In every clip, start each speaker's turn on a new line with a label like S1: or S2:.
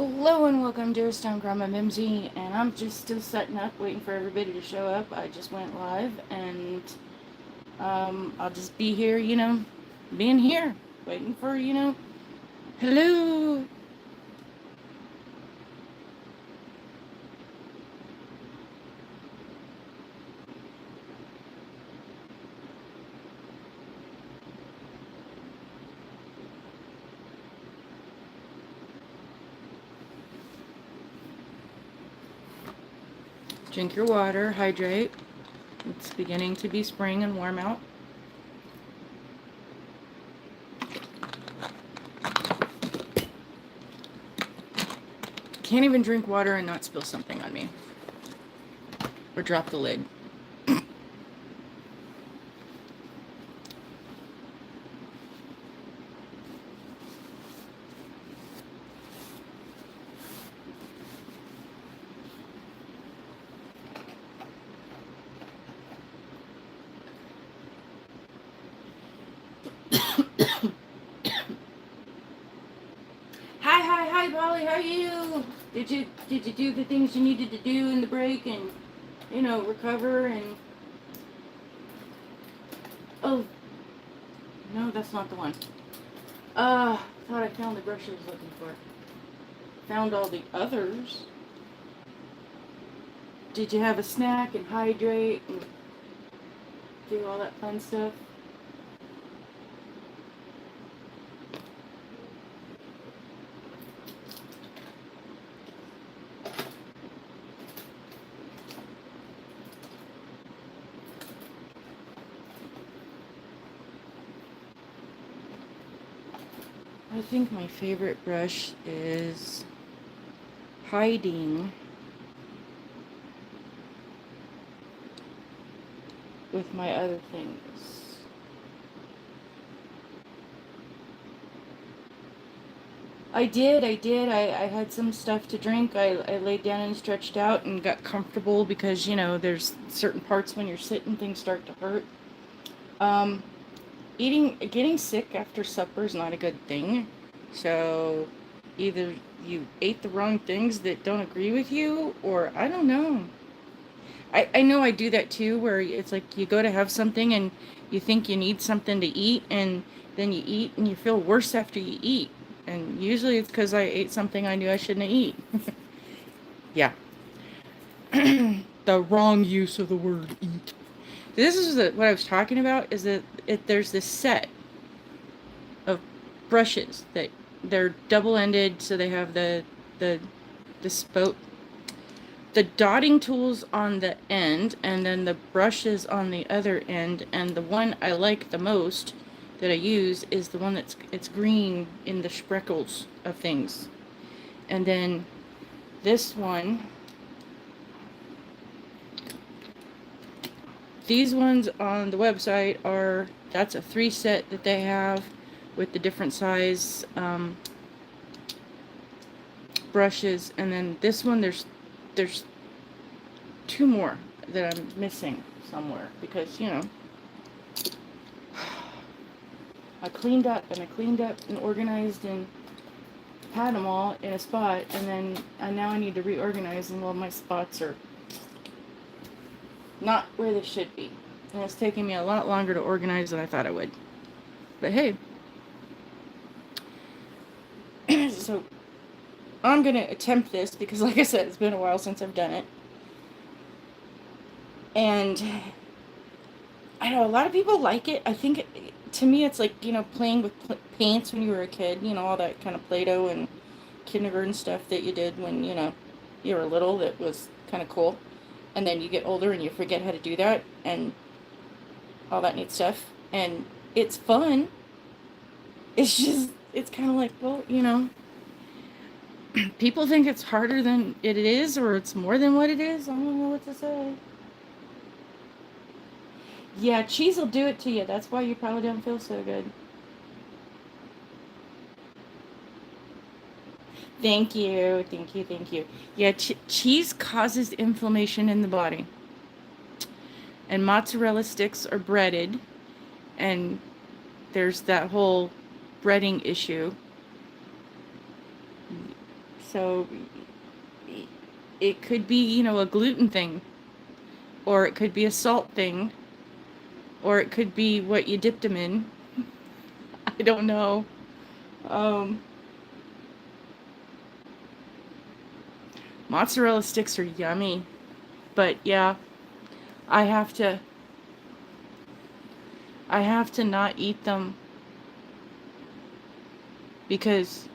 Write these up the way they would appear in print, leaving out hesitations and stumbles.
S1: Hello and welcome, dear Stone Grandma Mimsy, and I'm just still setting up, waiting for everybody to show up. I just went live, and I'll just be here, being here, waiting for, hello. Drink your water, hydrate. It's beginning to be spring and warm out. Can't even drink water and not spill something on me or drop the lid. Hi, Polly. How are you? Did you do the things you needed to do in the break and recover and oh no, that's not the one. Thought I found the brush I was looking for. Found all the others. Did you have a snack and hydrate and do all that fun stuff? I think my favorite brush is hiding with my other things. I did. I had some stuff to drink. I laid down and stretched out and got comfortable because, there's certain parts when you're sitting, things start to hurt. Um, getting sick after supper is not a good thing. So either you ate the wrong things that don't agree with you, or I don't know. I know I do that too, where it's like you go to have something and you think you need something to eat, and then you eat and you feel worse after you eat. And usually it's because I ate something I knew I shouldn't eat. Yeah. The wrong use of the word eat. This is what I was talking about, is that there's this set of brushes that they're double-ended, so they have the spoke, the dotting tools on the end, and then the brushes on the other end. And the one I like the most that I use is the one it's green in the speckles of things. And then this one, these ones on the website that's a 3 set that they have with the different size brushes. And then this one, there's 2 more that I'm missing somewhere because, I cleaned up and organized and had them all in a spot, and then now I need to reorganize, and well, my spots are not where they should be. And it's taking me a lot longer to organize than I thought it would. But hey. So I'm going to attempt this because, like I said, it's been a while since I've done it. And I know a lot of people like it. I think to me it's like, playing with paints when you were a kid, all that kind of Play-Doh and kindergarten stuff that you did when, you were little, that was kind of cool. And then you get older and you forget how to do that and all that neat stuff. And it's fun. It's just, it's kind of like, well, people think it's harder than it is, or it's more than what it is. I don't know what to say. Yeah, cheese will do it to you. That's why you probably don't feel so good. Thank you. Yeah, cheese causes inflammation in the body. And mozzarella sticks are breaded, and there's that whole breading issue. So it could be, a gluten thing, or it could be a salt thing, or it could be what you dipped them in. I don't know. Um, Mozzarella sticks are yummy, but yeah, I have to I have to not eat them because,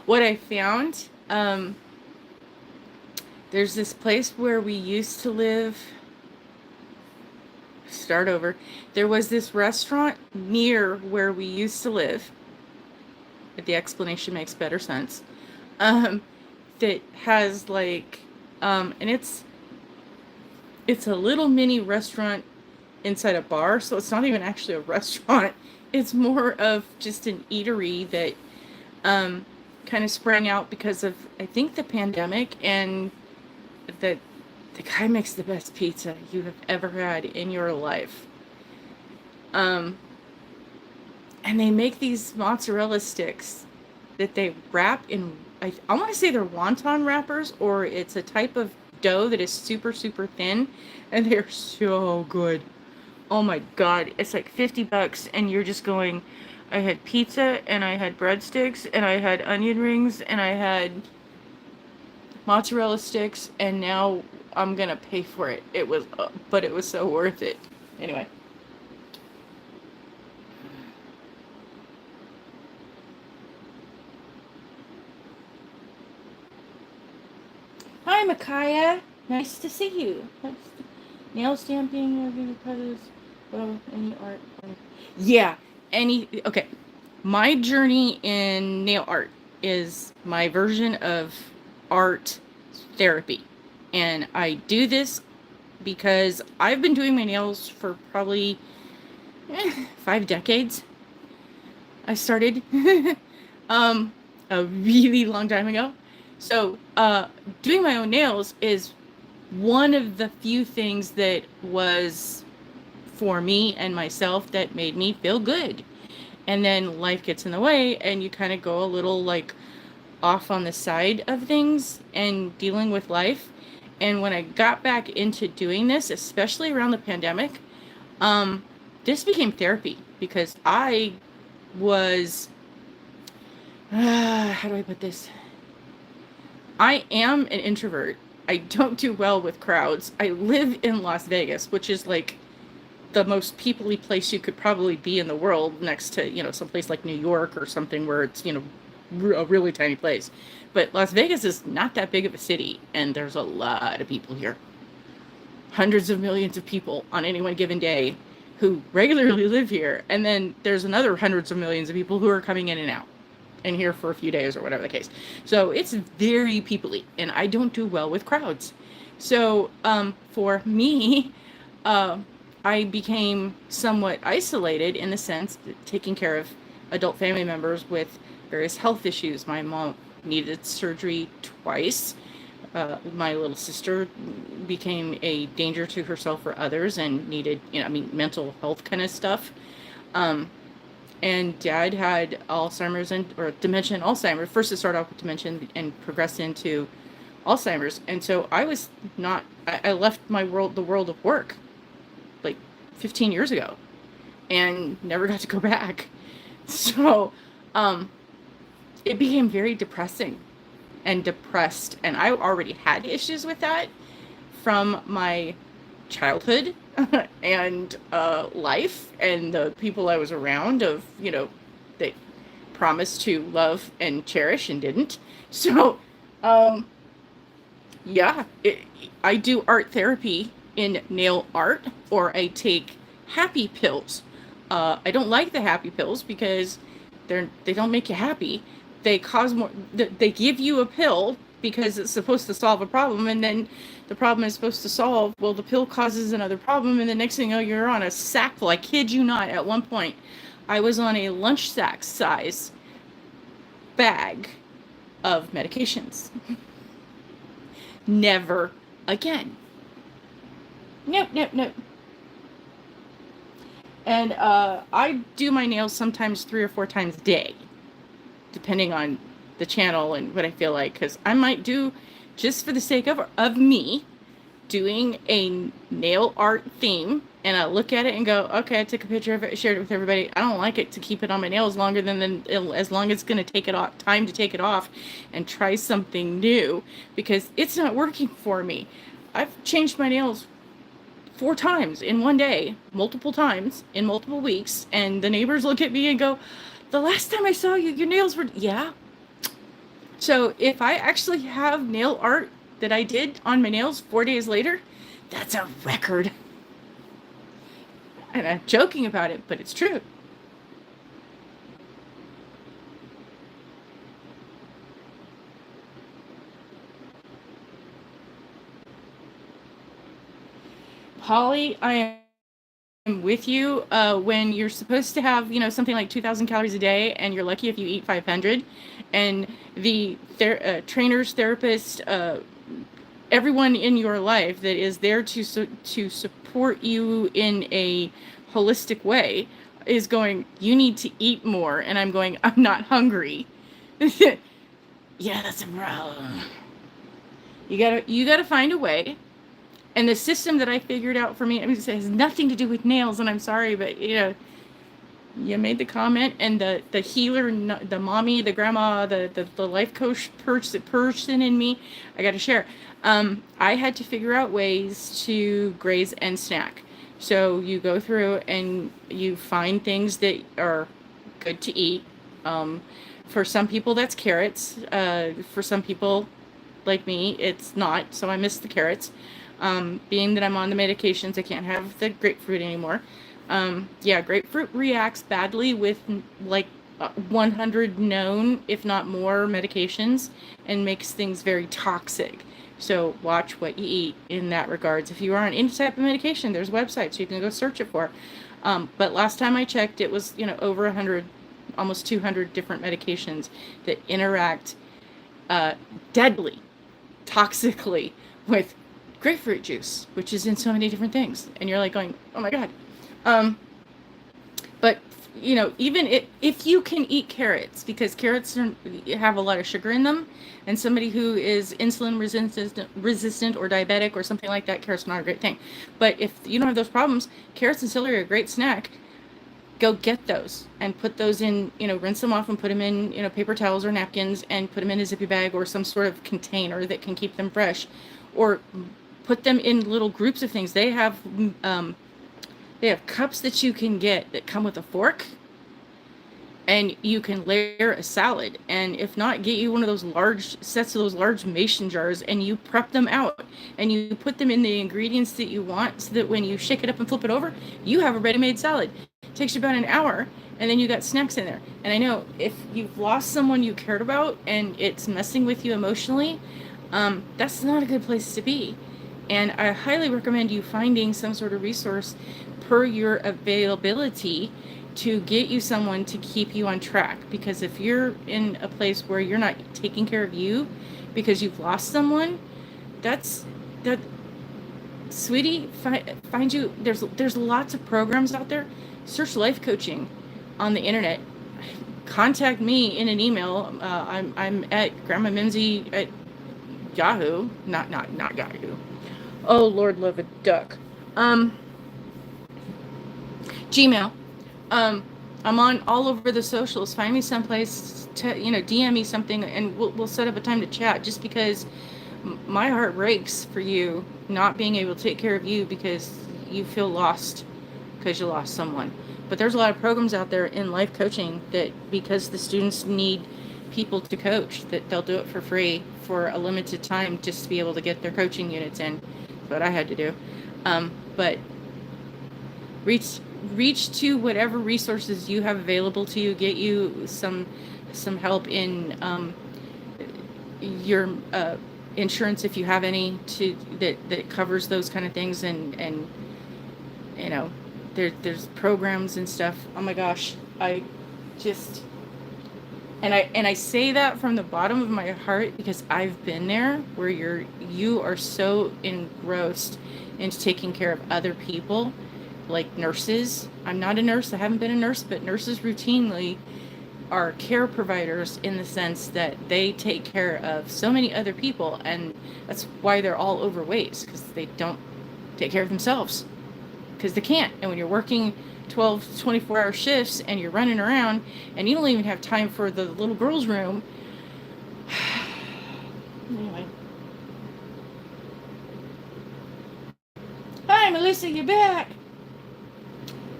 S1: what I found, there's this place where we used to live. Start over. There was this restaurant near where we used to live. If the explanation makes better sense. Um, that has like, and it's a little mini restaurant inside a bar, so it's not even actually a restaurant. It's more of just an eatery that kind of sprang out because of, I think, the pandemic, and that the guy makes the best pizza you have ever had in your life. And they make these mozzarella sticks that they wrap in, I want to say they're wonton wrappers, or it's a type of dough that is super, super thin, and they're so good. Oh my God, it's like $50, and you're just going, I had pizza, and I had breadsticks, and I had onion rings, and I had mozzarella sticks, and now I'm gonna pay for it. But it was so worth it. Anyway. Hi, Micaiah. Nice to see you. Nail stamping, well, any art. Yeah, okay. My journey in nail art is my version of art therapy. And I do this because I've been doing my nails for probably 5 decades. I started a really long time ago. So doing my own nails is one of the few things that was for me and myself that made me feel good. And then life gets in the way, and you kind of go a little like off on the side of things and dealing with life. And when I got back into doing this, especially around the pandemic, this became therapy because I was, how do I put this? I am an introvert. I don't do well with crowds. I live in Las Vegas, which is like the most people-y place you could probably be in the world, next to, someplace like New York or something where it's, a really tiny place. But Las Vegas is not that big of a city, and there's a lot of people here. Hundreds of millions of people on any one given day who regularly live here. And then there's another hundreds of millions of people who are coming in and out and here for a few days or whatever the case. So it's very people-y, and I don't do well with crowds. So for me, I became somewhat isolated in the sense that taking care of adult family members with various health issues. My mom needed surgery twice. My little sister became a danger to herself or others and needed, mental health kind of stuff. And Dad had Alzheimer's or dementia and Alzheimer's. First it started off with dementia and progressed into Alzheimer's. And so I left the world of work like 15 years ago and never got to go back. So it became very depressing and depressed. And I already had issues with that from my childhood and life and the people I was around of, that promised to love and cherish and didn't. So, yeah, I do art therapy in nail art, or I take happy pills. I don't like the happy pills because they don't make you happy. They cause more. They give you a pill because it's supposed to solve a problem, and then the problem is supposed to solve. Well, the pill causes another problem, and the next thing you know, you're on a sackful. I kid you not. At one point, I was on a lunch sack size bag of medications. Never again. Nope. And I do my nails sometimes 3 or 4 times a day, depending on the channel and what I feel like, because I might do, just for the sake of me, doing a nail art theme, and I look at it and go, okay, I took a picture of it, shared it with everybody. I don't like it to keep it on my nails longer than as long as it's going to take it off, time to take it off and try something new, because it's not working for me. I've changed my nails 4 times in one day, multiple times in multiple weeks, and the neighbors look at me and go, the last time I saw you, your nails were, yeah. So if I actually have nail art that I did on my nails 4 days later, that's a record. And I'm joking about it, but it's true. Holly, I am with you. When you're supposed to have, something like 2,000 calories a day, and you're lucky if you eat 500, and the trainers, therapists, everyone in your life that is there to support you in a holistic way is going, you need to eat more, and I'm going, I'm not hungry. Yeah, that's a problem. You gotta find a way. And the system that I figured out for me, I mean, it has nothing to do with nails, and I'm sorry, but you made the comment, and the healer, the mommy, the grandma, the life coach person in me, I got to share. I had to figure out ways to graze and snack. So you go through and you find things that are good to eat. For some people, that's carrots. For some people, like me, it's not. So I miss the carrots. Being that I'm on the medications, I can't have the grapefruit anymore. Yeah, grapefruit reacts badly with like 100 known, if not more, medications, and makes things very toxic. So watch what you eat in that regards. If you are on any type of medication, there's websites you can go search it for. But last time I checked, it was, over 100, almost 200 different medications that interact deadly, toxically with grapefruit juice, which is in so many different things. And you're like going, oh my God. But even if you can eat carrots, because carrots have a lot of sugar in them, and somebody who is insulin resistant or diabetic or something like that, carrots are not a great thing. But if you don't have those problems, carrots and celery are a great snack. Go get those and put those in, rinse them off and put them in, paper towels or napkins, and put them in a zippy bag or some sort of container that can keep them fresh, or put them in little groups of things. They have cups that you can get that come with a fork, and you can layer a salad. And if not, get you one of those large sets of those large mason jars, and you prep them out, and you put them in the ingredients that you want, so that when you shake it up and flip it over, you have a ready-made salad. It takes you about an hour, and then you got snacks in there. And I know if you've lost someone you cared about and it's messing with you emotionally, that's not a good place to be. And I highly recommend you finding some sort of resource per your availability to get you someone to keep you on track. Because if you're in a place where you're not taking care of you because you've lost someone, that sweetie, find you, there's lots of programs out there. Search life coaching on the internet. Contact me in an email. I'm at Grandma Mimsy at Yahoo, not Yahoo. Oh, Lord, love a duck. Gmail. I'm on all over the socials. Find me someplace to, DM me something, and we'll set up a time to chat. Just because my heart breaks for you not being able to take care of you because you feel lost because you lost someone. But there's a lot of programs out there in life coaching that, because the students need people to coach, that they'll do it for free for a limited time just to be able to get their coaching units in. That's what I had to do. But reach to whatever resources you have available to you. Get you some help in your insurance, if you have any, that covers those kind of things. And there's programs and stuff. Oh my gosh, I just, and I say that from the bottom of my heart, because I've been there, where you are so engrossed into taking care of other people, like nurses. I'm not a nurse. I haven't been a nurse, but nurses routinely are care providers in the sense that they take care of so many other people, and that's why they're all overweight, because they don't take care of themselves, because they can't. And when you're working 12 24-hour shifts and you're running around and you don't even have time for the little girl's room. Anyway. Hi, Melissa, you're back.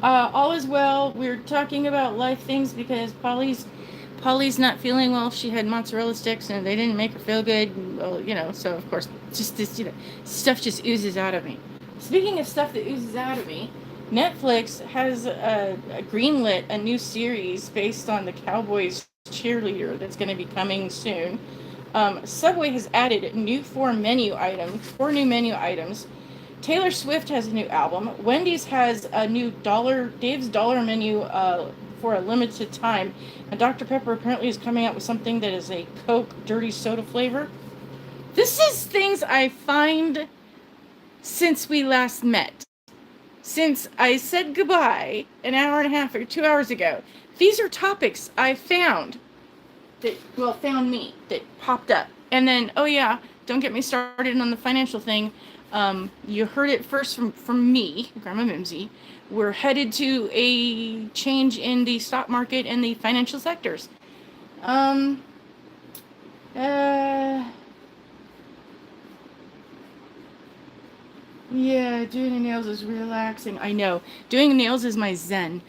S1: All is well. We're talking about life things because Polly's not feeling well. She had mozzarella sticks and they didn't make her feel good. Well, so of course, just this, stuff just oozes out of me. Speaking of stuff that oozes out of me, Netflix has greenlit a new series based on the Cowboys cheerleader that's going to be coming soon. Subway has added four new menu items. Taylor Swift has a new album. Wendy's has a new Dave's Dollar menu for a limited time. And Dr. Pepper apparently is coming out with something that is a Coke dirty soda flavor. This is things I find since we last met. Since I said goodbye an hour and a half or 2 hours ago. These are topics I found that popped up. And then, oh yeah, don't get me started on the financial thing. You heard it first from me, Grandma Mimsy. We're headed to a change in the stock market and the financial sectors. Yeah, doing the nails is relaxing. I know. Doing nails is my zen.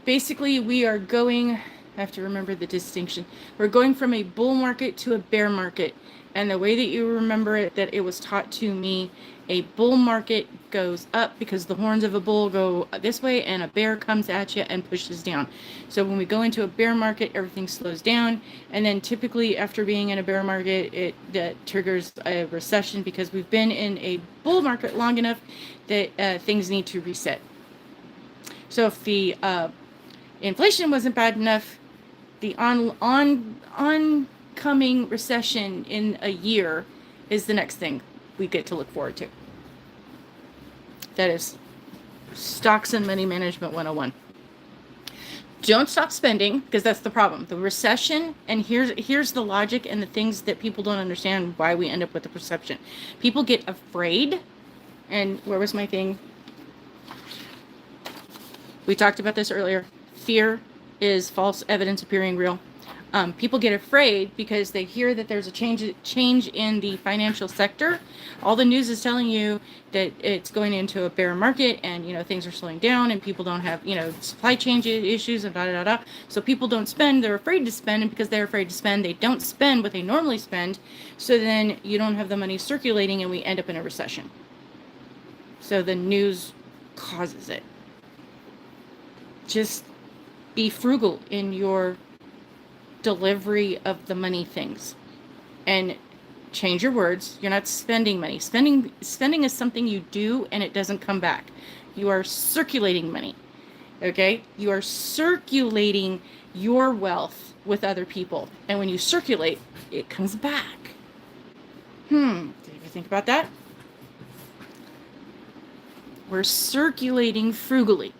S1: Basically, we are going, I have to remember the distinction. We're going from a bull market to a bear market. And the way that you remember it, that it was taught to me, a bull market goes up because the horns of a bull go this way and a bear comes at you and pushes down. So when we go into a bear market, everything slows down. And then typically after being in a bear market, that triggers a recession because we've been in a bull market long enough that things need to reset. So if the inflation wasn't bad enough, the oncoming recession in a year is the next thing we get to look forward to. That is stocks and money management 101. Don't stop spending, because that's the problem. The recession, and here's the logic and the things that people don't understand why we end up with the perception. People get afraid, and where was my thing? We talked about this earlier. Fear is false evidence appearing real. People get afraid because they hear that there's a change in the financial sector. All the news is telling you that it's going into a bear market and, things are slowing down and people don't have, supply chain issues and da-da-da-da. So people don't spend. They're afraid to spend, and because they're afraid to spend, they don't spend what they normally spend. So then you don't have the money circulating and we end up in a recession. So the news causes it. Just be frugal in your delivery of the money things and change your words. You're not spending money. Spending is something you do and it doesn't come back. You are circulating money. Okay? You are circulating your wealth with other people. And when you circulate, it comes back. Did you think about that? We're circulating frugally.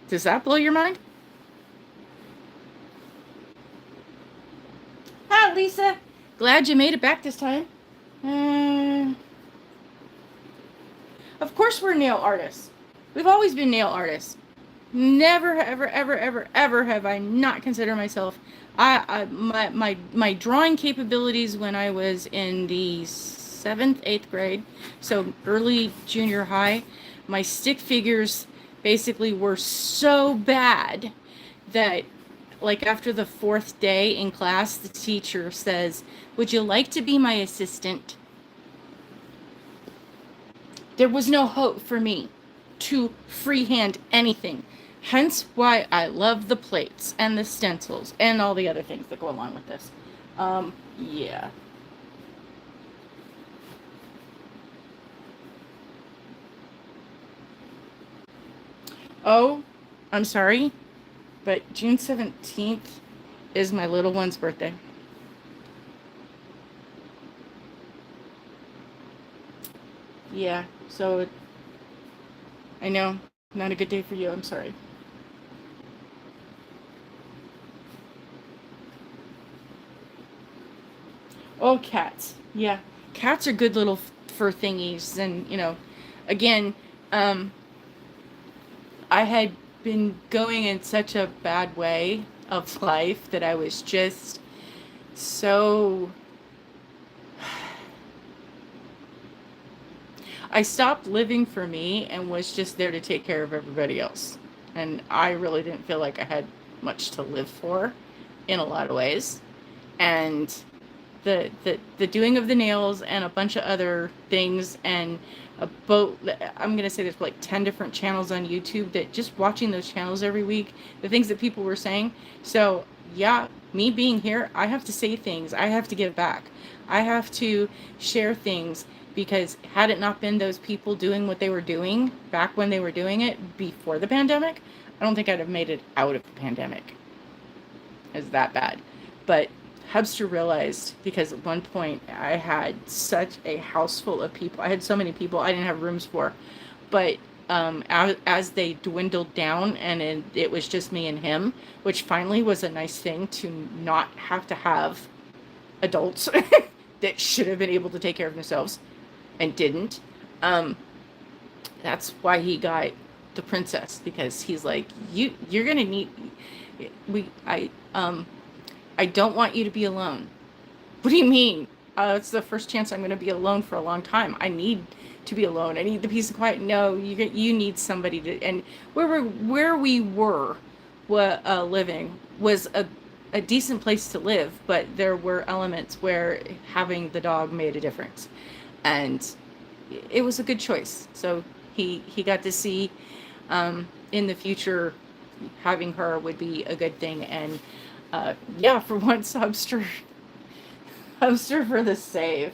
S1: Does that blow your mind? Hi, Lisa. Glad you made it back this time. Of course we're nail artists. We've always been nail artists. Never, ever, ever, ever, ever have I not considered myself. My drawing capabilities when I was in the 7th, 8th grade, so early junior high, my stick figures basically were so bad that, like, after the 4th day in class, the teacher says, "Would you like to be my assistant?" There was no hope for me to freehand anything. Hence why I love the plates and the stencils and all the other things that go along with this. Yeah. Oh, I'm sorry, but June 17th is my little one's birthday. Yeah, so I know Not a good day for you. I'm sorry. Oh, cats. Yeah. Cats are good little fur thingies. And, again, um, I had been going in such a bad way of life that I was just so. I stopped living for me and was just there to take care of everybody else. And I really didn't feel like I had much to live for in a lot of ways. And the doing of the nails and a bunch of other things and a boat, I'm going to say there's like 10 different channels on YouTube, that just watching those channels every week, the things that people were saying. So yeah, me being here, I have to say things, I have to give back, I have to share things, because had it not been those people doing what they were doing back when they were doing it before the pandemic, I don't think I'd have made it out of the pandemic. Is that bad? But Hubster realized, because at one point I had such a house full of people. I had so many people I didn't have rooms for. But as they dwindled down and it was just me and him, which finally was a nice thing to not have to have adults that should have been able to take care of themselves and didn't. That's why he got the princess, because he's like, you're gonna need we I don't want you to be alone. What do you mean? It's the first chance I'm going to be alone for a long time. I need to be alone. I need the peace and quiet. No, you need somebody to. And where we were, living was a decent place to live, but there were elements where having the dog made a difference, and it was a good choice. So he got to see, in the future, having her would be a good thing. And yeah, for once, Hubster for the save.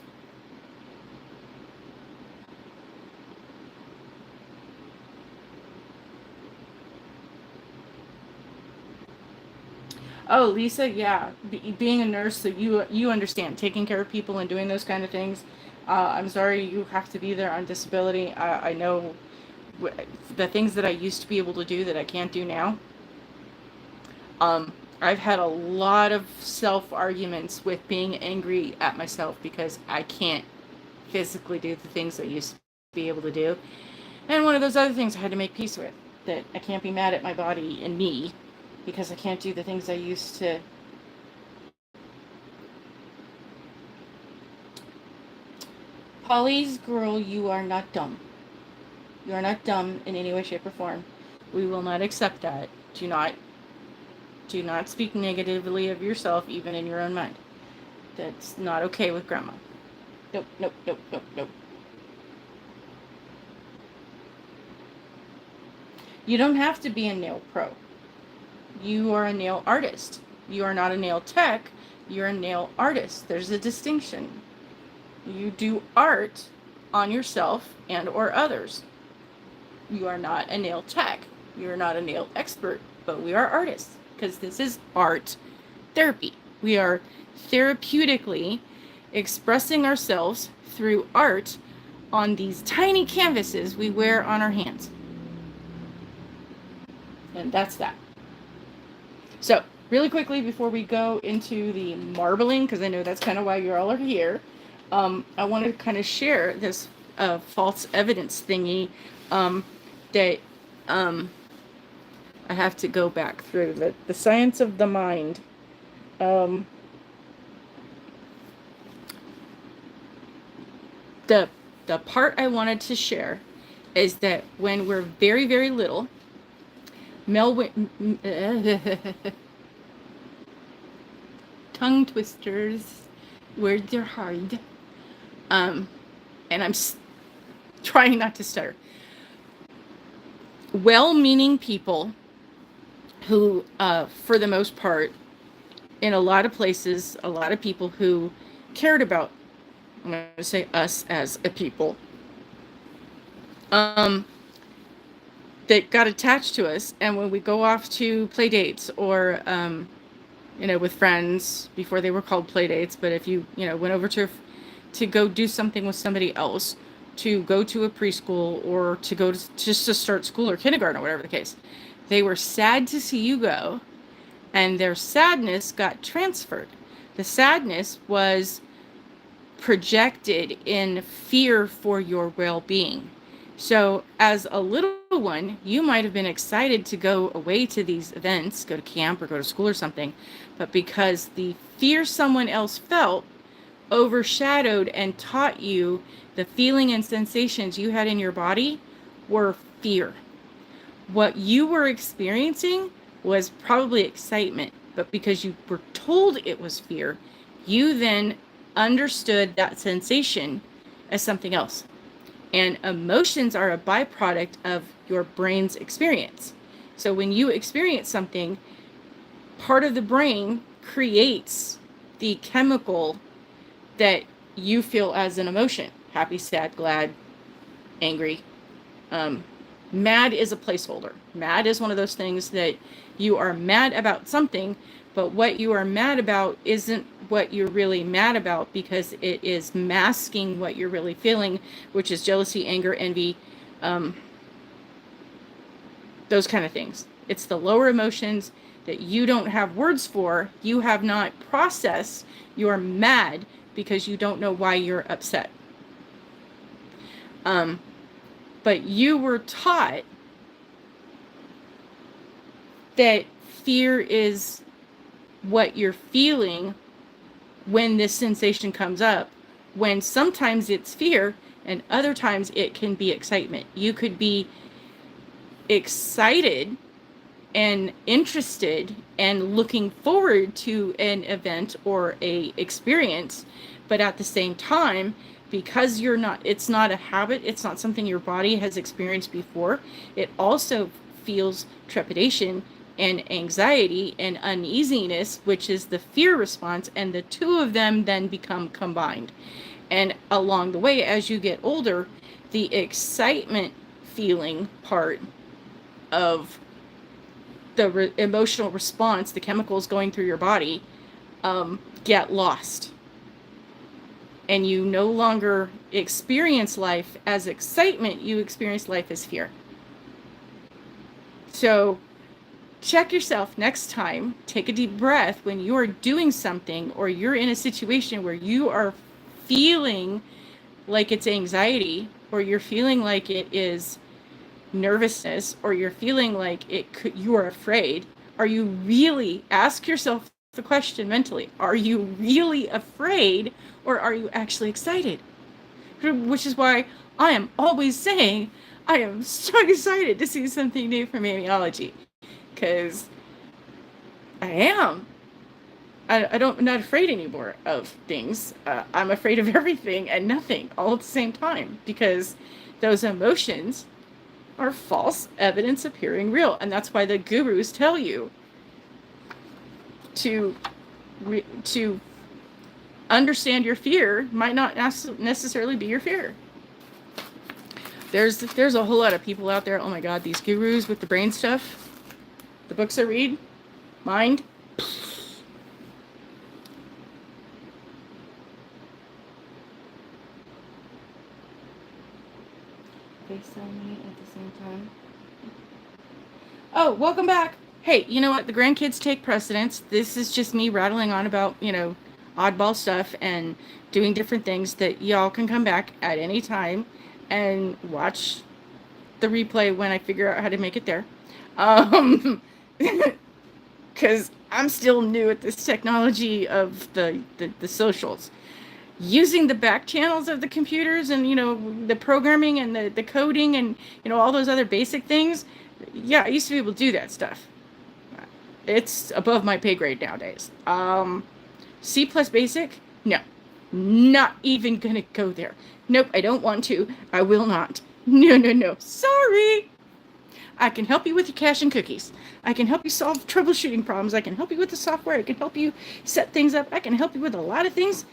S1: Oh, Lisa, yeah, being a nurse, so you understand taking care of people and doing those kind of things. I'm sorry you have to be there on disability. I know the things that I used to be able to do that I can't do now. I've had a lot of self arguments with being angry at myself because I can't physically do the things I used to be able to do. And one of those other things I had to make peace with, that I can't be mad at my body and me because I can't do the things I used to. Polly's girl, you are not dumb. You are not dumb in any way, shape, or form. We will not accept that. Do not speak negatively of yourself, even in your own mind. That's not okay with Grandma. Nope, nope, nope, nope, nope. You don't have to be a nail pro. You are a nail artist. You are not a nail tech. You're a nail artist. There's a distinction. You do art on yourself and or others. You are not a nail tech. You're not a nail expert, but we are artists, because this is art therapy. We are therapeutically expressing ourselves through art on these tiny canvases we wear on our hands. And that's that. So, really quickly, before we go into the marbling, because I know that's kind of why you all are here, I want to kind of share this false evidence thingy that I have to go back through. The science of the mind. The part I wanted to share is that when we're very, very little, tongue twisters, words are hard, and I'm trying not to stutter. Well-meaning people who, for the most part, in a lot of places, a lot of people who cared about, I'm going to say us as a people, that got attached to us. And when we go off to play dates or, with friends, before they were called play dates, but if you, went over to go do something with somebody else, to go to a preschool or to go to just to start school or kindergarten or whatever the case. They were sad to see you go, and their sadness got transferred. The sadness was projected in fear for your well-being. So as a little one, you might have been excited to go away to these events, go to camp or go to school or something, but because the fear someone else felt overshadowed and taught you the feeling and sensations you had in your body were fear. What you were experiencing was probably excitement, but because you were told it was fear, you then understood that sensation as something else. And emotions are a byproduct of your brain's experience. So when you experience something, part of the brain creates the chemical that you feel as an emotion: happy, sad, glad, angry. Mad is a placeholder. Mad is one of those things that you are mad about something, but what you are mad about isn't what you're really mad about, because it is masking what you're really feeling, which is jealousy, anger, envy, those kind of things. It's the lower emotions that you don't have words for. You have not processed. You're mad because you don't know why you're upset. But you were taught that fear is what you're feeling when this sensation comes up, when sometimes it's fear and other times it can be excitement. You could be excited and interested and looking forward to an event or a experience, but at the same time, because it's not a habit, it's not something your body has experienced before, it also feels trepidation and anxiety and uneasiness, which is the fear response, and the two of them then become combined. And along the way, as you get older, the excitement feeling part of the emotional response, the chemicals going through your body, get lost. And you no longer experience life as excitement, you experience life as fear. So check yourself next time, take a deep breath when you're doing something or you're in a situation where you are feeling like it's anxiety, or you're feeling like it is nervousness, or you're feeling like you are afraid. Are you really, ask yourself the question mentally, are you really afraid, or are you actually excited? Which is why I am always saying I am so excited to see something new from Amiology, because I am. I'm not afraid anymore of things. I'm afraid of everything and nothing all at the same time, because those emotions are false evidence appearing real. And that's why the gurus tell you to understand your fear might not necessarily be your fear. There's a whole lot of people out there, oh my God, these gurus with the brain stuff, the books I read, mind. They sell me at the same time. Oh, welcome back. Hey, you know what? The grandkids take precedence. This is just me rattling on about, oddball stuff and doing different things that y'all can come back at any time and watch the replay when I figure out how to make it there. Because I'm still new at this technology of the socials. Using the back channels of the computers and, the programming and the coding and, all those other basic things. Yeah, I used to be able to do that stuff. It's above my pay grade nowadays. C+ basic? No. Not even gonna go there. Nope, I don't want to. I will not. No. Sorry. I can help you with your cache and cookies. I can help you solve troubleshooting problems. I can help you with the software. I can help you set things up. I can help you with a lot of things.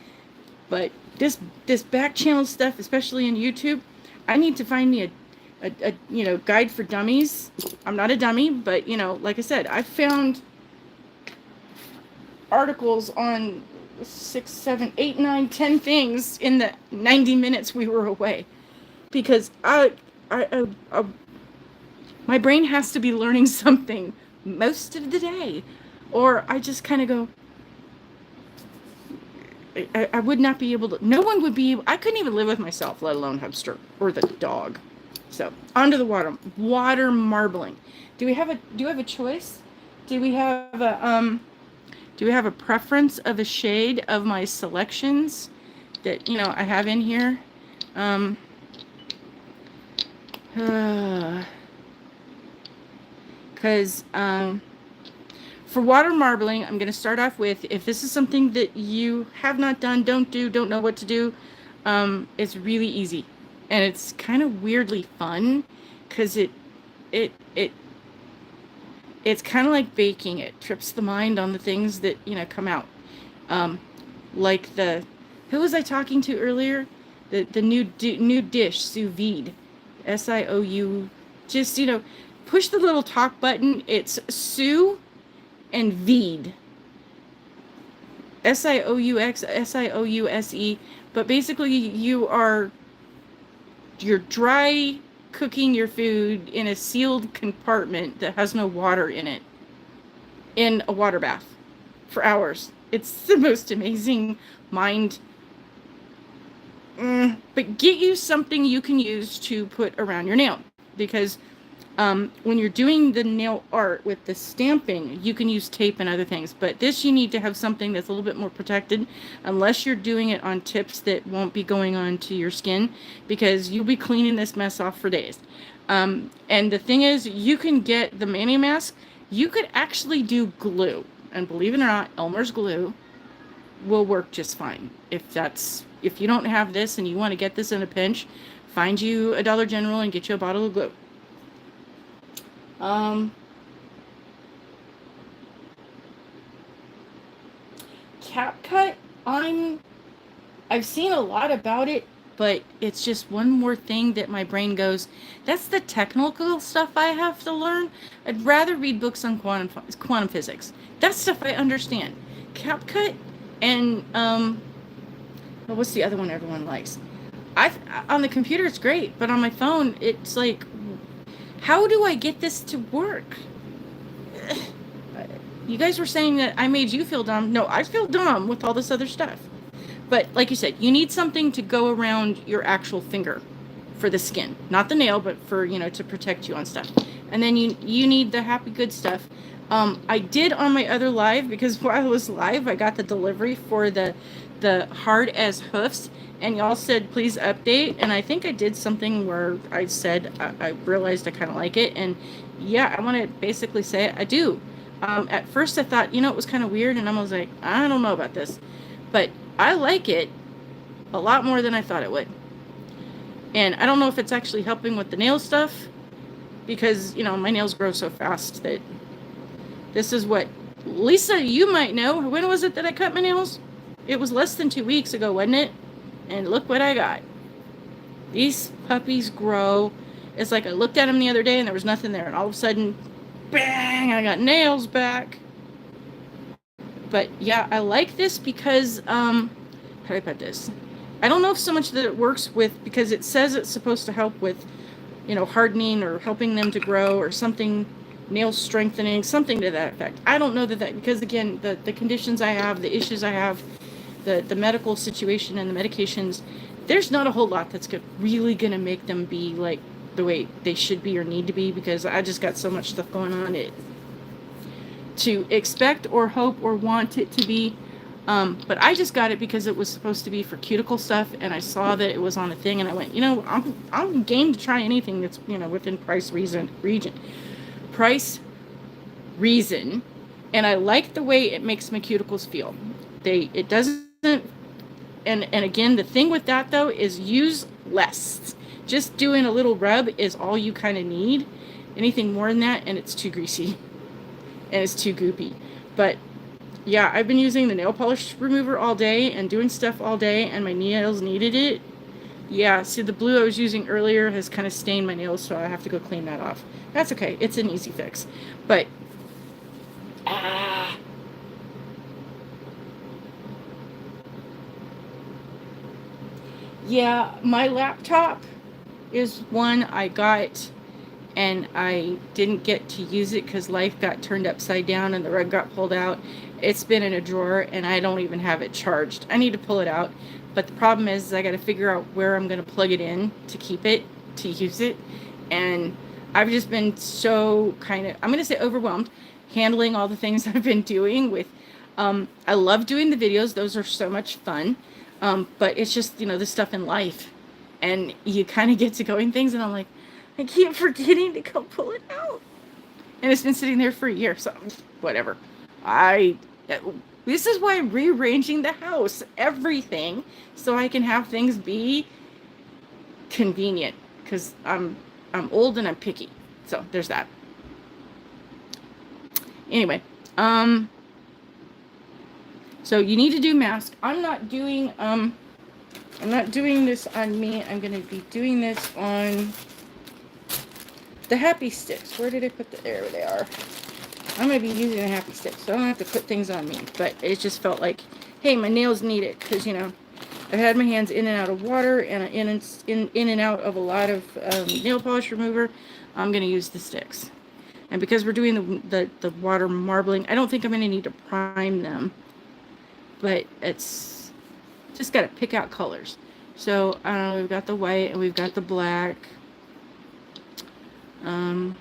S1: But this back channel stuff, especially in YouTube, I need to find me a guide for dummies. I'm not a dummy, but like I said, I found articles on 6, 7, 8, 9, 10 things in the 90 minutes we were away. because I my brain has to be learning something most of the day, or I just kind of go, I would not be able to, no one would be able, I couldn't even live with myself, let alone Hubster or the dog. So onto the water marbling. Do we have a choice? Do we have a preference of a shade of my selections that, I have in here? Because for water marbling, I'm going to start off with, if this is something that you have not done, don't know what to do, it's really easy. And it's kind of weirdly fun because it's kind of like baking. It trips the mind on the things that, come out. Like who was I talking to earlier? The new dish, sous vide. SIOU. Just, push the little talk button. It's sous and vide. SIOUX, SIOUSE. But basically you're dry cooking your food in a sealed compartment that has no water in it, in a water bath for hours. It's the most amazing mind. But get you something you can use to put around your nail, because when you're doing the nail art with the stamping, you can use tape and other things, but this, you need to have something that's a little bit more protected, unless you're doing it on tips that won't be going on to your skin, because you'll be cleaning this mess off for days. And the thing is, you can get the Mani mask. You could actually do glue, and believe it or not, Elmer's glue will work just fine. If you don't have this and you want to get this in a pinch, find you a Dollar General and get you a bottle of glue. CapCut, I've seen a lot about it, but it's just one more thing that my brain goes, that's the technical stuff I have to learn. I'd rather read books on quantum physics. That stuff I understand. CapCut and what's the other one everyone likes? On the computer it's great, but on my phone it's like, how do I get this to work? You guys were saying that I made you feel dumb. No, I feel dumb with all this other stuff. But like you said, you need something to go around your actual finger for the skin. Not the nail, but for, to protect you on stuff. And then you need the Happy Good stuff. I did on my other live, because while I was live, I got the delivery for the Hard as Hoofs. And y'all said, please update. And I think I did something where I said, I realized I kind of like it. And yeah, I want to basically say I do. At first I thought, it was kind of weird. And I was like, I don't know about this. But I like it a lot more than I thought it would. And I don't know if it's actually helping with the nail stuff, because, my nails grow so fast that this is what, Lisa, you might know. When was it that I cut my nails? It was less than 2 weeks ago, wasn't it? And look what I got. These puppies grow. It's like I looked at them the other day and there was nothing there. And all of a sudden, bang, I got nails back. But yeah, I like this because, how do I put this? I don't know if so much that it works with, because it says it's supposed to help with, hardening or helping them to grow or something, nail strengthening, something to that effect. I don't know that, because again, the conditions I have, the issues I have, the medical situation and the medications, there's not a whole lot that's really going to make them be like the way they should be or need to be, because I just got so much stuff going on to expect or hope or want it to be. But I just got it because it was supposed to be for cuticle stuff, and I saw that it was on a thing, and I went, I'm game to try anything that's, within price reason, and I like the way it makes my cuticles feel. It doesn't, and again, the thing with that though is use less. Just doing a little rub is all you kind of need. Anything more than that, and it's too greasy and it's too goopy. But yeah, I've been using the nail polish remover all day and doing stuff all day, and my nails needed it. Yeah, see, the blue I was using earlier has kind of stained my nails, so I have to go clean that off. That's okay. It's an easy fix. But yeah, my laptop is one I got and I didn't get to use it because life got turned upside down and the rug got pulled out. It's been in a drawer and I don't even have it charged. I need to pull it out, but the problem is I got to figure out where I'm going to plug it in to keep it, to use it. And I've just been so kind of, I'm going to say overwhelmed, handling all the things I've been doing with, I love doing the videos. Those are so much fun. But it's just, the stuff in life. And you kind of get to going things and I'm like, I keep forgetting to go pull it out. And it's been sitting there for a year, so whatever. This is why I'm rearranging the house, everything, so I can have things be convenient. Because I'm old and I'm picky. So there's that. Anyway, so you need to do mask. I'm not doing this on me. I'm going to be doing this on the Happy Sticks. Where did I put there they are. I'm going to be using the Happy Sticks, so I don't have to put things on me. But it just felt like, hey, my nails need it. Because, I've had my hands in and out of water and in and out of a lot of nail polish remover. I'm going to use the sticks. And because we're doing the water marbling, I don't think I'm going to need to prime them. But it's just got to pick out colors. So, we've got the white and we've got the black. How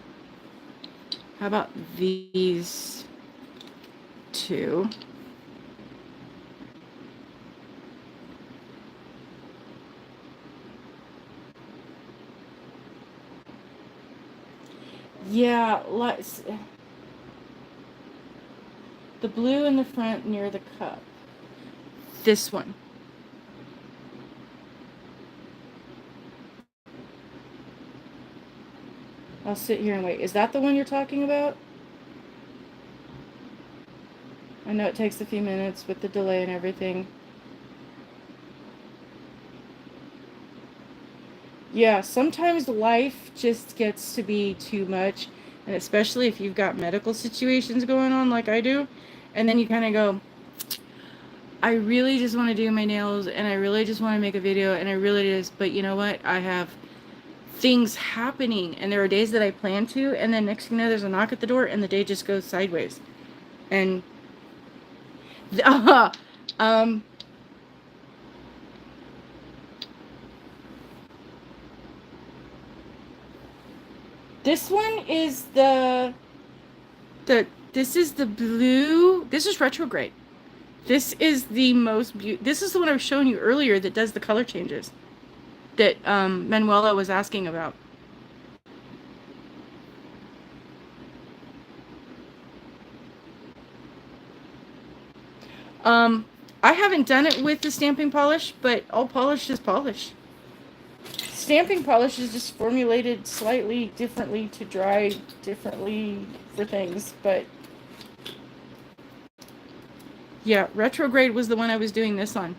S1: about these two? Yeah, let's. The blue in the front near the cup. This one. I'll sit here and wait. Is that the one you're talking about? I know it takes a few minutes with the delay and everything. Yeah, sometimes life just gets to be too much, and especially if you've got medical situations going on like I do, and then you kind of go, I really just want to do my nails, and I really just want to make a video, and I really just, but you know what? I have things happening, and there are days that I plan to, and then next thing you know, there's a knock at the door, and the day just goes sideways. And this one is this is the blue. This is retrograde. This is the most this is the one I was showing you earlier that does the color changes that Manuela was asking about. I haven't done it with the stamping polish, but all polish is polish. Stamping polish is just formulated slightly differently to dry differently for things, but yeah, retrograde was the one I was doing this on.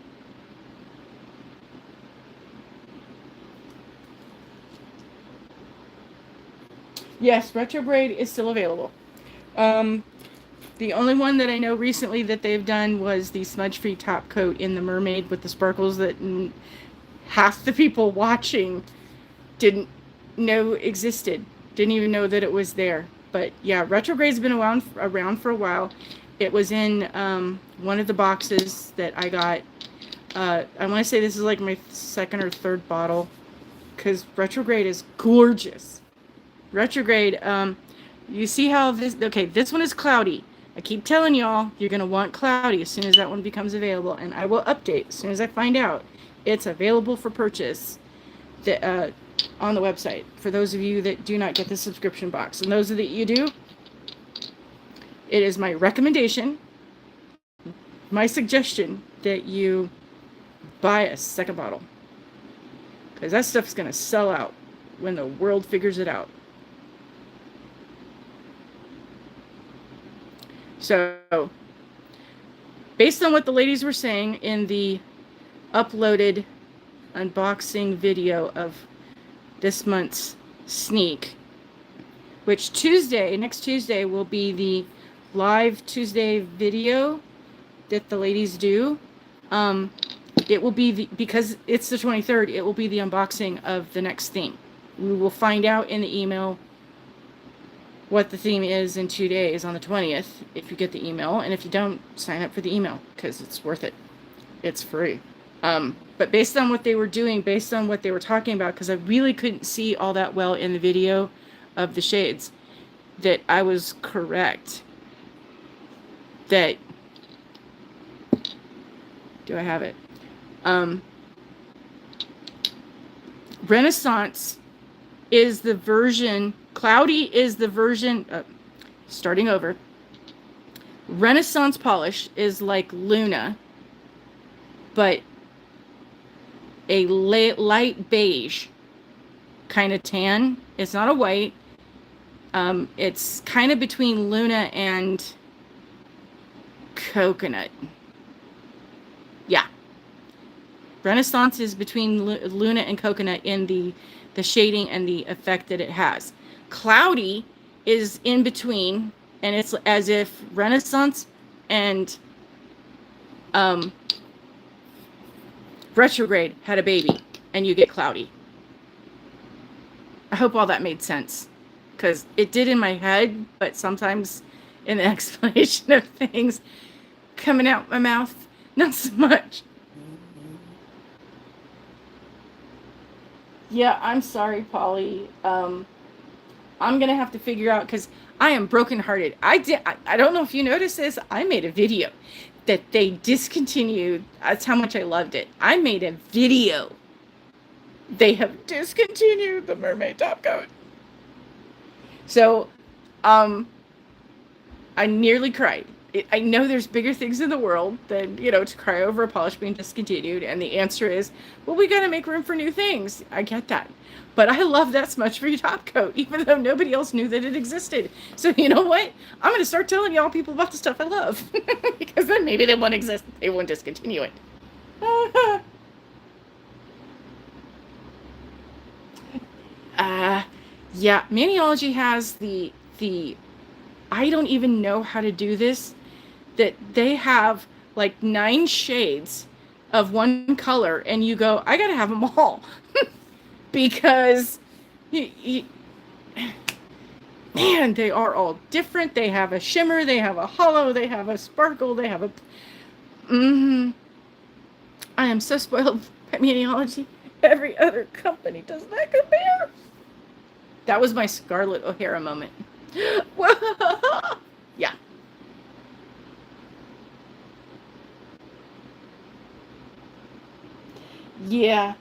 S1: Yes, retrograde is still available. The only one that I know recently that they've done was the smudge-free top coat in the mermaid with the sparkles that half the people watching didn't know existed. Didn't even know that it was there. But yeah, retrograde's been around for a while. It was in one of the boxes that I got. I want to say this is like my second or third bottle because retrograde is gorgeous. Retrograde, you see how this one is cloudy. I keep telling y'all, you're going to want cloudy as soon as that one becomes available, and I will update as soon as I find out it's available for purchase on the website for those of you that do not get the subscription box. And those that you do, it is my recommendation, my suggestion that you buy a second bottle because that stuff's going to sell out when the world figures it out. So, based on what the ladies were saying in the uploaded unboxing video of this month's sneak, which next Tuesday will be the live Tuesday video that the ladies do. It will be because it's the 23rd, it will be the unboxing of the next theme. We will find out in the email what the theme is in 2 days on the 20th if you get the email. And if you don't, sign up for the email because it's worth it. It's free. But based on what they were doing, based on what they were talking about, because I really couldn't see all that well in the video of the shades, that I was correct. That, do I have it? Renaissance is the version, Cloudy is the version, starting over. Renaissance polish is like Luna, but a light beige kind of tan. It's not a white. It's kind of between Luna and coconut. Yeah. Renaissance is between Luna and coconut in the shading and the effect that it has. Cloudy is in between, and it's as if Renaissance and Retrograde had a baby, and you get Cloudy. I hope all that made sense, because it did in my head, but sometimes in the explanation of things coming out my mouth, not so much. Yeah, I'm sorry, Polly. I'm gonna have to figure out, because I am brokenhearted. I don't know if you noticed this. I made a video that they discontinued. That's how much I loved it. I made a video. They have discontinued the mermaid top coat. So, I nearly cried. I know there's bigger things in the world than, to cry over a polish being discontinued. And the answer is, well, we got to make room for new things. I get that. But I love that smudge-free top coat, even though nobody else knew that it existed. So you know what? I'm going to start telling y'all people about the stuff I love. Because then maybe they won't exist. They won't discontinue it. Yeah, Maniology has the I don't even know how to do this, that they have like 9 shades of one color, and you go, I gotta have them all. Because man, they are all different. They have a shimmer, they have a hollow, they have a sparkle, they have a I am so spoiled by Maniology. Every other company does not compare. That was my Scarlett O'Hara moment. Yeah. Yeah.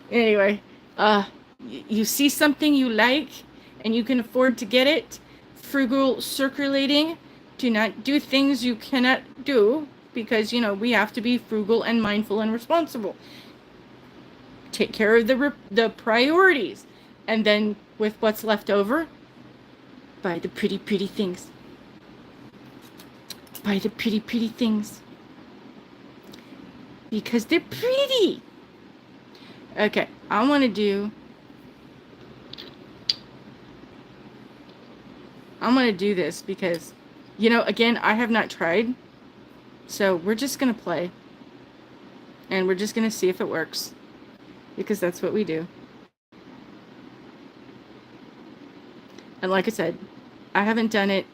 S1: Anyway, you see something you like and you can afford to get it. Frugal circulating. Do not do things you cannot do, because, we have to be frugal and mindful and responsible. Take care of the priorities. And then with what's left over, buy the pretty, pretty things. Buy the pretty, pretty things. Because they're pretty. Okay, I want to do this because, again, I have not tried. So we're just going to play. And we're just going to see if it works. Because that's what we do. And like I said, I haven't done it.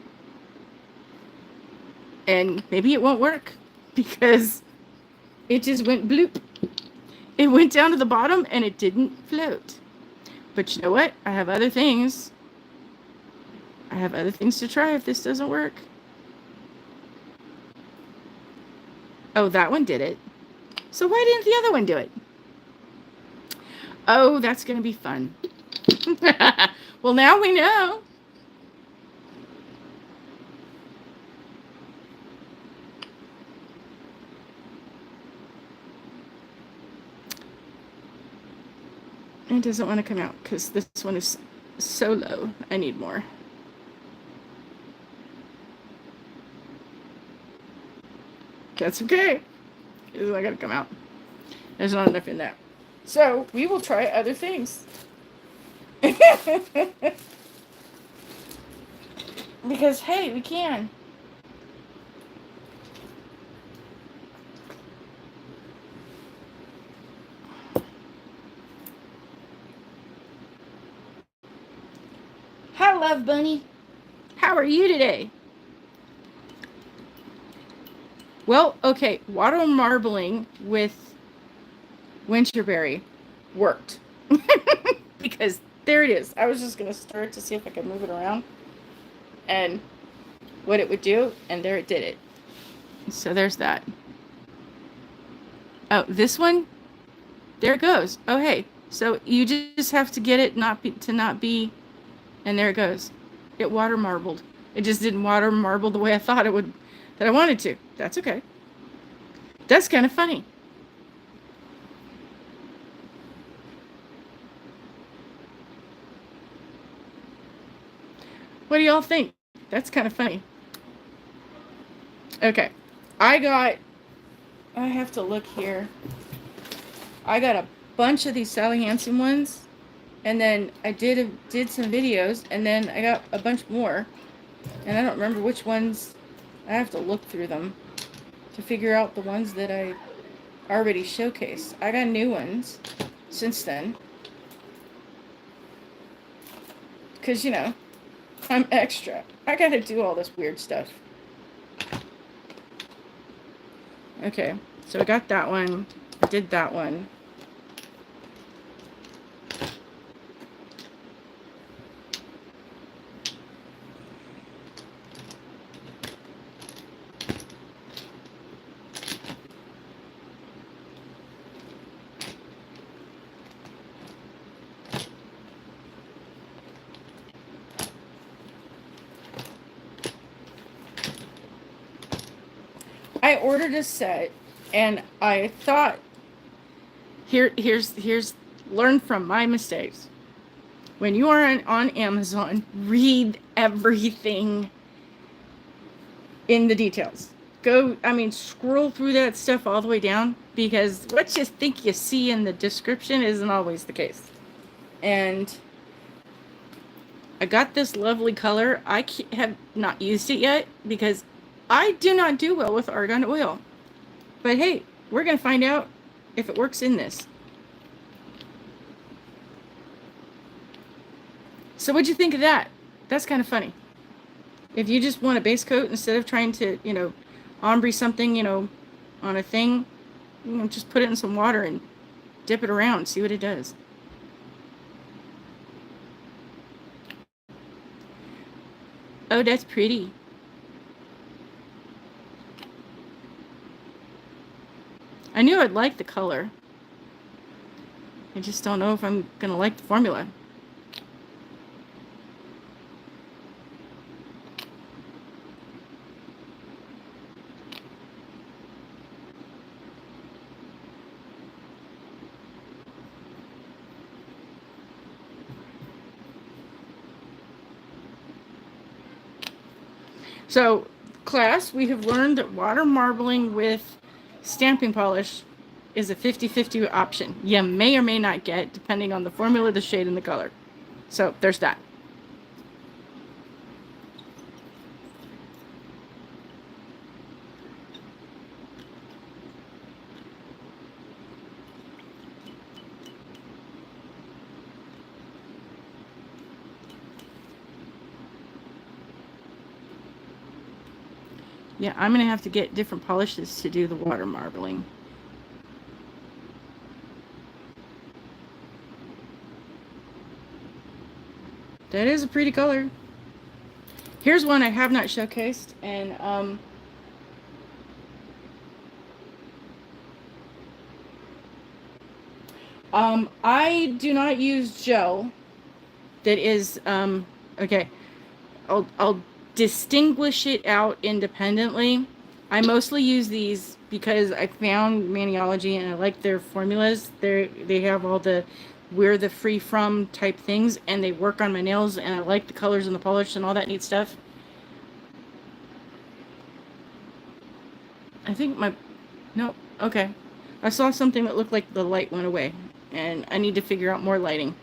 S1: And maybe it won't work. Because it just went bloop. It went down to the bottom and it didn't float. But you know what? I have other things. I have other things to try if this doesn't work. Oh, that one did it. So why didn't the other one do it? Oh, that's going to be fun. Well, now we know. It doesn't want to come out because this one is so low. I need more. That's okay. It's not going to come out. There's not enough in there. So we will try other things. Because, hey, we can. bunny. How are you today? Well, okay, water marbling with Winterberry worked. Because there it is. I was just going to stir it to see if I could move it around and what it would do, and there it did it. So there's that. Oh, this one? There it goes. Oh, hey. So you just have to get it to not be, and there it goes. It water marbled. It just didn't water marble the way I thought it would, that I wanted to. That's okay. That's kind of funny. What do y'all think? That's kind of funny. Okay. I have to look here. I got a bunch of these Sally Hansen ones, and then I did some videos, and then I got a bunch more, and I don't remember which ones. I have to look through them to figure out the ones that I already showcased. I got new ones since then, because, you know, I'm extra. I gotta do all this weird stuff. Okay, so I got that one. I did that one. I ordered a set, and I thought, here's learn from my mistakes. When you are on Amazon, read everything in the details. Scroll through that stuff all the way down, because what you think you see in the description isn't always the case. And I got this lovely color. I have not used it yet because I do not do well with argan oil. But hey, we're going to find out if it works in this. So what'd you think of that? That's kind of funny. If you just want a base coat instead of trying to, ombre something, on a thing, just put it in some water and dip it around, see what it does. Oh, that's pretty. I knew I'd like the color. I just don't know if I'm going to like the formula. So, class, we have learned that water marbling with stamping polish is a 50-50 option. You may or may not get, depending on the formula, the shade, and the color. So, there's that. Yeah, I'm going to have to get different polishes to do the water marbling. That is a pretty color. Here's one I have not showcased, and I do not use gel. That is okay. I'll distinguish it out independently. I mostly use these because I found Maniology and I like their formulas. They have all the we're the free from type things, and they work on my nails, and I like the colors and the polish and all that neat stuff. I think no, okay. I saw something that looked like the light went away, and I need to figure out more lighting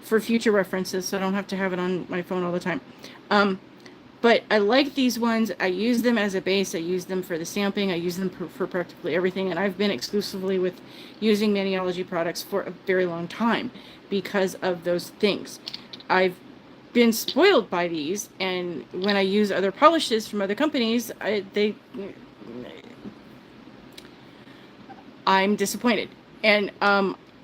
S1: for future references so I don't have to have it on my phone all the time. But I like these ones. I use them as a base. I use them for the stamping. I use them for practically everything. And I've been exclusively with using Maniology products for a very long time because of those things. I've been spoiled by these, and when I use other polishes from other companies, I'm disappointed. And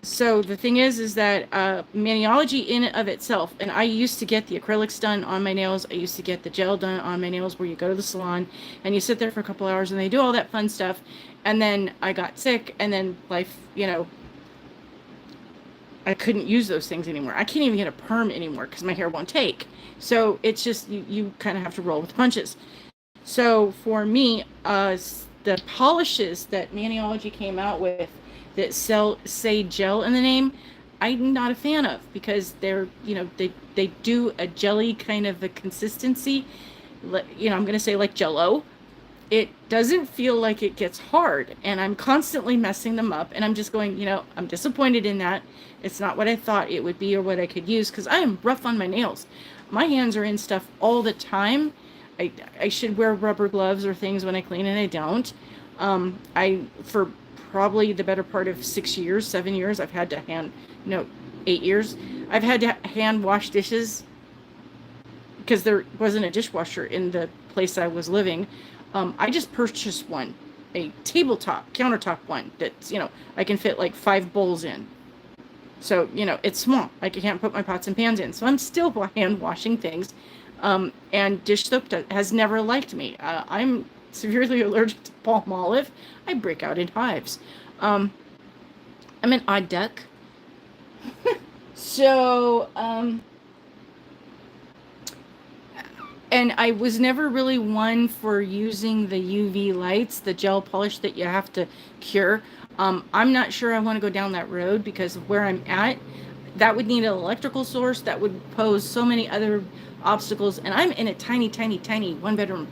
S1: so the thing is that Maniology in and of itself, and I used to get the acrylics done on my nails. I used to get the gel done on my nails, where you go to the salon and you sit there for a couple hours and they do all that fun stuff. And then I got sick, and then life, I couldn't use those things anymore. I can't even get a perm anymore because my hair won't take. So it's just, you kind of have to roll with the punches. So for me, the polishes that Maniology came out with that say gel in the name, I'm not a fan of, because they're, they do a jelly kind of a consistency. I'm going to say like Jello. It doesn't feel like it gets hard, and I'm constantly messing them up, and I'm just going, I'm disappointed in that. It's not what I thought it would be or what I could use, because I am rough on my nails. My hands are in stuff all the time. I should wear rubber gloves or things when I clean, and I don't. For probably the better part of 6 years, 7 years, I've had to 8 years, I've had to hand wash dishes because there wasn't a dishwasher in the place I was living. I just purchased one, a countertop one that's, I can fit like 5 bowls in. So, it's small. I can't put my pots and pans in. So I'm still hand washing things. And dish soap has never liked me. I'm severely allergic to Palmolive. I break out in hives. I'm an odd duck. So, and I was never really one for using the UV lights, the gel polish that you have to cure. I'm not sure I want to go down that road because of where I'm at. That would need an electrical source. That would pose so many other obstacles. And I'm in a tiny, tiny, tiny 1-bedroom.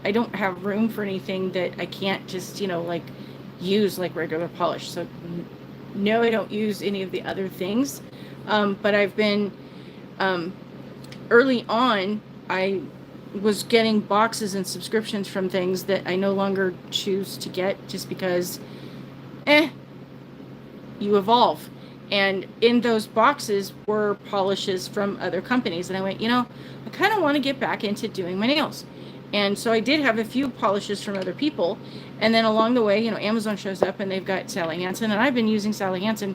S1: I don't have room for anything that I can't just, use like regular polish. So no, I don't use any of the other things. But I've been, early on, I was getting boxes and subscriptions from things that I no longer choose to get just because, you evolve. And in those boxes were polishes from other companies. And I went, I kind of want to get back into doing my nails. And so I did have a few polishes from other people. And then along the way, Amazon shows up and they've got Sally Hansen. And I've been using Sally Hansen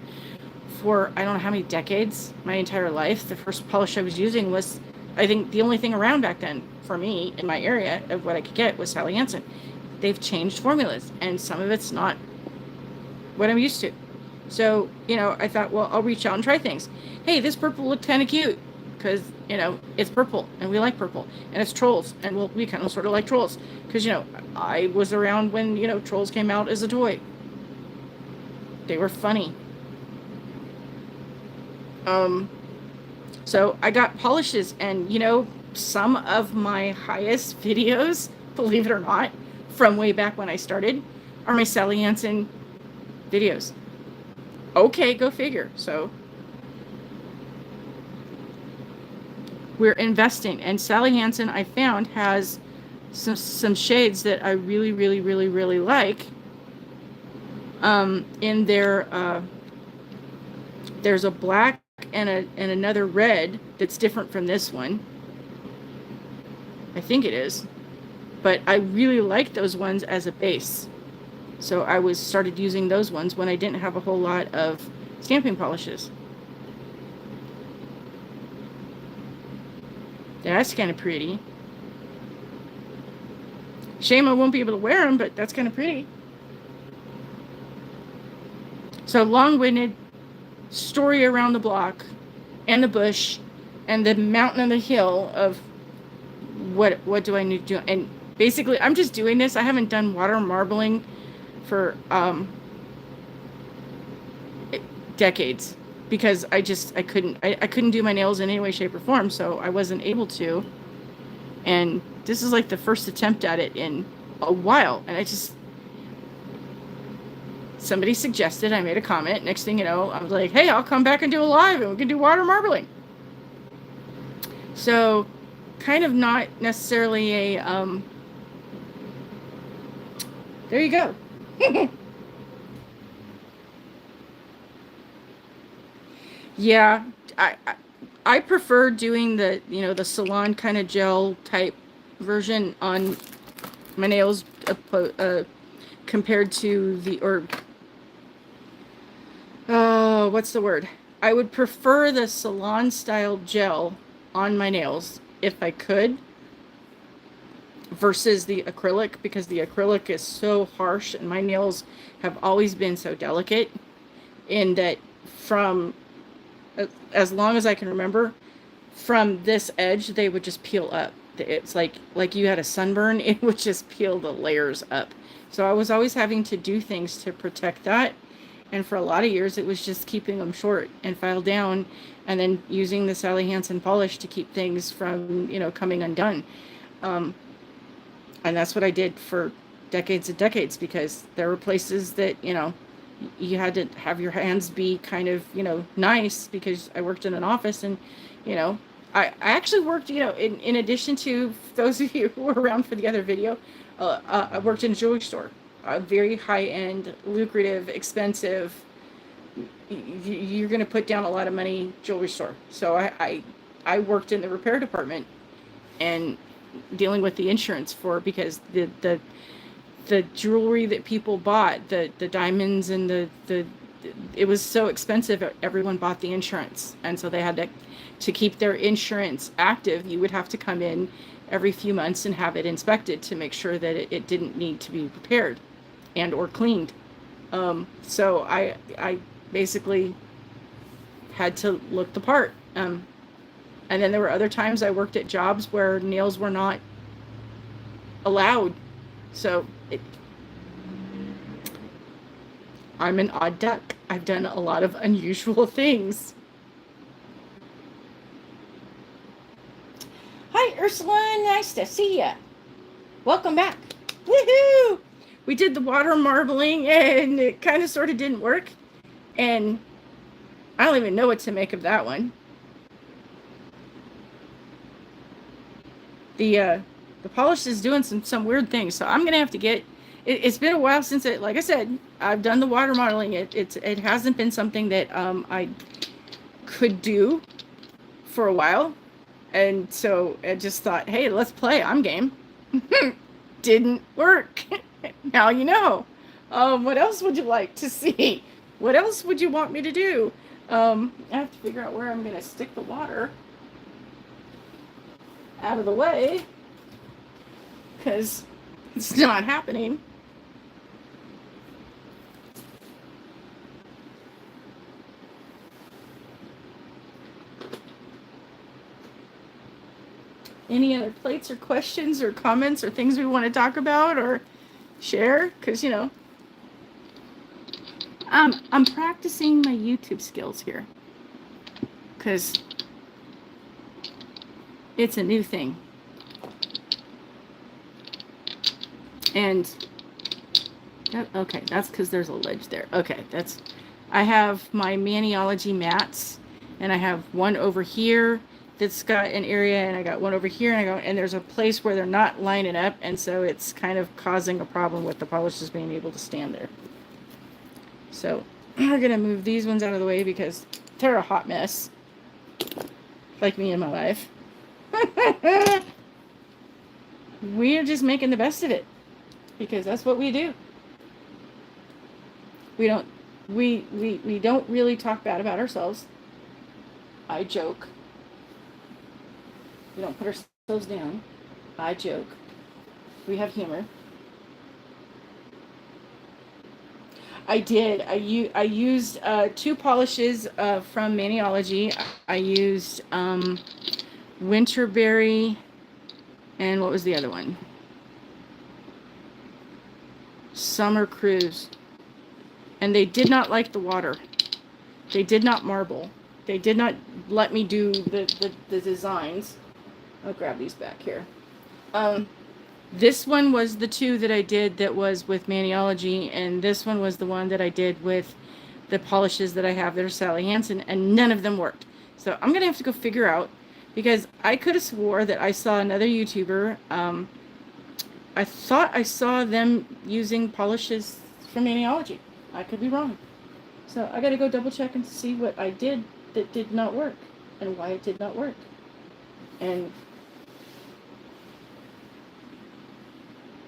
S1: for I don't know how many decades, my entire life. The first polish I was using was, I think, the only thing around back then for me in my area of what I could get was Sally Hansen. They've changed formulas, and some of it's not what I'm used to. So, I thought, well, I'll reach out and try things. Hey, this purple looked kind of cute because, it's purple and we like purple, and it's Trolls, and we kind of sort of like Trolls because, I was around when, Trolls came out as a toy. They were funny. So I got polishes, and, some of my highest videos, believe it or not, from way back when I started, are my Sally Hansen videos. Okay, go figure. So we're investing, and Sally Hansen, I found, has some shades that I really, really, really, really like. In their there's a black and another red that's different from this one. I think it is, but I really like those ones as a base. So I started using those ones when I didn't have a whole lot of stamping polishes. That's kind of pretty. Shame I won't be able to wear them, but that's kind of pretty. So long-winded story around the block and the bush and the mountain and the hill of what do I need to do. And basically, I'm just doing this. I haven't done water marbling for decades because I couldn't do my nails in any way, shape, or form, so I wasn't able to. And this is like the first attempt at it in a while, and somebody suggested, I made a comment. Next thing you know, I was like, hey, I'll come back and do a live and we can do water marbling. So kind of not necessarily a there you go. Yeah, I prefer doing the, the salon kind of gel type version on my nails, compared to what's the word? I would prefer the salon style gel on my nails if I could versus the acrylic, because the acrylic is so harsh and my nails have always been so delicate in that from as long as I can remember, from this edge they would just peel up. It's like you had a sunburn, it would just peel the layers up. So I was always having to do things to protect that, and for a lot of years it was just keeping them short and filed down, and then using the Sally Hansen polish to keep things from coming undone. And that's what I did for decades and decades, because there were places that you had to have your hands be kind of nice, because I worked in an office, and you know I actually worked, in addition to those of you who were around for the other video, I worked in a jewelry store, a very high-end, lucrative, expensive, you're going to put down a lot of money jewelry store. So I worked in the repair department and dealing with the insurance because the jewelry that people bought, the diamonds and the it was so expensive, everyone bought the insurance, and so they had to keep their insurance active. You would have to come in every few months and have it inspected to make sure that it didn't need to be repaired and or cleaned. So I basically had to look the part. And then there were other times I worked at jobs where nails were not allowed. So I'm an odd duck. I've done a lot of unusual things. Hi, Ursula. Nice to see ya. Welcome back. Woohoo! We did the water marbling, and it kind of sort of didn't work. And I don't even know what to make of that one. The polish is doing some weird things, so I'm gonna have to get. It's been a while since like I said, I've done the water modeling. It hasn't been something that I could do for a while, and so I just thought, hey, let's play. I'm game. Didn't work. Now you know. What else would you like to see? What else would you want me to do? I have to figure out where I'm gonna stick the water out of the way, because it's not happening. Any other plates or questions or comments or things we want to talk about or share? Because I'm practicing my YouTube skills here, because it's a new thing. And okay, that's because there's a ledge there. Okay, I have my Maniology mats, and I have one over here that's got an area, and I got one over here, and there's a place where they're not lining up, and so it's kind of causing a problem with the polishes being able to stand there. So we're gonna move these ones out of the way because they're a hot mess, like me in my life. We're just making the best of it, because that's what we do. We don't really talk bad about ourselves. I joke. We don't put ourselves down. I joke. We have humor. I did. I used two polishes from Maniology. I used Winterberry, and what was the other one? Summer Cruise. And they did not like the water. They did not marble. They did not let me do the designs. I'll grab these back here. This one was the two that I did that was with Maniology, and this one was the one that I did with the polishes that I have that are Sally Hansen, and none of them worked. So I'm gonna have to go figure out, because I could have swore that I saw another YouTuber. I thought I saw them using polishes from Maniology. I could be wrong. So I gotta go double check and see what I did that did not work. and why it did not work. And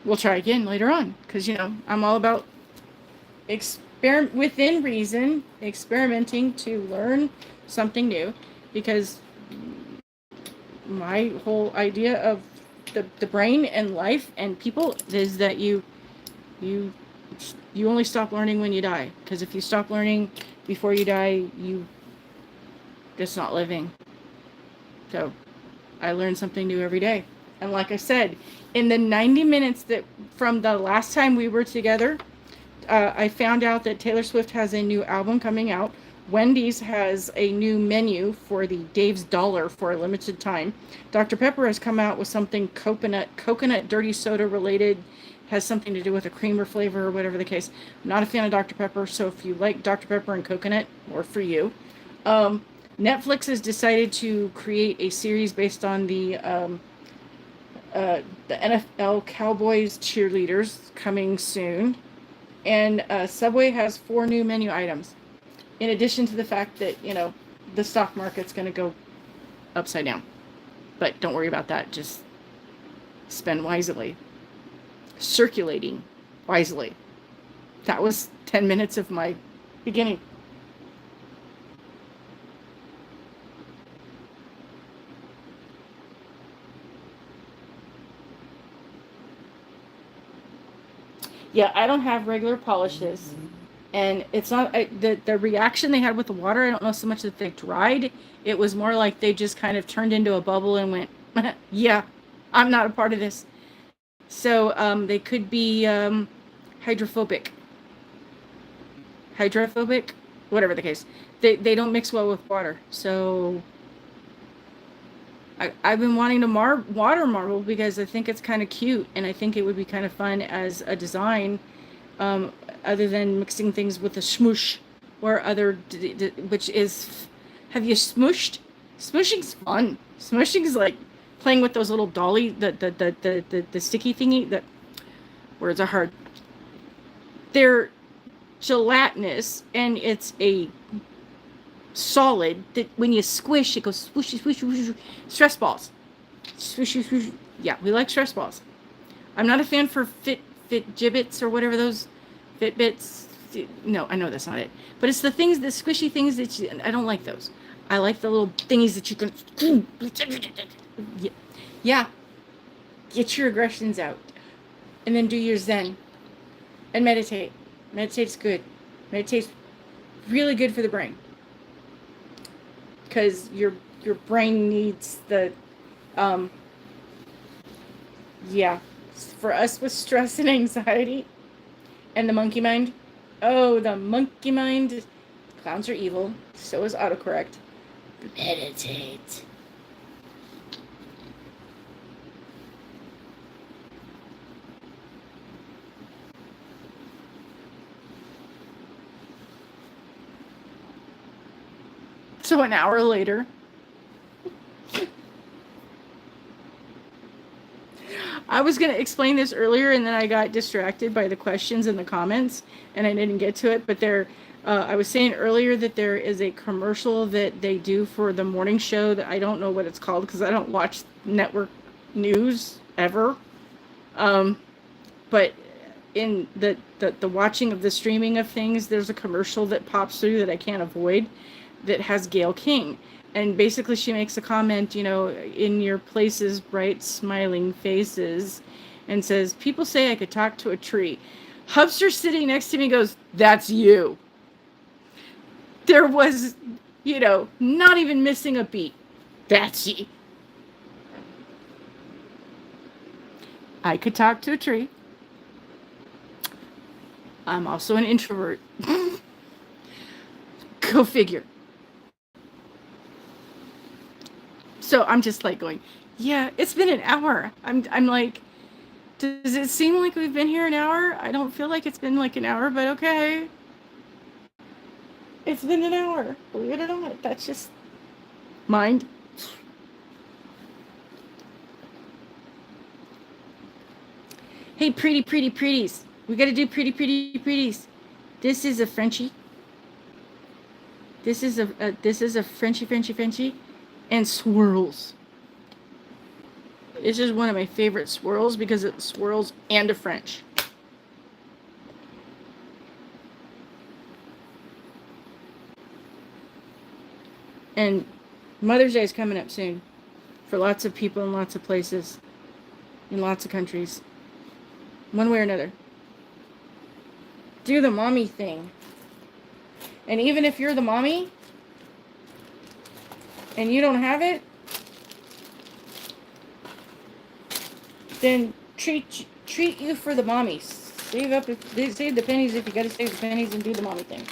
S1: we'll try again later on, because, I'm all about experiment within reason, experimenting to learn something new, because my whole idea of the brain and life and people is that you only stop learning when you die, because if you stop learning before you die, you just not living. So I learn something new every day. And like I said, in the 90 minutes that from the last time we were together, I found out that Taylor Swift has a new album coming out. Wendy's has a new menu for the Dave's Dollar for a limited time. Dr. Pepper has come out with something coconut dirty soda related, has something to do with a creamer flavor or whatever the case. I'm not a fan of Dr. Pepper, so if you like Dr. Pepper and coconut, more for you. Netflix has decided to create a series based on the NFL Cowboys cheerleaders coming soon. And Subway has 4 new menu items. In addition to the fact that, the stock market's going to go upside down. But don't worry about that. Just spend wisely. Circulating wisely. That was 10 minutes of my beginning. Yeah, I don't have regular polishes. And it's not the reaction they had with the water. I don't know so much that they dried. It was more like they just kind of turned into a bubble and went, yeah, I'm not a part of this. So they could be hydrophobic, whatever the case. They don't mix well with water. So I've been wanting to water marble because I think it's kind of cute, and I think it would be kind of fun as a design. Other than mixing things with a smoosh or other, which is, have you smooshed? Smooshing's fun. Smooshing is like playing with those little dolly, the sticky thingy. The words are hard. They're gelatinous, and it's a solid that when you squish, it goes swish, swish, swish. Stress balls. Swish, swish. Yeah, we like stress balls. I'm not a fan for fit gibbets or whatever those Fitbits. No, I know that's not it. But it's the things, the squishy things that I don't like those. I like the little thingies that you can. Yeah. Get your aggressions out. And then do your Zen. And meditate. Meditate's good. Meditate's really good for the brain. Because your brain needs the, for us with stress and anxiety and the monkey mind. Oh, the monkey mind. Clowns are evil. So is autocorrect. Meditate. So an hour later, I was going to explain this earlier, and then I got distracted by the questions in the comments, and I didn't get to it. But I was saying earlier that there is a commercial that they do for the morning show that I don't know what it's called because I don't watch network news ever. But in the watching of the streaming of things, there's a commercial that pops through that I can't avoid that has Gayle King. And basically she makes a comment, in your places, bright smiling faces, and says, people say I could talk to a tree. Hubster sitting next to me goes, that's you. There was, not even missing a beat. That's you. I could talk to a tree. I'm also an introvert. Go figure. So I'm just like going, yeah, it's been an hour. I'm like, does it seem like we've been here an hour? I don't feel like it's been like an hour, but okay. It's been an hour. Believe it or not. That's just mind. Hey, pretties. We got to do pretties. This is a Frenchie. This is a Frenchie. and swirls. It's just one of my favorite swirls because it swirls and a French. And Mother's Day is coming up soon for lots of people in lots of places, in lots of countries. One way or another. Do the mommy thing. And even if you're the mommy and you don't have it, then treat you for the mommies. Save the pennies if you gotta save the pennies, and do the mommy thing.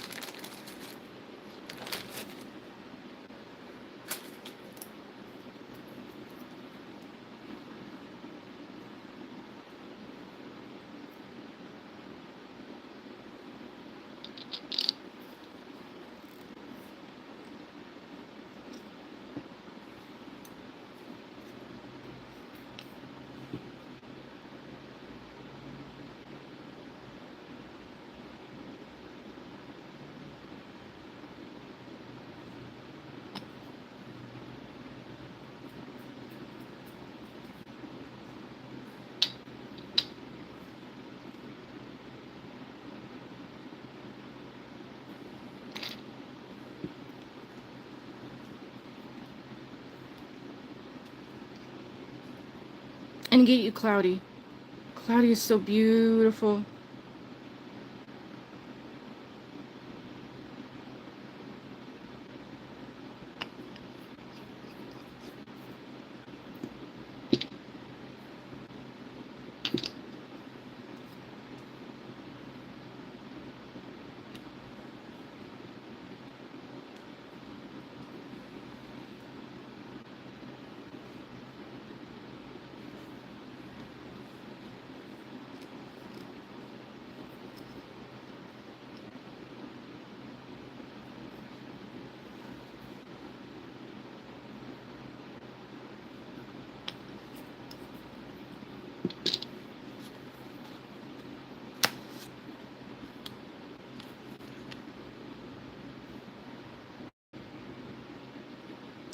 S1: And get you Cloudy. Cloudy is so beautiful.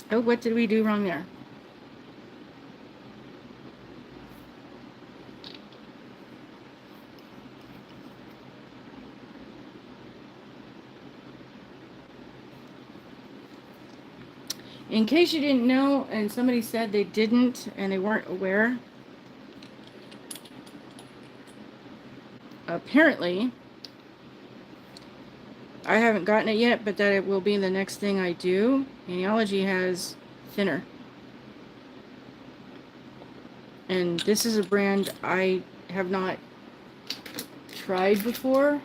S1: Oh, what did we do wrong there? In case you didn't know, and somebody said they didn't and they weren't aware, apparently, I haven't gotten it yet, but that it will be the next thing I do. Anniology has thinner. And this is a brand I have not tried before.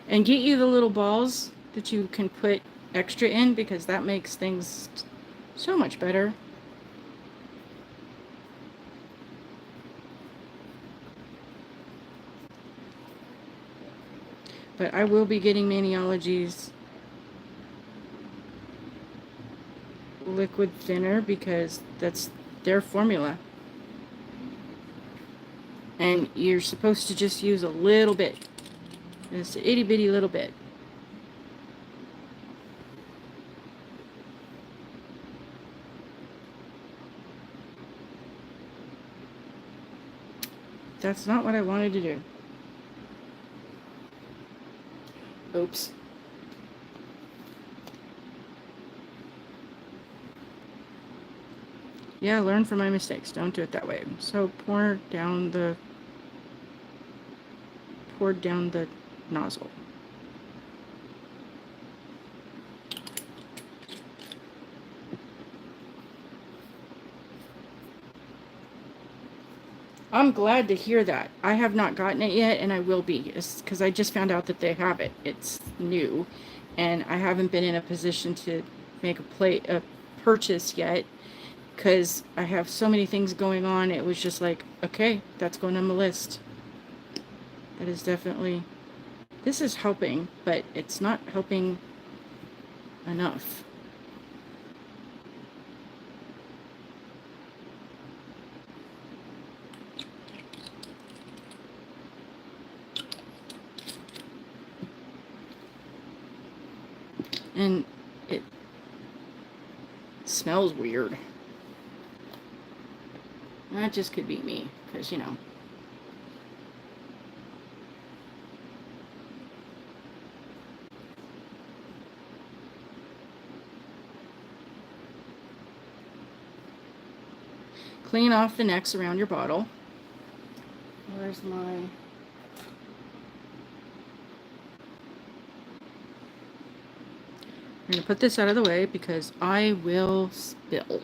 S1: And get you the little balls that you can put extra in, because that makes things so much better. But I will be getting Maniology's liquid thinner because that's their formula. And you're supposed to just use a little bit. It's an itty bitty little bit. That's not what I wanted to do. Oops. Yeah, learn from my mistakes. Don't do it that way. So pour down the nozzle. I'm glad to hear that. I have not gotten it yet, and I will be, because I just found out that they have it. It's new, and I haven't been in a position to make a purchase yet, because I have so many things going on. It was just like, okay, that's going on the list. That is definitely, this is helping, but it's not helping enough. And it smells weird. That just could be me, because, you know. Clean off the necks around your bottle. Where's my... I'm going to put this out of the way because I will spill.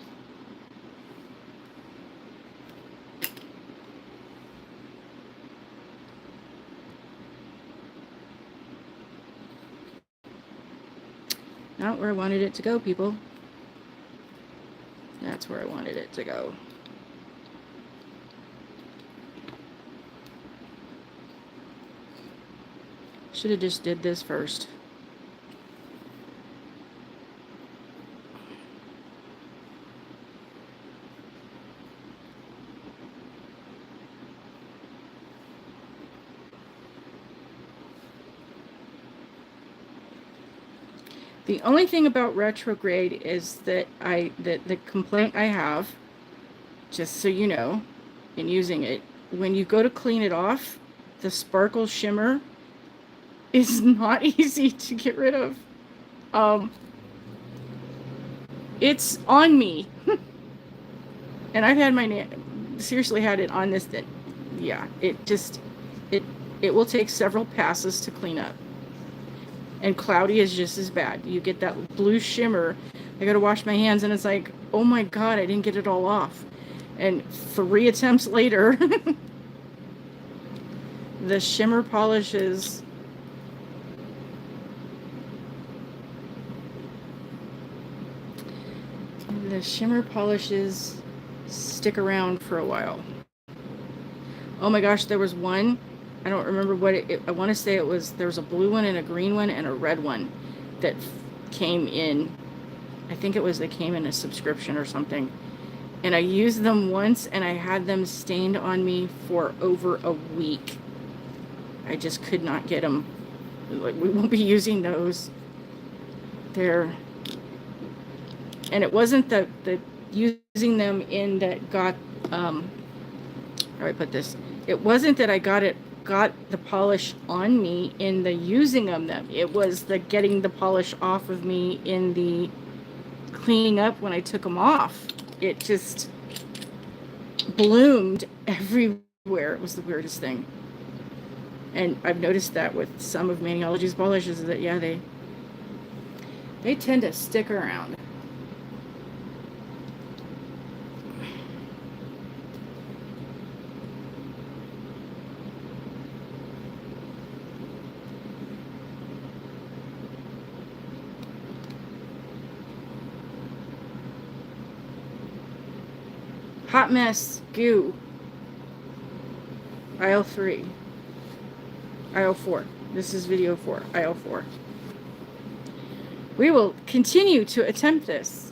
S1: Not where I wanted it to go, people. That's where I wanted it to go. Should have just did this first. The only thing about retrograde is that the complaint I have, just so you know, in using it, when you go to clean it off, the sparkle shimmer is not easy to get rid of. It's on me. And I've had seriously had it on this, that, yeah, it will take several passes to clean up. And cloudy is just as bad. You get that blue shimmer. I gotta wash my hands and it's like, oh my God, I didn't get it all off. And 3 attempts later, the shimmer polishes stick around for a while. Oh my gosh, there was one, I don't remember what I want to say it was, there was a blue one and a green one and a red one that came in, I think it was, they came in a subscription or something. And I used them once and I had them stained on me for over a week. I just could not get them. Like, we won't be using those. They're, and it wasn't the using them in that got, how do I put this? It wasn't that I got the polish on me in the using of them. It was the getting the polish off of me in the cleaning up when I took them off. It just bloomed everywhere. It was the weirdest thing. And I've noticed that with some of Maniology's polishes that, yeah, they tend to stick around. Hot Mess Goo. Aisle 3. Aisle 4. This is video 4. Aisle 4. We will continue to attempt this.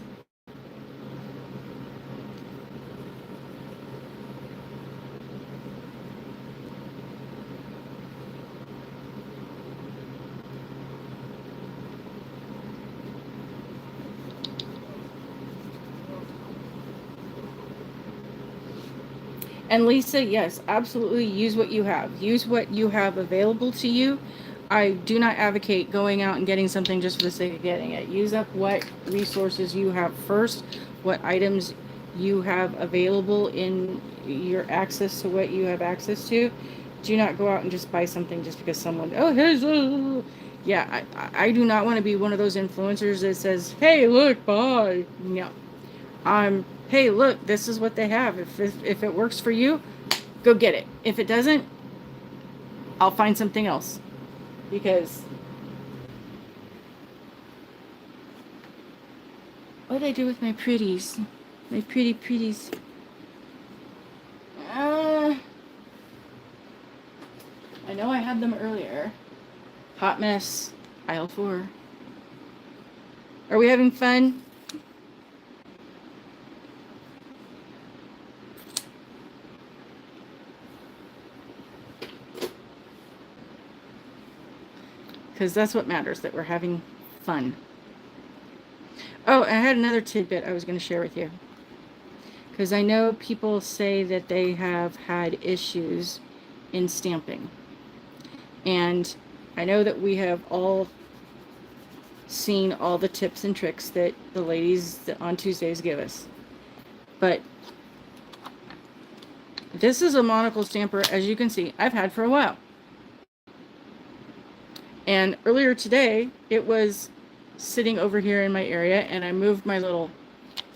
S1: And Lisa, yes, absolutely use what you have. Use what you have available to you. I do not advocate going out and getting something just for the sake of getting it. Use up what resources you have first, what items you have available in your access to what you have access to. Do not go out and just buy something just because someone, oh, here's, yeah, I do not want to be one of those influencers that says, hey, look, buy. No. Hey, look, this is what they have. If it works for you, go get it. If it doesn't, I'll find something else. Because what did I do with my pretties? My pretties. I know I had them earlier. Hot Mess, aisle 4. Are we having fun? Because that's what matters, that we're having fun. Oh, I had another tidbit I was going to share with you. Because I know people say that they have had issues in stamping. And I know that we have all seen all the tips and tricks that the ladies on Tuesdays give us. But this is a monocle stamper, as you can see, I've had for a while. And earlier today, it was sitting over here in my area, and I moved my little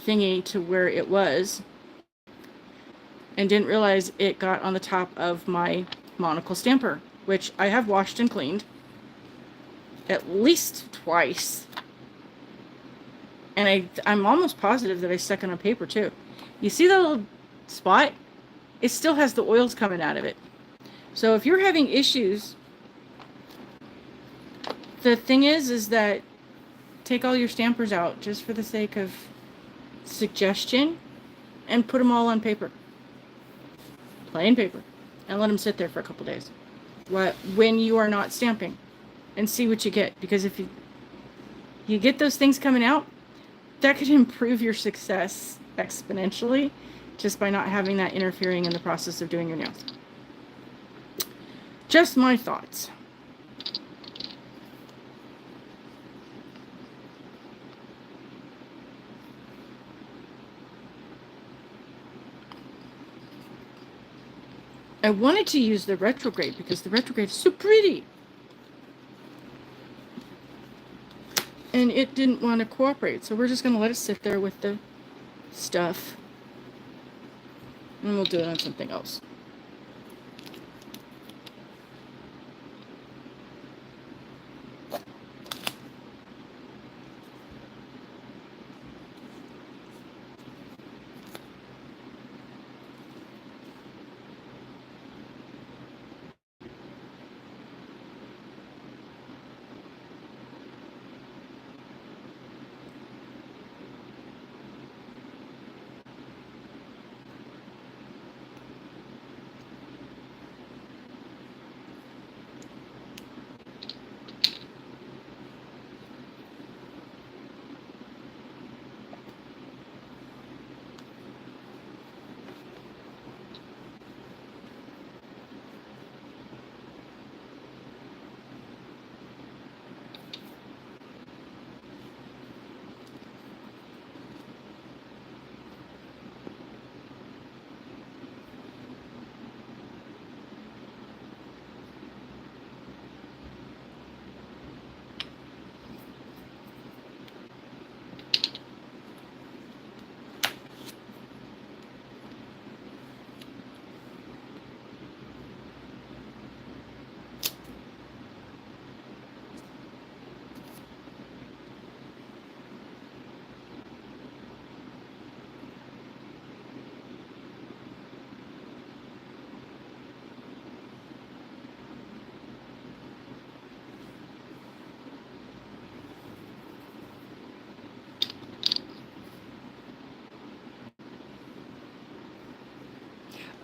S1: thingy to where it was, and didn't realize it got on the top of my monocle stamper, which I have washed and cleaned at least twice. And I'm almost positive that I stuck it on paper too. You see that little spot? It still has the oils coming out of it. So if you're having issues, the thing is that take all your stampers out just for the sake of suggestion and put them all on paper. Plain paper. And let them sit there for a couple days. When you are not stamping. And see what you get. Because if you get those things coming out, that could improve your success exponentially just by not having that interfering in the process of doing your nails. Just my thoughts. I wanted to use the retrograde because the retrograde is so pretty. And it didn't want to cooperate, so we're just going to let it sit there with the stuff. And we'll do it on something else.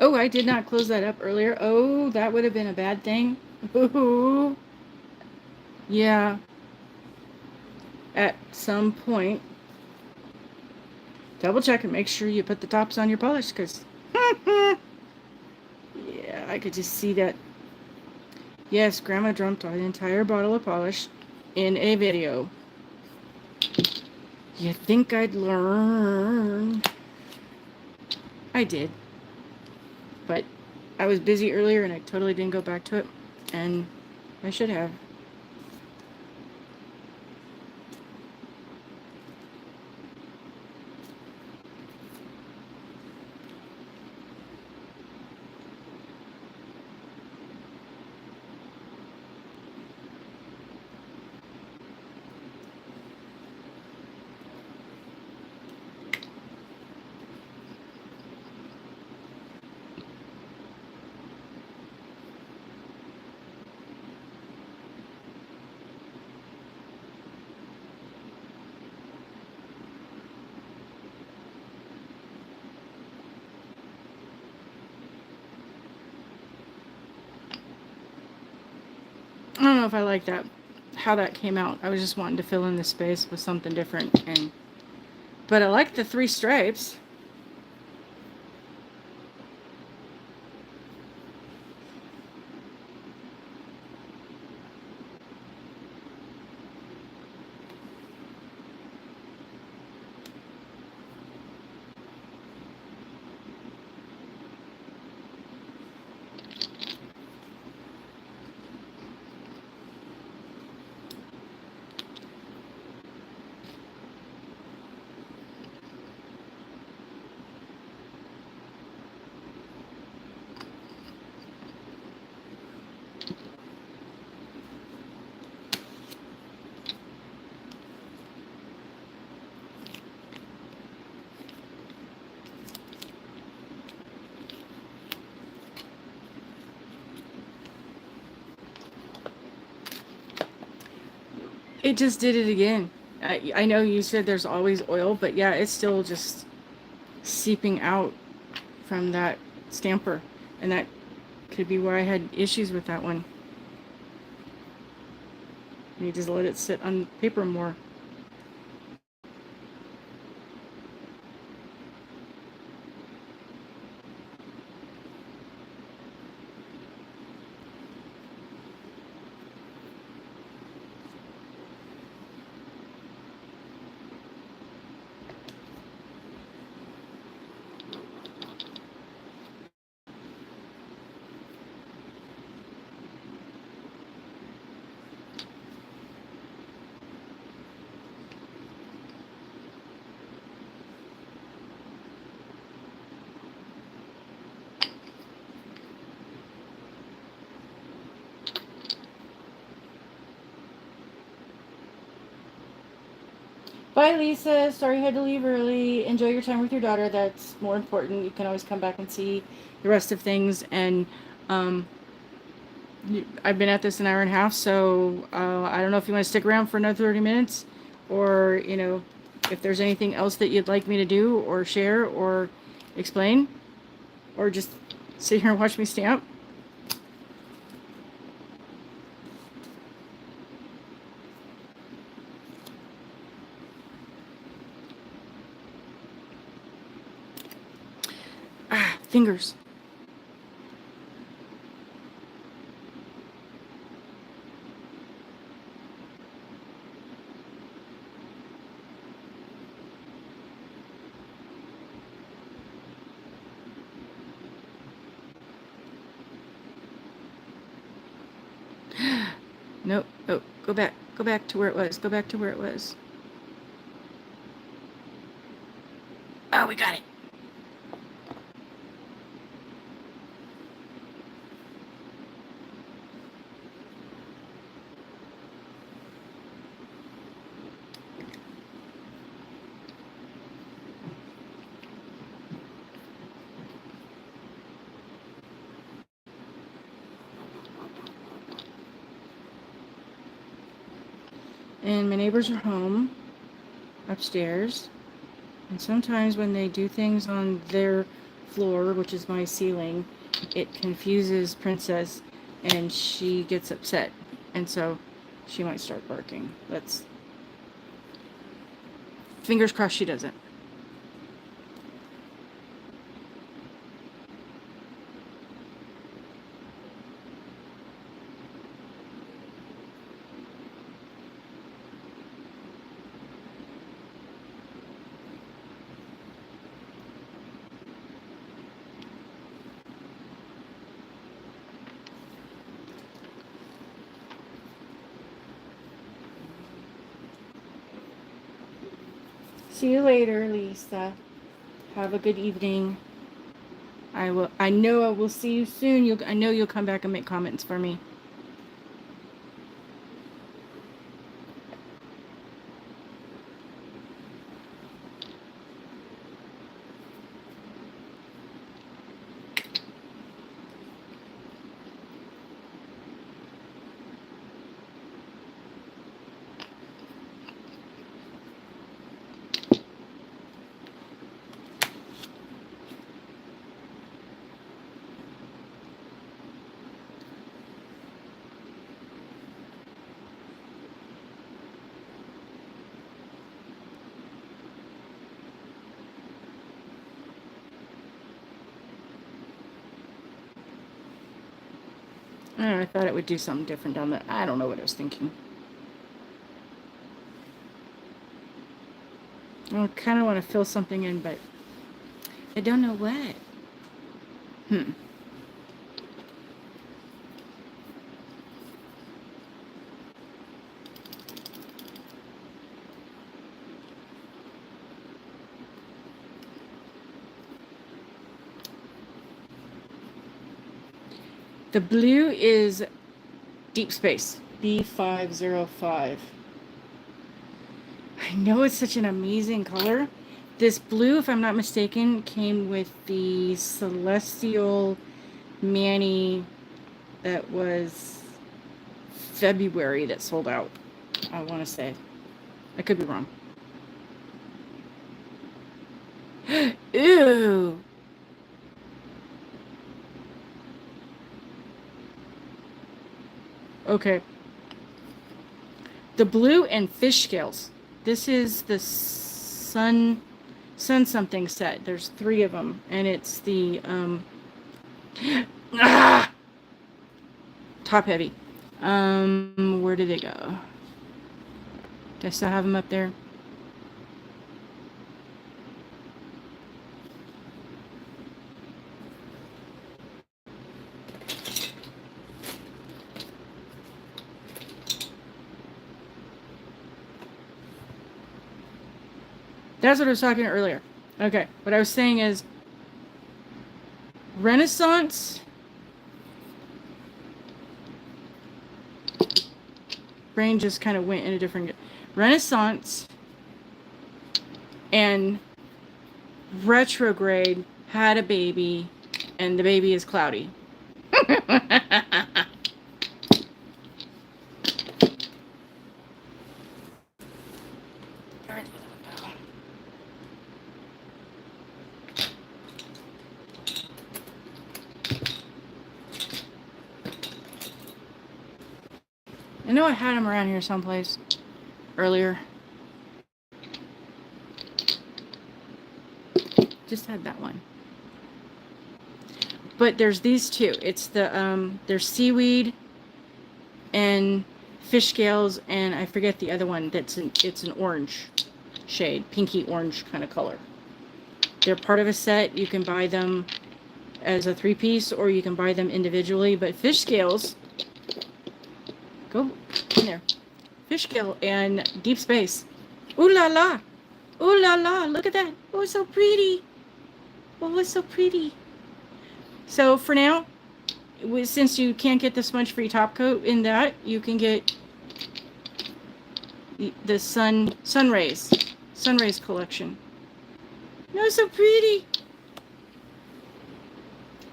S1: Oh, I did not close that up earlier. Oh, that would have been a bad thing. Ooh. Yeah. At some point, double check and make sure you put the tops on your polish, because yeah, I could just see that. Yes, Grandma dumped an entire bottle of polish in a video. You think I'd learn? I did. But I was busy earlier and I totally didn't go back to it. And I should have. know if I like that, how that came out. I was just wanting to fill in the space with something different, but I like the 3 stripes. It just did it again. I know you said there's always oil, but yeah, it's still just seeping out from that stamper. And that could be why I had issues with that one. You just let it sit on paper more. Bye, Lisa. Sorry you had to leave early. Enjoy your time with your daughter. That's more important. You can always come back and see the rest of things. And um, I've been at this an hour and a half, so I don't know if you want to stick around for another 30 minutes, or, you know, if there's anything else that you'd like me to do or share or explain, or just sit here and watch me stamp. Ah, fingers. Nope. Oh, go back. Go back to where it was. Go back to where it was. Oh, we got it. And my neighbors are home upstairs. And sometimes when they do things on their floor, which is my ceiling, it confuses Princess and she gets upset. And so she might start barking. Let's fingers crossed she doesn't. See you later, Lisa. Have a good evening. I know I will see you soon. I know you'll come back and make comments for me. I thought it would do something different down there. I don't know what I was thinking. I kind of want to fill something in, but I don't know what. The blue is Deep Space, B505. I know it's such an amazing color. This blue, if I'm not mistaken, came with the Celestial Mani that was February that sold out, I want to say. I could be wrong. Ew. Okay. The blue and fish scales. This is the sun something set. There's 3 of them, and it's the top heavy. Where did they go? Do I still have them up there? That's what I was talking earlier. Okay, what I was saying is Renaissance, brain just kind of went in a different, Renaissance and Retrograde had a baby, and the baby is cloudy. I know I had him around here someplace earlier. Just had that one. But there's these 2. It's the there's seaweed and fish scales, and I forget the other one. It's an orange shade, pinky orange kind of color. They're part of a set. You can buy them as a 3-piece, or you can buy them individually. But fish scales, go in there. Fish scale and Deep Space. Ooh la la. Ooh la la. Look at that. Oh, it's so pretty. Oh, it's so pretty. So for now, since you can't get the smudge free top coat in that, you can get the Sunrays collection. No, it's so pretty.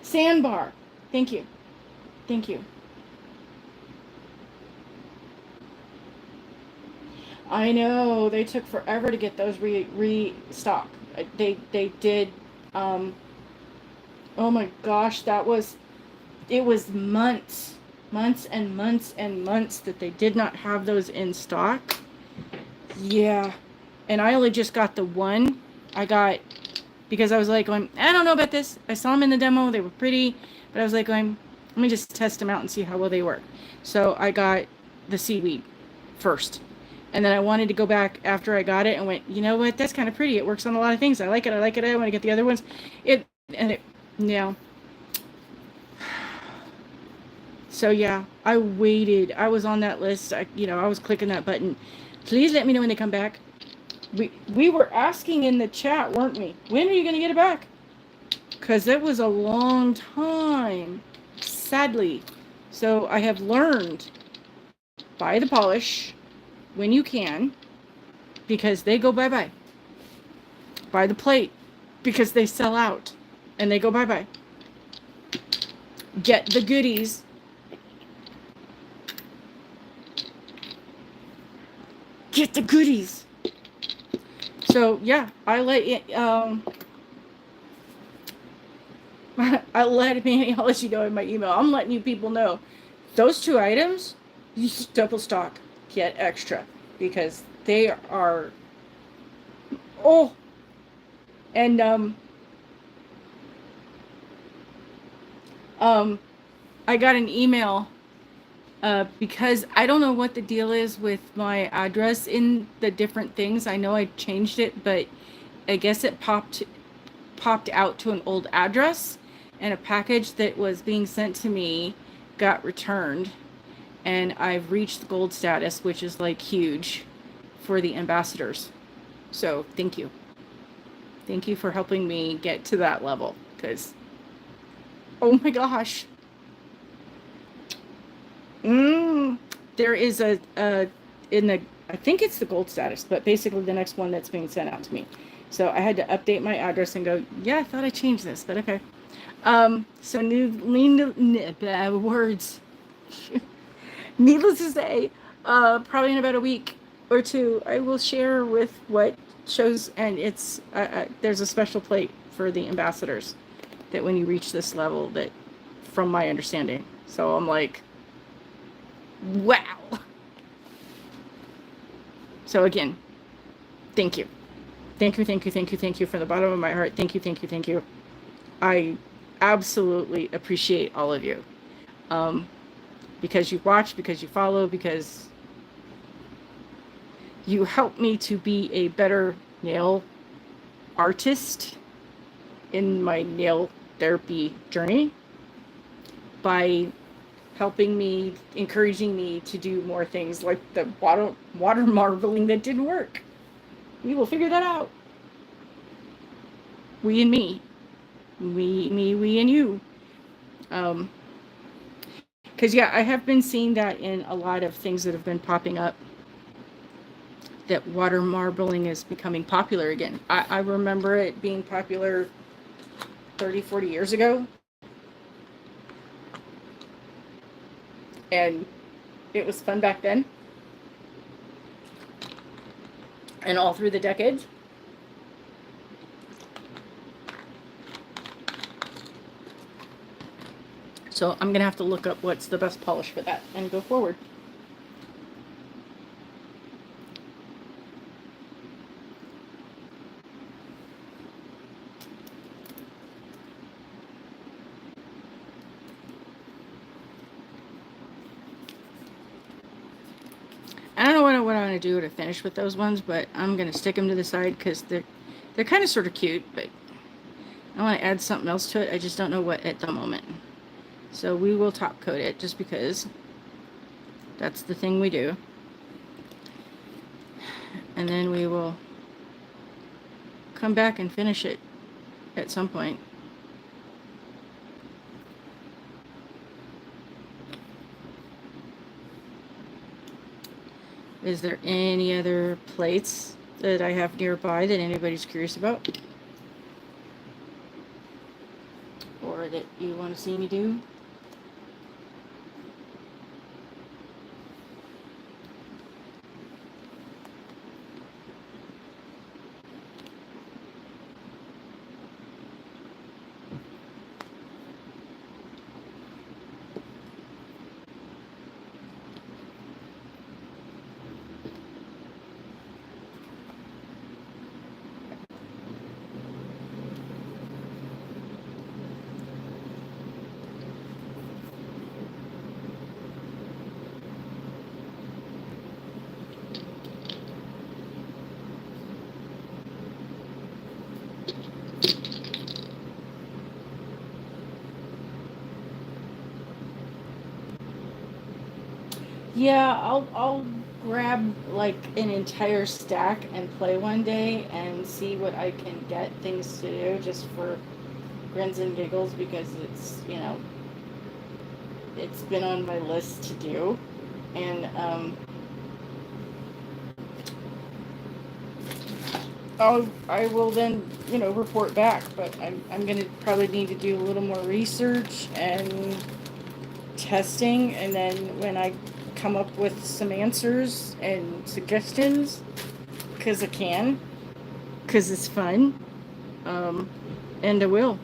S1: Sandbar. Thank you. Thank you. I know they took forever to get those restock. They did. Oh my gosh, it was months and months and months that they did not have those in stock. Yeah, and I only just got the one. I got, because I was like going, I don't know about this. I saw them in the demo, they were pretty, but I was like going, let me just test them out and see how well they work. So I got the seaweed first. And then I wanted to go back after I got it and went, you know what, that's kind of pretty. It works on a lot of things. I like it. I want to get the other ones. Yeah. So yeah, I waited. I was on that list. I was clicking that button. Please let me know when they come back. We were asking in the chat, weren't we? When are you going to get it back? Because it was a long time, sadly. So I have learned, buy the polish when you can, because they go bye-bye. Buy the plate, because they sell out and they go bye-bye. Get the goodies. Get the goodies. So yeah, I'll let you know in my email. I'm letting you people know those 2 items, you double stock, get extra, because they are, and I got an email Because I don't know what the deal is with my address in the different things. I know I changed it, but I guess it popped out to an old address, and a package that was being sent to me got returned, and I've reached the gold status, which is like huge for the ambassadors. So thank you. Thank you for helping me get to that level, because oh my gosh. Mm, there is a in the, I think it's the gold status, but basically the next one that's being sent out to me. So I had to update my address and go, yeah, I thought I changed this, but okay. So words. Needless to say, probably in about a week or two, I will share with what shows, and it's there's a special plate for the ambassadors that when you reach this level, that from my understanding. So I'm like, wow. So again, thank you. Thank you, thank you, thank you, thank you from the bottom of my heart. Thank you, thank you, thank you. I absolutely appreciate all of you. Because you watch, because you follow, because you help me to be a better nail artist in my nail therapy journey by helping me, encouraging me to do more things like the water marbling that didn't work. We will figure that out. We and me. We and you. Because yeah, I have been seeing that in a lot of things that have been popping up, that water marbling is becoming popular again. I remember it being popular 30, 40 years ago. And it was fun back then. And all through the decades. So I'm going to have to look up what's the best polish for that and go forward. I don't know what I'm going to do to finish with those ones, but I'm going to stick them to the side because they're kind of sort of cute, but I want to add something else to it. I just don't know what at the moment. So we will top coat it just because that's the thing we do. And then we will come back and finish it at some point. Is there any other plates that I have nearby that anybody's curious about? Or that you want to see me do? Yeah, I'll grab like an entire stack and play one day and see what I can get things to do just for grins and giggles, because it's, you know, it's been on my list to do. And I will then, you know, report back, but I'm gonna probably need to do a little more research and testing, and then when I come up with some answers and suggestions, because I can, because it's fun, and I will.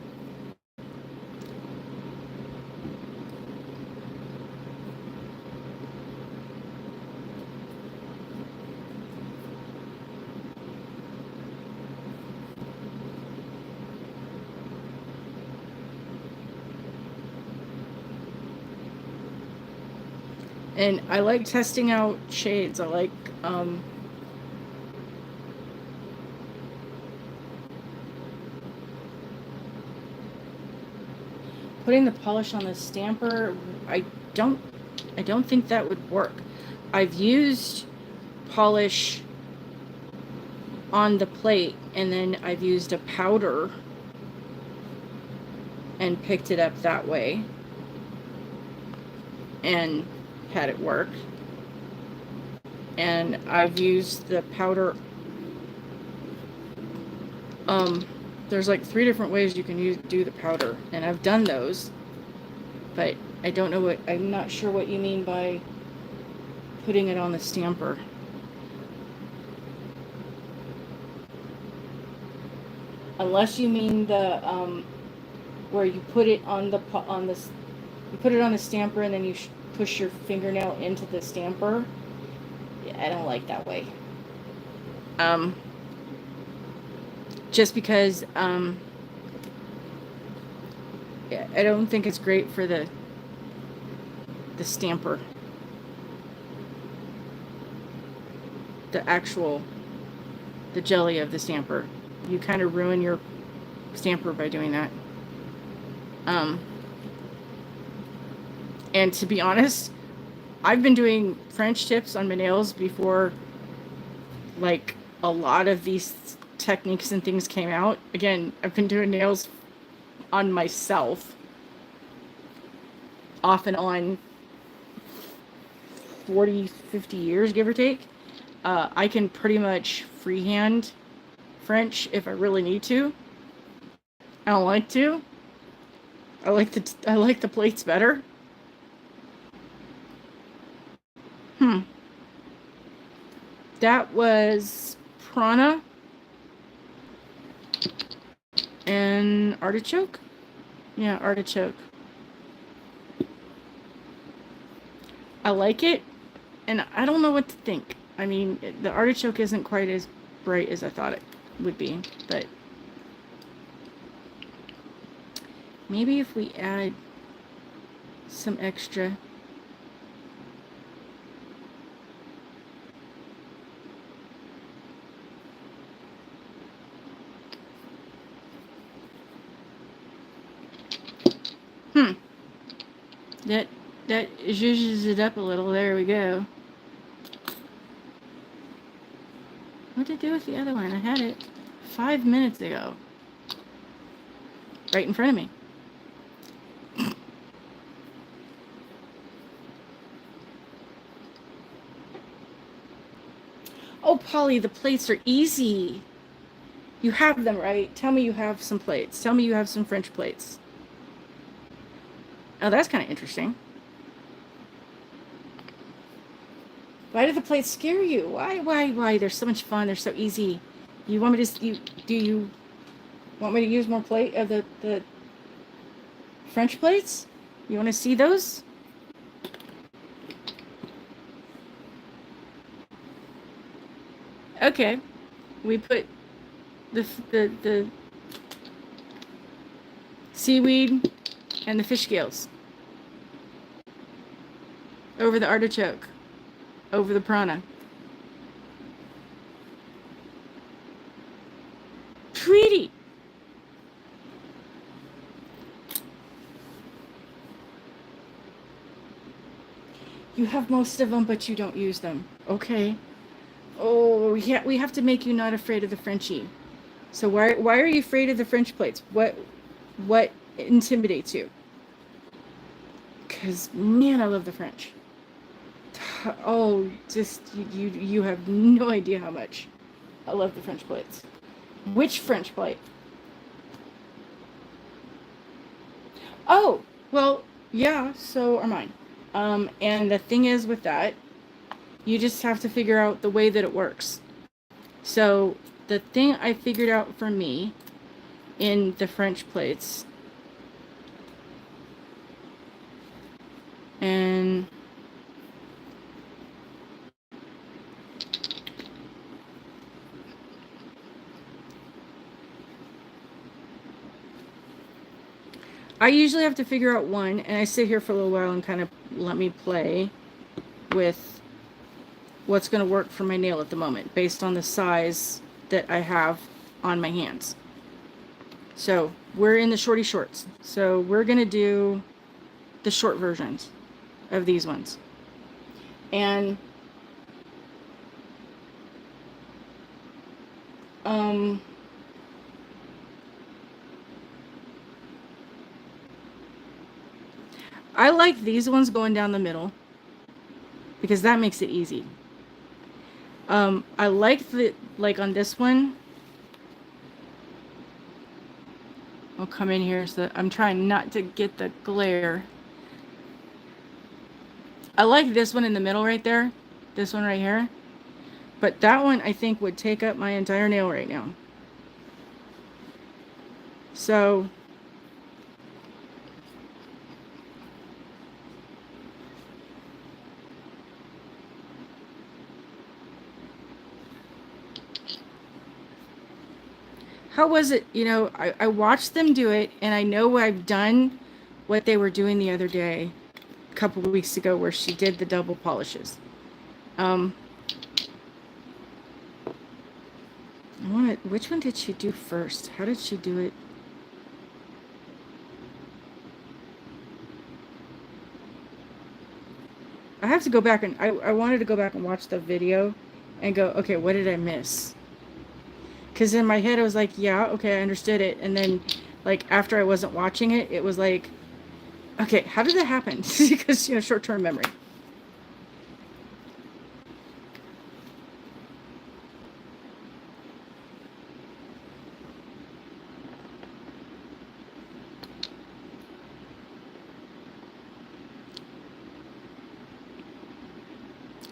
S1: And I like testing out shades. I like putting the polish on the stamper. I don't think that would work. I've used polish on the plate, and then I've used a powder and picked it up that way and had it work. And I've used the powder. There's like 3 different ways you can do the powder, and I've done those, but I don't know what, I'm not sure what you mean by putting it on the stamper. Unless you mean the where you put it on the you put it on the stamper and then you push your fingernail into the stamper. Yeah, I don't like that way. Just because I don't think it's great for the stamper. The jelly of the stamper. You kind of ruin your stamper by doing that. And to be honest, I've been doing French tips on my nails before, like, a lot of these techniques and things came out. Again, I've been doing nails on myself off and on 40, 50 years, give or take. I can pretty much freehand French if I really need to. I don't like to. I like the plates better. That was Prana and artichoke. Yeah, artichoke. I like it, and I don't know what to think. I mean, the artichoke isn't quite as bright as I thought it would be, but maybe if we add some extra that zhuzhes it up a little. There we go. What did I do with the other one? I had it 5 minutes ago. Right in front of me. Oh, Polly, the plates are easy. You have them, right? Tell me you have some plates. Tell me you have some French plates. Oh, that's kind of interesting. Why do the plates scare you? Why? They're so much fun. They're so easy. You want me to? Do you want me to use more plate of the French plates? You want to see those? Okay, we put the seaweed and the fish scales over the artichoke, over the prana. Pretty. You have most of them, but you don't use them. Okay. Oh, yeah, we have to make you not afraid of the Frenchie. So why are you afraid of the French plates? What intimidates you? Because, man, I love the French. Oh, just, you have no idea how much I love the French plates. Which French plate? Oh, well, yeah, so are mine. And the thing is with that, you just have to figure out the way that it works. So the thing I figured out for me in the French plates, and I usually have to figure out one, and I sit here for a little while and kind of let me play. with what's going to work for my nail at the moment based on the size that I have on my hands. So we're in the shorty shorts. So we're going to do the short versions of these ones. And I like these ones going down the middle because that makes it easy. I like like on this one, I'll come in here so that I'm trying not to get the glare. I like this one in the middle right there, this one right here, but that one I think would take up my entire nail right now. So how was it? You know, I watched them do it, and I know I've done what they were doing the other day, a couple of weeks ago, where she did the double polishes. Which one did she do first? How did she do it? I have to go back and I wanted to go back and watch the video and go, okay, what did I miss? Because in my head I was like, yeah, okay, I understood it. And then like after I wasn't watching it, it was like, okay, how did that happen? Because, you know, short-term memory.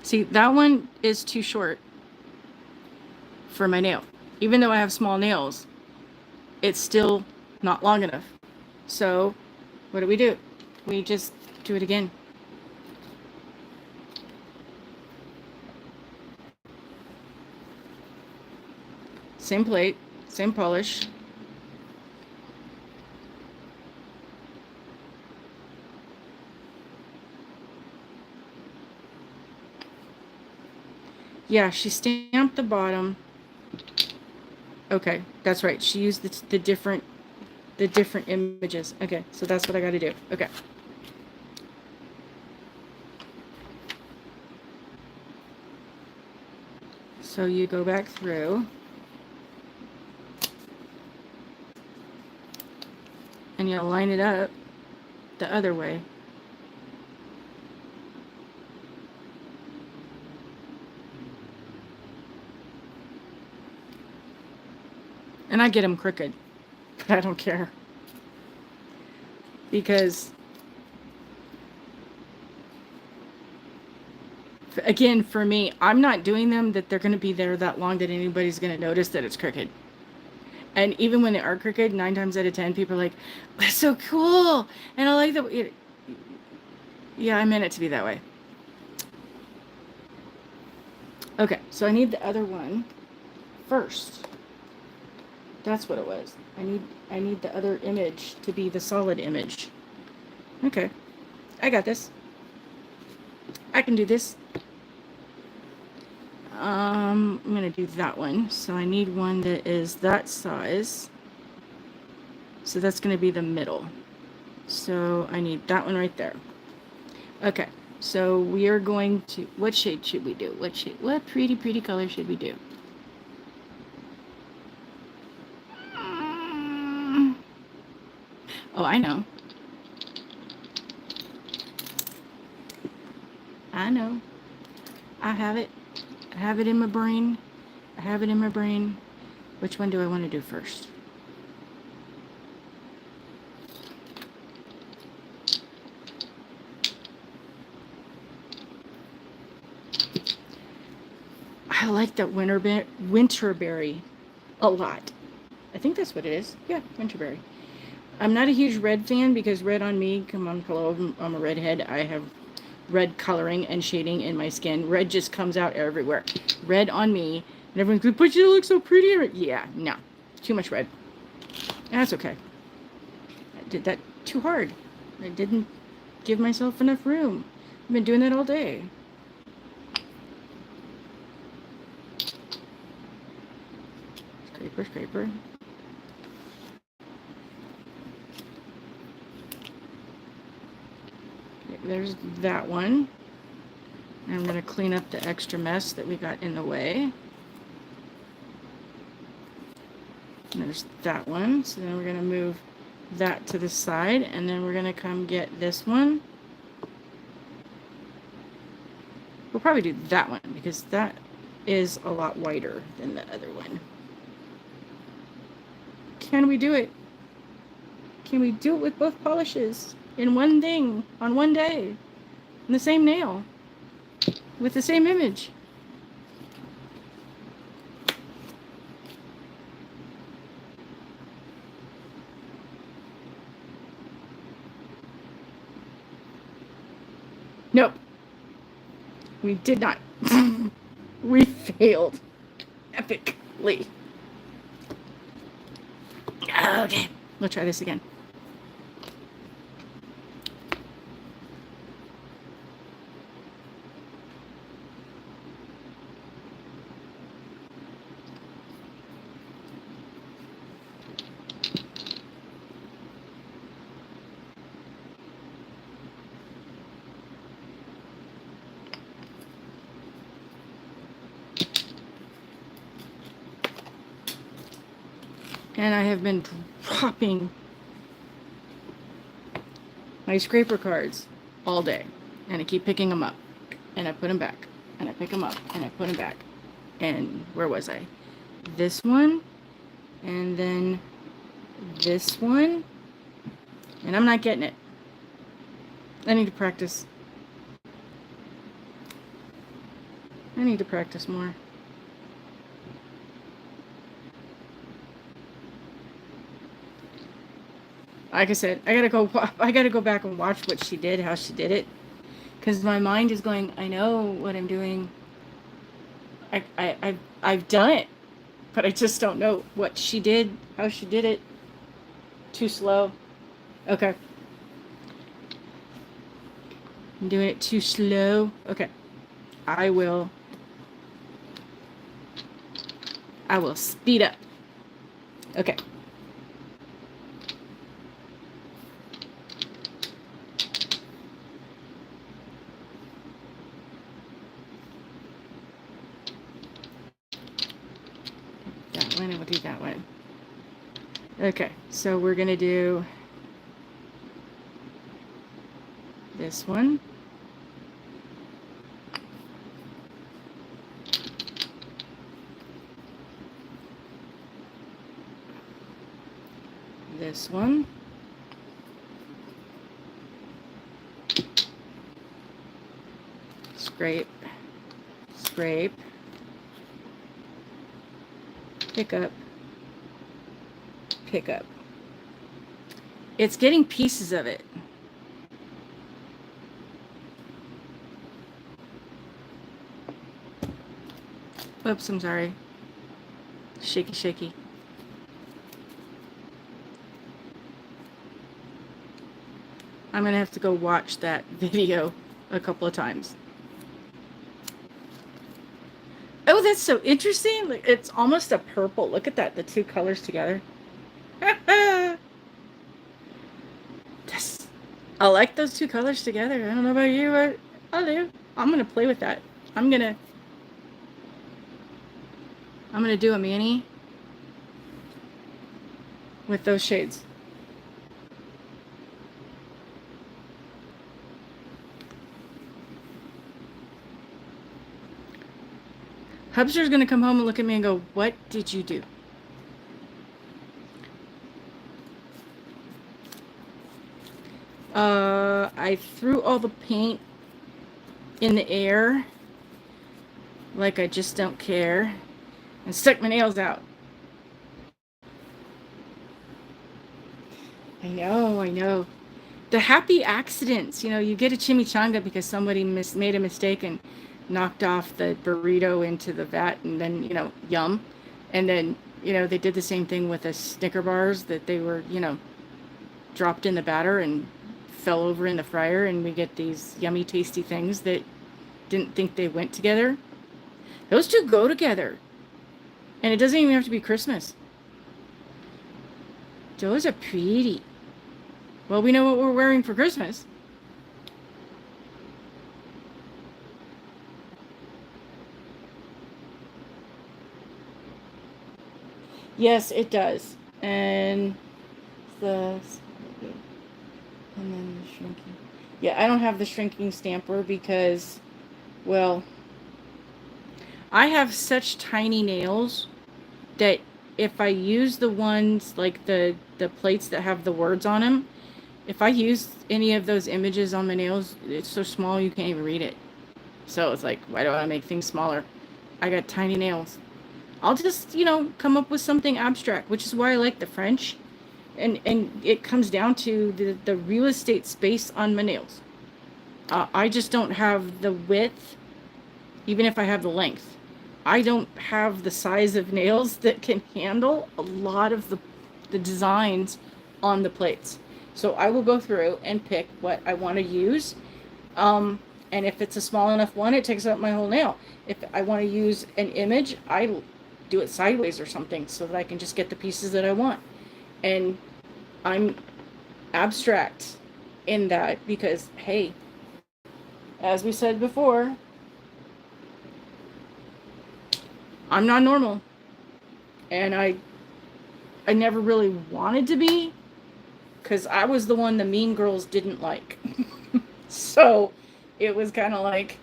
S1: See, that one is too short for my nail. Even though I have small nails, it's still not long enough. So what do? We just do it again. Same plate, same polish. Yeah, she stamped the bottom. Okay, that's right. She used the different images. Okay, so that's what I got to do. Okay. So you go back through and you'll line it up the other way. And I get them crooked, but I don't care. Because, again, for me, I'm not doing them that they're going to be there that long that anybody's going to notice that it's crooked. And even when they are crooked, 9 times out of 10, people are like, that's so cool. And I like that. Yeah, I meant it to be that way. Okay, so I need the other one first. That's what it was. I need the other image to be the solid image. Okay. I got this. I can do this. I'm going to do that one. So I need one that is that size. So that's going to be the middle. So I need that one right there. Okay. So we are going to, what shade should we do? What pretty color should we do? Oh, I know. I know. I have it. I have it in my brain. I have it in my brain. Which one do I want to do first? I like that winterberry a lot. I think that's what it is. Yeah, winterberry. I'm not a huge red fan because red on me, come on, hello, I'm a redhead. I have red coloring and shading in my skin. Red just comes out everywhere. Red on me. And everyone's like, but you look so pretty. Yeah, no. Too much red. That's okay. I did that too hard. I didn't give myself enough room. I've been doing that all day. Scraper, scraper. Okay, there's that one. And I'm going to clean up the extra mess that we got in the way. And there's that one. So then we're going to move that to the side, and then we're going to come get this one. We'll probably do that one because that is a lot wider than the other one. Can we do it? Can we do it with both polishes in one thing on one day in the same nail with the same image? Nope. We did not. We failed epically. Okay, we'll try this again. And I have been dropping my scraper cards all day. And I keep picking them up. And I put them back. And I pick them up. And I put them back. And where was I? This one. And then this one. And I'm not getting it. I need to practice. I need to practice more. Like I said, I gotta go back and watch what she did, how she did it, because my mind is going, I know what I'm doing. I've done it, but I just don't know what she did, how she did it. Too slow. Okay. I'm doing it too slow. Okay. I will speed up. Okay. That one, and we'll do that one. Okay, so we're gonna do this one. This one. Scrape, scrape, pick up, pick up. It's getting pieces of it. Oops, I'm sorry. Shaky, shaky. I'm gonna have to go watch that video a couple of times. Oh, that's so interesting. Like, it's almost a purple. Look at that, the two colors together. I like those two colors together. I don't know about you, but I do. I'm gonna play with that. I'm gonna do a mani with those shades. Hubster's gonna come home and look at me and go, "What did you do?" I threw all the paint in the air like I just don't care and stuck my nails out. I know. The happy accidents, you get a chimichanga because somebody made a mistake and knocked off the burrito into the vat, and then, yum. And then, they did the same thing with the Snicker bars that they were, dropped in the batter and fell over in the fryer, and we get these yummy, tasty things that didn't think they went together. Those two go together. And it doesn't even have to be Christmas. Those are pretty. Well, we know what we're wearing for Christmas. Yes, it does. And the and then the shrinking. Yeah, I don't have the shrinking stamper because, well, I have such tiny nails that if I use the ones like the plates that have the words on them, if I use any of those images on my nails, it's so small you can't even read it. So it's like, why do I make things smaller? I got tiny nails. I'll just, come up with something abstract, which is why I like the French. And it comes down to the real estate space on my nails. I just don't have the width, even if I have the length. I don't have the size of nails that can handle a lot of the designs on the plates. So I will go through and pick what I want to use. And if it's a small enough one, it takes up my whole nail. If I want to use an image, I do it sideways or something so that I can just get the pieces that I want. And I'm abstract in that because, hey, as we said before, I'm not normal. And I never really wanted to be because I was the one the mean girls didn't like. So it was kind of like,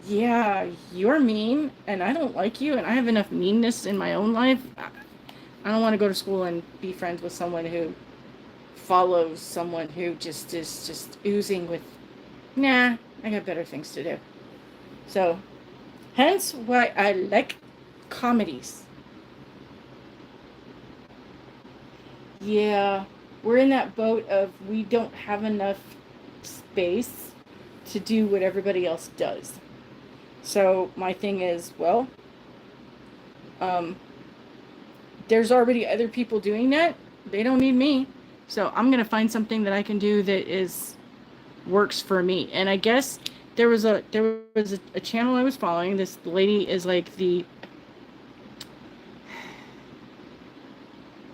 S1: yeah, you're mean and I don't like you and I have enough meanness in my own life. I don't want to go to school and be friends with someone who follows someone who just is just oozing with, nah, I got better things to do. So, hence why I like comedies. Yeah, we're in that boat of we don't have enough space to do what everybody else does. So my thing is, well, um, there's already other people doing that. They don't need me. So I'm gonna find something that I can do that is works for me. And I guess there was a channel I was following. This lady is like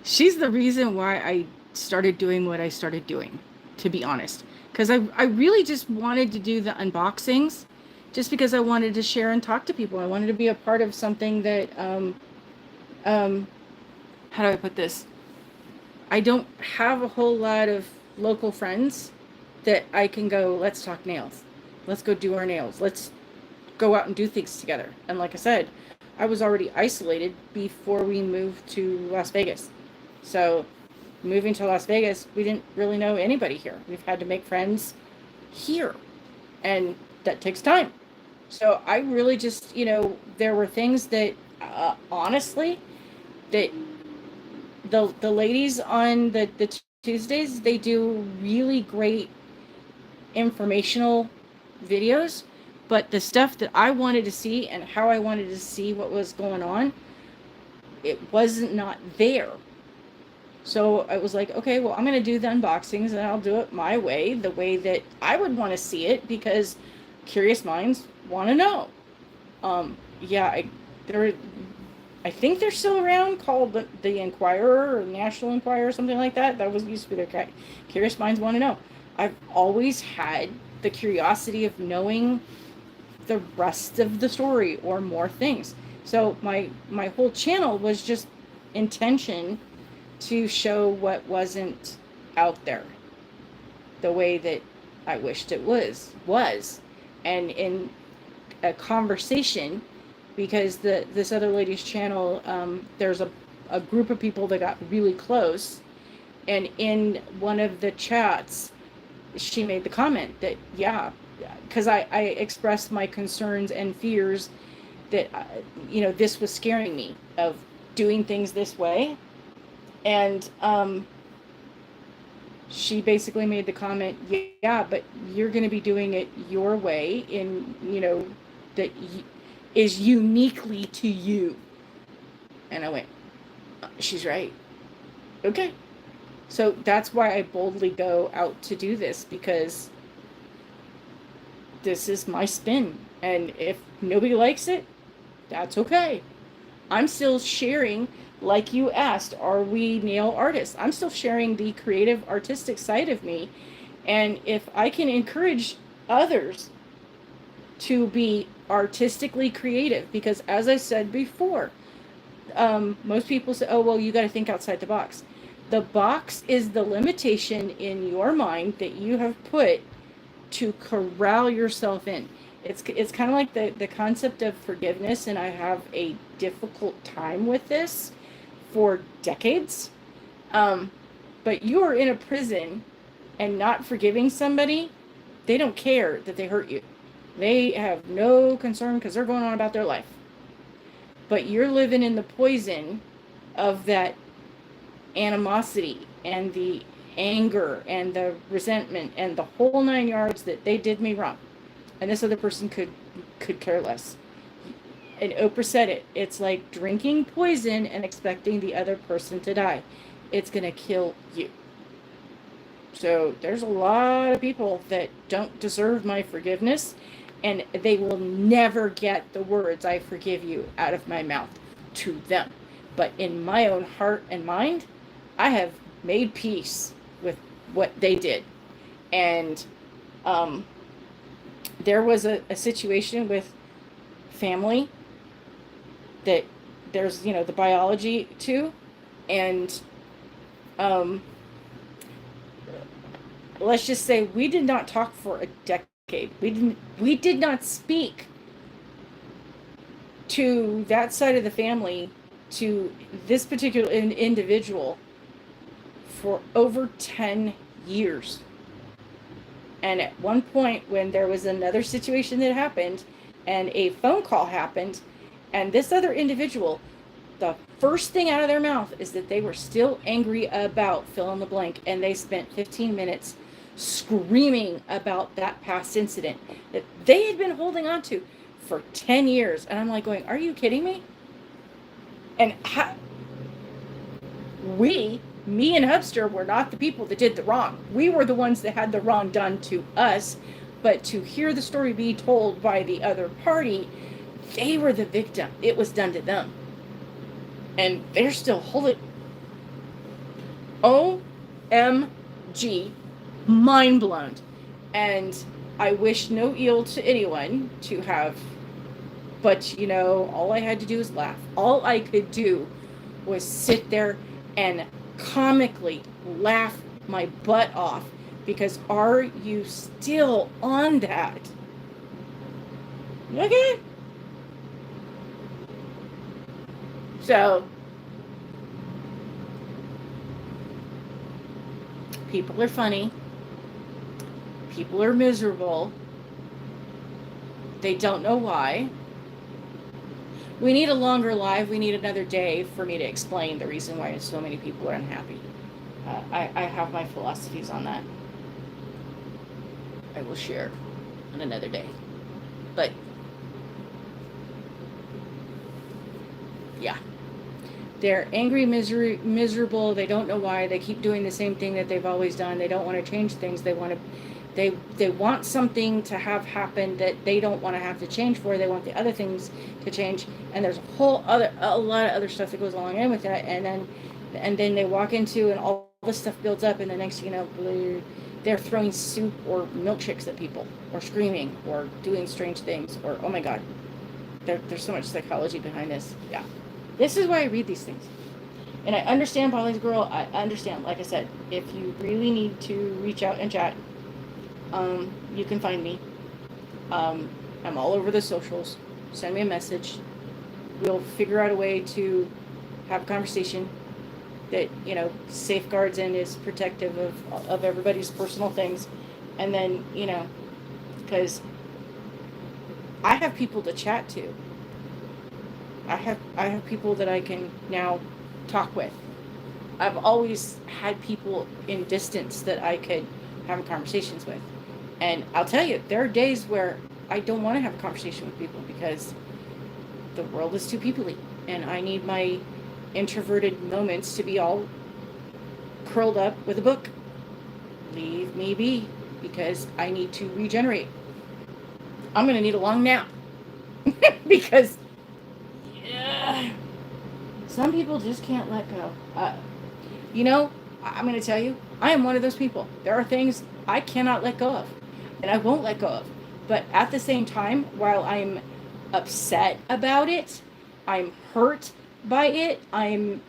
S1: she's the reason why I started doing what I started doing, to be honest. Because I really just wanted to do the unboxings just because I wanted to share and talk to people. I wanted to be a part of something that how do I put this? I don't have a whole lot of local friends that I can go, let's talk nails. Let's go do our nails. Let's go out and do things together. And like I said, I was already isolated before we moved to Las Vegas. So moving to Las Vegas, we didn't really know anybody here. We've had to make friends here. And that takes time. So I really just, there were things that, honestly, that the ladies on the Tuesdays, they do really great informational videos, but the stuff that I wanted to see and how I wanted to see what was going on, it wasn't not there. So I was like, okay, well, I'm going to do the unboxings and I'll do it my way, the way that I would want to see it, because curious minds want to know. Yeah, I think they're still around, called the Inquirer or National Enquirer or something like that. That was used to be their curious minds want to know. I've always had the curiosity of knowing the rest of the story or more things. So my whole channel was just intention to show what wasn't out there the way that I wished it was. And in a conversation, because this other lady's channel, there's a group of people that got really close, and in one of the chats, she made the comment that, yeah, because I expressed my concerns and fears that, this was scaring me of doing things this way. And she basically made the comment, yeah, but you're going to be doing it your way in, that is uniquely to you. And I went, she's right. Okay. So that's why I boldly go out to do this, because this is my spin. And if nobody likes it, that's okay. I'm still sharing like you asked, are we nail artists? I'm still sharing the creative, artistic side of me. And if I can encourage others to be artistically creative, because as I said before, most people say, oh, well, you got to think outside the box. The box is the limitation in your mind that you have put to corral yourself in. It's kind of like the concept of forgiveness, and I have a difficult time with this for decades. Um, but you are in a prison and not forgiving somebody, they don't care that they hurt you. They have no concern because they're going on about their life. But you're living in the poison of that animosity and the anger and the resentment and the whole 9 yards that they did me wrong. And this other person could care less. And Oprah said it. It's like drinking poison and expecting the other person to die. It's going to kill you. So there's a lot of people that don't deserve my forgiveness, and they will never get the words "I forgive you" out of my mouth to them. But in my own heart and mind, I have made peace with what they did. And there was a situation with family that there's, the biology too. And let's just say we did not talk for a decade. We did not speak to that side of the family, to this particular individual, for over 10 years. And at one point, when there was another situation that happened and a phone call happened, and this other individual, the first thing out of their mouth is that they were still angry about fill in the blank, and they spent 15 minutes screaming about that past incident that they had been holding on to for 10 years. And I'm like going, are you kidding me? And me and Hubster were not the people that did the wrong. We were the ones that had the wrong done to us. But to hear the story be told by the other party, they were the victim. It was done to them. And they're still holding. OMG. Mind blown. And I wish no ill to anyone to have. But, all I had to do was laugh. All I could do was sit there and comically laugh my butt off, because are you still on that? Okay. So people are funny. People are miserable. They don't know why. We need a longer live. We need another day for me to explain the reason why so many people are unhappy. I have my philosophies on that. I will share on another day. But yeah, they're angry, miserable. They don't know why. They keep doing the same thing that they've always done. They don't want to change things. They want something to have happen that they don't want to have to change for. They want the other things to change, and there's a lot of other stuff that goes along in with that. And then they walk into, and all this stuff builds up, and the next thing you know, they're throwing soup or milkshakes at people, or screaming, or doing strange things, or oh my god, there's so much psychology behind this. Yeah, this is why I read these things. And I understand Polly's girl. I understand. Like I said, if you really need to reach out and chat, you can find me. I'm all over the socials. Send me a message. We'll figure out a way to have a conversation that, safeguards and is protective of everybody's personal things. And then, because I have people to chat to. I have people that I can now talk with. I've always had people in distance that I could have conversations with. And I'll tell you, there are days where I don't want to have a conversation with people because the world is too peoply, and I need my introverted moments to be all curled up with a book. Leave me be, because I need to regenerate. I'm going to need a long nap because Some people just can't let go. You know, I'm going to tell you, I am one of those people. There are things I cannot let go of, and I won't let go of. But at the same time, while I'm upset about it, I'm hurt by it, I'm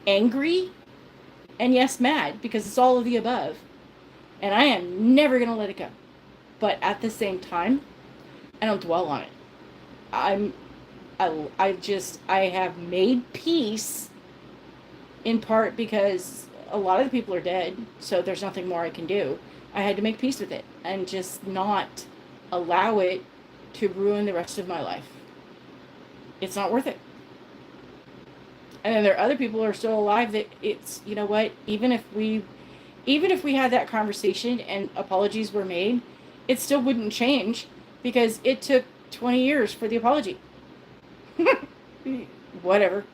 S1: angry, and yes, mad, because it's all of the above. And I am never going to let it go. But at the same time, I don't dwell on it. I'm I have made peace, in part because a lot of the people are dead, so there's nothing more I can do. I had to make peace with it and just not allow it to ruin the rest of my life. It's not worth it. And then there are other people who are still alive that it's, you know what, even if we had that conversation and apologies were made, it still wouldn't change because it took 20 years for the apology. Whatever.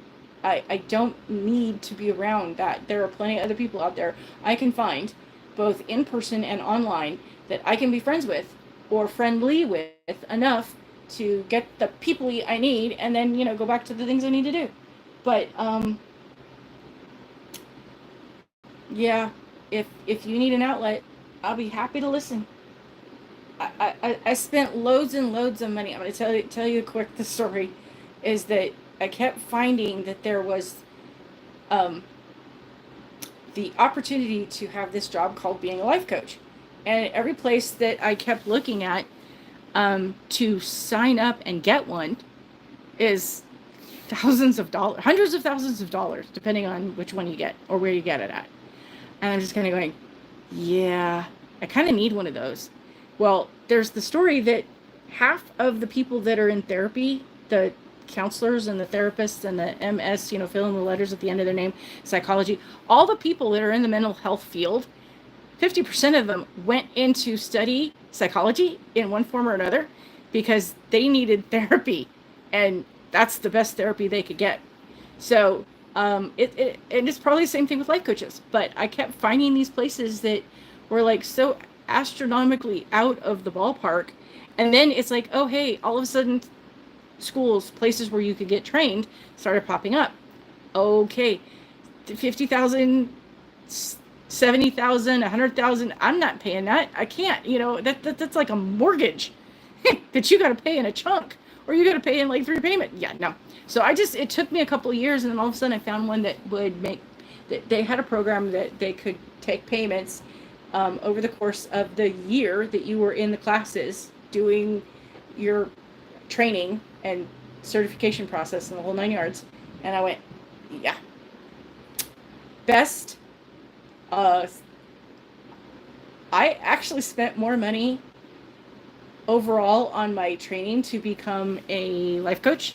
S1: I don't need to be around that. There are plenty of other people out there I can find, both in person and online, that I can be friends with or friendly with enough to get the people I need and then, go back to the things I need to do. But, yeah, if you need an outlet, I'll be happy to listen. I spent loads and loads of money. I'm going to tell you quick the story is that I kept finding that there was um, the opportunity to have this job called being a life coach. And every place that I kept looking at to sign up and get one is thousands of dollars, hundreds of thousands of dollars, depending on which one you get or where you get it at. And I'm just kind of going, yeah, I kind of need one of those. Well, there's the story that half of the people that are in therapy, the counselors and the therapists and the MS, fill in the letters at the end of their name, psychology, all the people that are in the mental health field, 50% of them went into study psychology in one form or another because they needed therapy, and that's the best therapy they could get. So and it's probably the same thing with life coaches, but I kept finding these places that were like so astronomically out of the ballpark, and then it's like, oh hey, all of a sudden schools, places where you could get trained started popping up. Okay, 50,000, 70,000, 100,000. I'm not paying that. I can't. That's like a mortgage that you got to pay in a chunk, or you got to pay in like 3 payments. Yeah, no. So it took me a couple of years, and then all of a sudden I found one that would make. They had a program that they could take payments over the course of the year that you were in the classes doing your training and certification process and the whole 9 yards. And I went, yeah. Best. I actually spent more money overall on my training to become a life coach.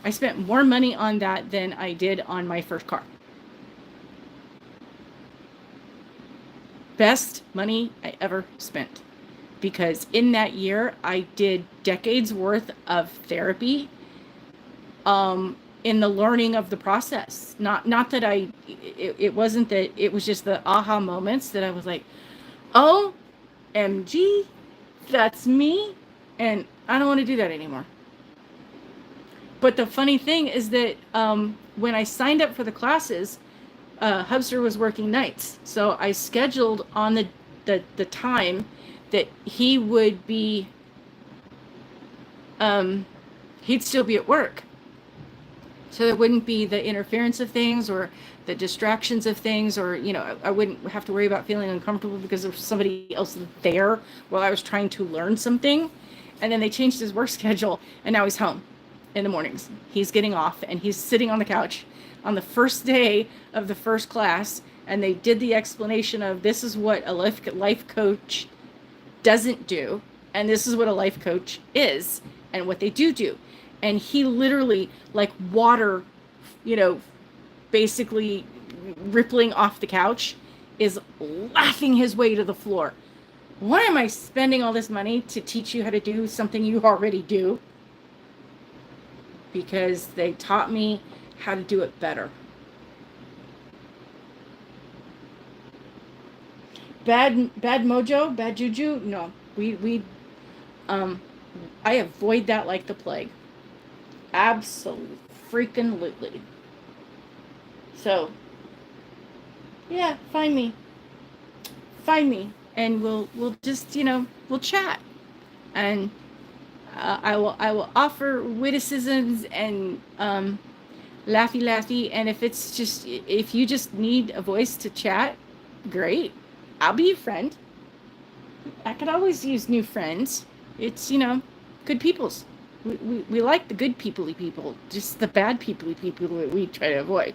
S1: I spent more money on that than I did on my first car. Best money I ever spent. Because in that year, I did decades worth of therapy in the learning of the process. Not that it wasn't that, it was just the aha moments that I was like, OMG, that's me, and I don't want to do that anymore. But the funny thing is that when I signed up for the classes, Hubster was working nights. So I scheduled on the time that he would be, he'd still be at work. So there wouldn't be the interference of things or the distractions of things, or, I wouldn't have to worry about feeling uncomfortable because there was somebody else there while I was trying to learn something. And then they changed his work schedule, and now he's home in the mornings. He's getting off, and he's sitting on the couch on the first day of the first class, and they did the explanation of this is what a life coach doesn't do, and this is what a life coach is, and what they do. And he literally, like water, basically rippling off the couch, is laughing his way to the floor. Why am I spending all this money to teach you how to do something you already do? Because they taught me how to do it better. Bad mojo, bad juju? No, I avoid that like the plague. Absolutely freaking lutely. So, yeah, find me, and we'll just we'll chat, and I will offer witticisms and laughy laughy, and if you just need a voice to chat, great, I'll be your friend. I could always use new friends. It's good peoples. We like the good peoply people, just the bad peoply people that we try to avoid.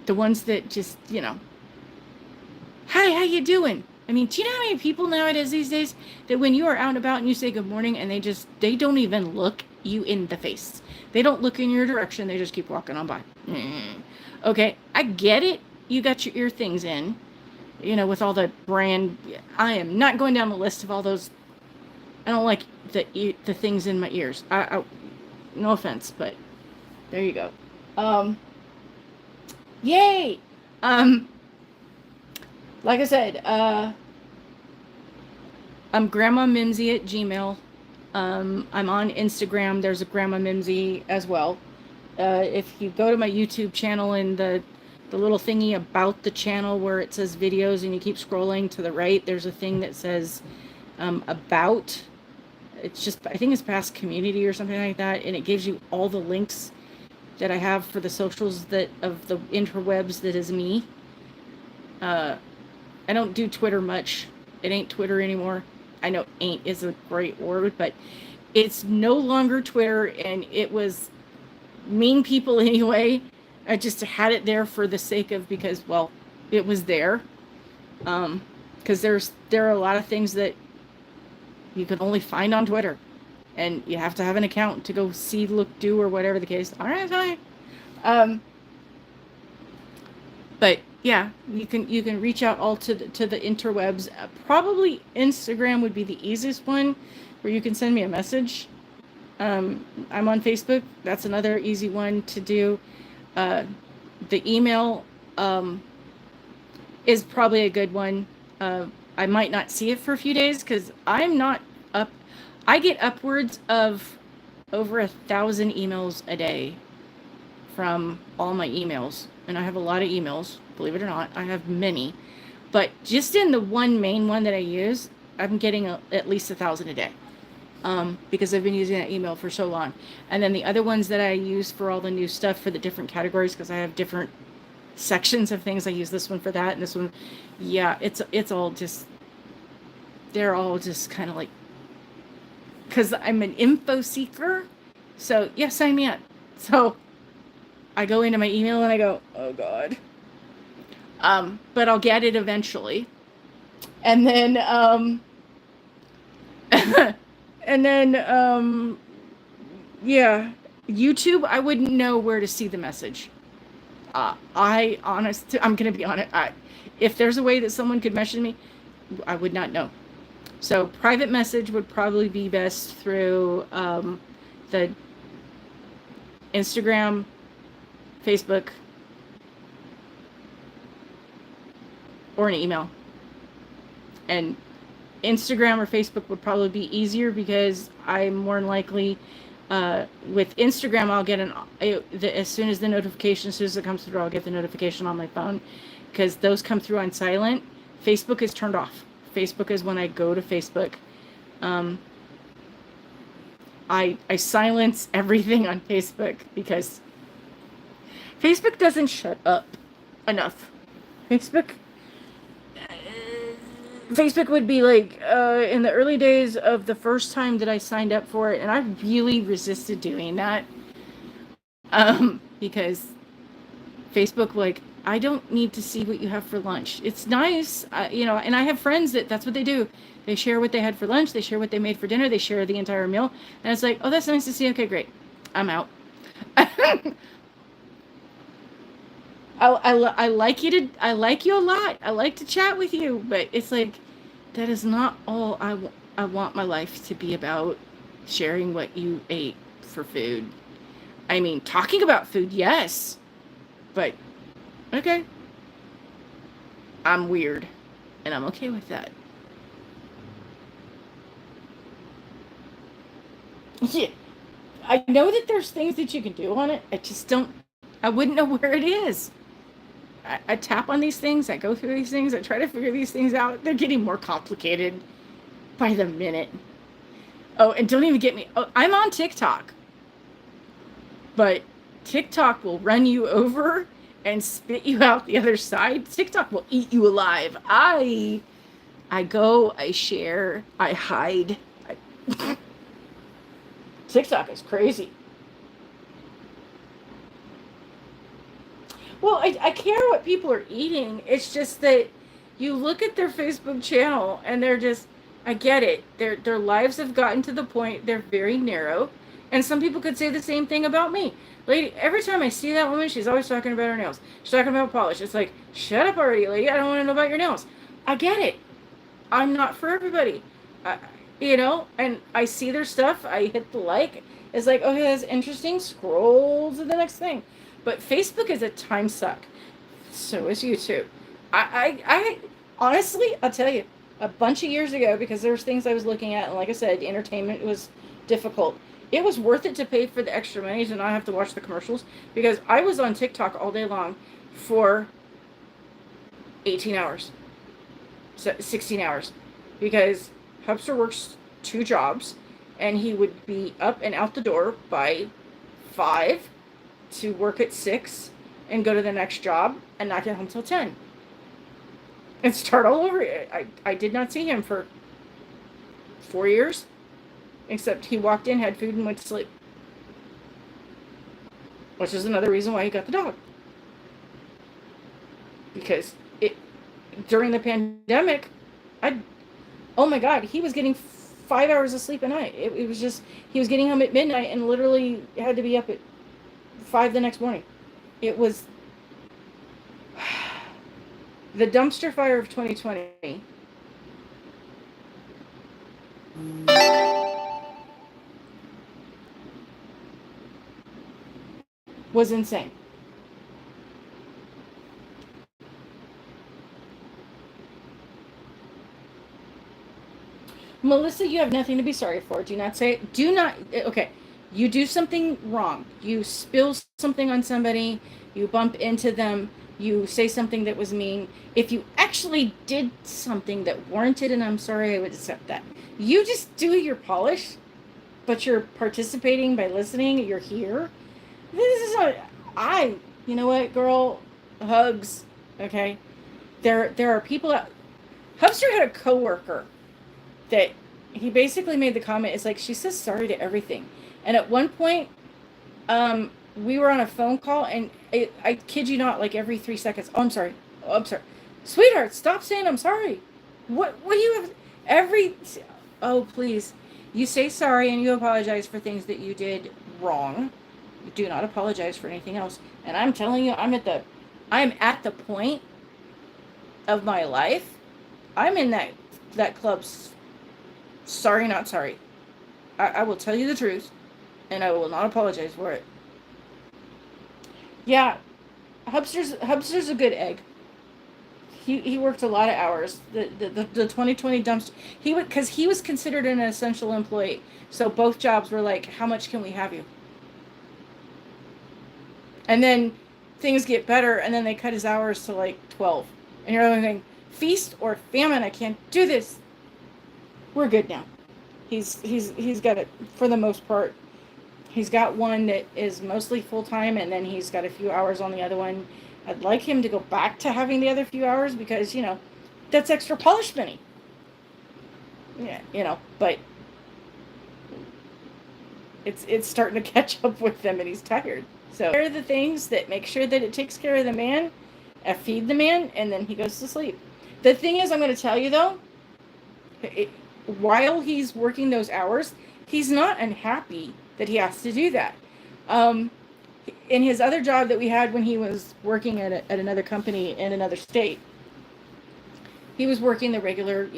S1: The ones that just hi, how you doing? I mean, do you know how many people nowadays these days that when you are out and about and you say good morning and they don't even look you in the face. They don't look in your direction. They just keep walking on by. Okay, I get it. You got your ear things in, with all the brand. I am not going down the list of all those. I don't like the things in my ears. No offense, but there you go. Yay. Um, like I said, I'm Grandma Mimsy at Gmail. I'm on Instagram. There's a Grandma Mimsy as well. If you go to my YouTube channel and the little thingy about the channel where it says videos and you keep scrolling to the right, there's a thing that says about. It's just, I think it's past community or something like that, and it gives you all the links that I have for the socials of the interwebs that is me. I don't do Twitter much. It ain't Twitter anymore. I know ain't is a great word, but it's no longer Twitter, and it was mean people anyway. I just had it there for the sake of, because, well, it was there. Because there are a lot of things that you can only find on Twitter, and you have to have an account to go see, look, do, or whatever the case. All right, fine. But yeah, you can reach out all to the interwebs. Probably Instagram would be the easiest one, where you can send me a message. I'm on Facebook. That's another easy one to do. The email is probably a good one. I might not see it for a few days because I'm not up. I get upwards of over 1,000 emails a day from all my emails. And I have a lot of emails, believe it or not. I have many. But just in the one main one that I use, I'm getting at least 1,000 a day. Because I've been using that email for so long. And then the other ones that I use for all the new stuff for the different categories, because I have different sections of things. I use this one for that and this one. Yeah, it's all just, they're all just kind of like, because I'm an info seeker. So yeah, sign me up. So I go into my email and I go, oh God. But I'll get it eventually. And then, yeah, YouTube, I wouldn't know where to see the message. I'm going to be honest. If there's a way that someone could message me, I would not know. So private message would probably be best through the Instagram, Facebook, or an email. And Instagram or Facebook would probably be easier because I'm more than likely, with Instagram, I'll get as soon as it comes through, I'll get the notification on my phone, because those come through on silent. Facebook is turned off. Facebook is when I go to Facebook. I silence everything on Facebook because Facebook doesn't shut up enough. Facebook would be like, in the early days of the first time that I signed up for it, and I really resisted doing that, because Facebook, like, I don't need to see what you have for lunch. It's nice, and I have friends that's what they do. They share what they had for lunch, they share what they made for dinner, they share the entire meal, and it's like, oh, that's nice to see, okay, great, I'm out. I like you a lot. I like to chat with you, but it's like, that is not all I want my life to be about, sharing what you ate for food. I mean, talking about food, yes, but okay. I'm weird, and I'm okay with that. Yeah, I know that there's things that you can do on it. I wouldn't know where it is. I tap on these things, I go through these things, I try to figure these things out. They're getting more complicated by the minute. Oh, and don't even get me. Oh, I'm on TikTok, but TikTok will run you over and spit you out the other side. TikTok will eat you alive. I go, I share, I hide. TikTok is crazy. Well, I care what people are eating. It's just that you look at their Facebook channel and they're just, I get it. Their lives have gotten to the point they're very narrow. And some people could say the same thing about me. Lady, every time I see that woman, she's always talking about her nails. She's talking about polish. It's like, shut up already, lady. I don't want to know about your nails. I get it. I'm not for everybody. I, and I see their stuff. I hit the like. It's like, okay, that's interesting. Scroll to the next thing. But Facebook is a time suck. So is YouTube. I honestly, I'll tell you, a bunch of years ago, because there was things I was looking at, and like I said, the entertainment was difficult. It was worth it to pay for the extra money to not have to watch the commercials, because I was on TikTok all day long for 18 hours, 16 hours, because Hubster works 2 jobs, and he would be up and out the door by 5 to work at 6 and go to the next job and not get home till 10 and start all over. I did not see him for 4 years, except he walked in, had food, and went to sleep, which is another reason why he got the dog, because during the pandemic, oh my God, he was getting 5 hours of sleep a night. It was just, he was getting home at midnight and literally had to be up at 5 the next morning. It was the dumpster fire of 2020 was insane. Melissa, you have nothing to be sorry for. Do not say, okay, you do something wrong. You spill something on somebody, you bump into them, you say something that was mean. If you actually did something that warranted, and I'm sorry, I would accept that. You just do your polish, but you're participating by listening, you're here. This is not, you know what, girl, hugs, okay? There are people out, Hubster had a coworker that he basically made the comment, it's like, she says sorry to everything. And at one point, we were on a phone call, and I kid you not, like every 3 seconds, oh, I'm sorry. Sweetheart, stop saying I'm sorry. What do you have, oh, please. You say sorry and you apologize for things that you did wrong. You do not apologize for anything else. And I'm telling you, I'm at the point of my life. I'm in that club's sorry, not sorry. I will tell you the truth, and I will not apologize for it. Yeah, Hubster's a good egg. He worked a lot of hours. The 2020 dumpster. Because he was considered an essential employee. So both jobs were like, how much can we have you? And then things get better, and then they cut his hours to like 12. And you're going, feast or famine, I can't do this. We're good now. He's got it for the most part. He's got one that is mostly full-time, and then he's got a few hours on the other one. I'd like him to go back to having the other few hours, because, that's extra polish money. Yeah, but it's starting to catch up with them, and he's tired. So here are the things that make sure that it takes care of the man, feed the man, and then he goes to sleep. The thing is, I'm going to tell you, though, while he's working those hours, he's not unhappy that he has to do that. In his other job that we had when he was working at another company in another state, he was working the regular,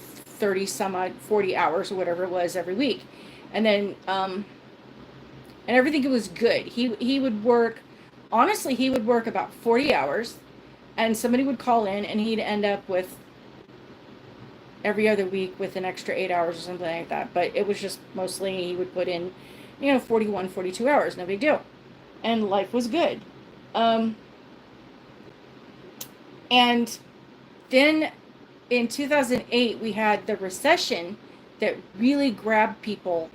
S1: 30 some odd 40 hours or whatever it was every week. And then and everything was good. He would work, honestly, he would work about 40 hours, and somebody would call in, and he'd end up with every other week with an extra 8 hours or something like that. But it was just mostly he would put in, 41, 42 hours, no big deal. And life was good. And then in 2008, we had the recession that really grabbed people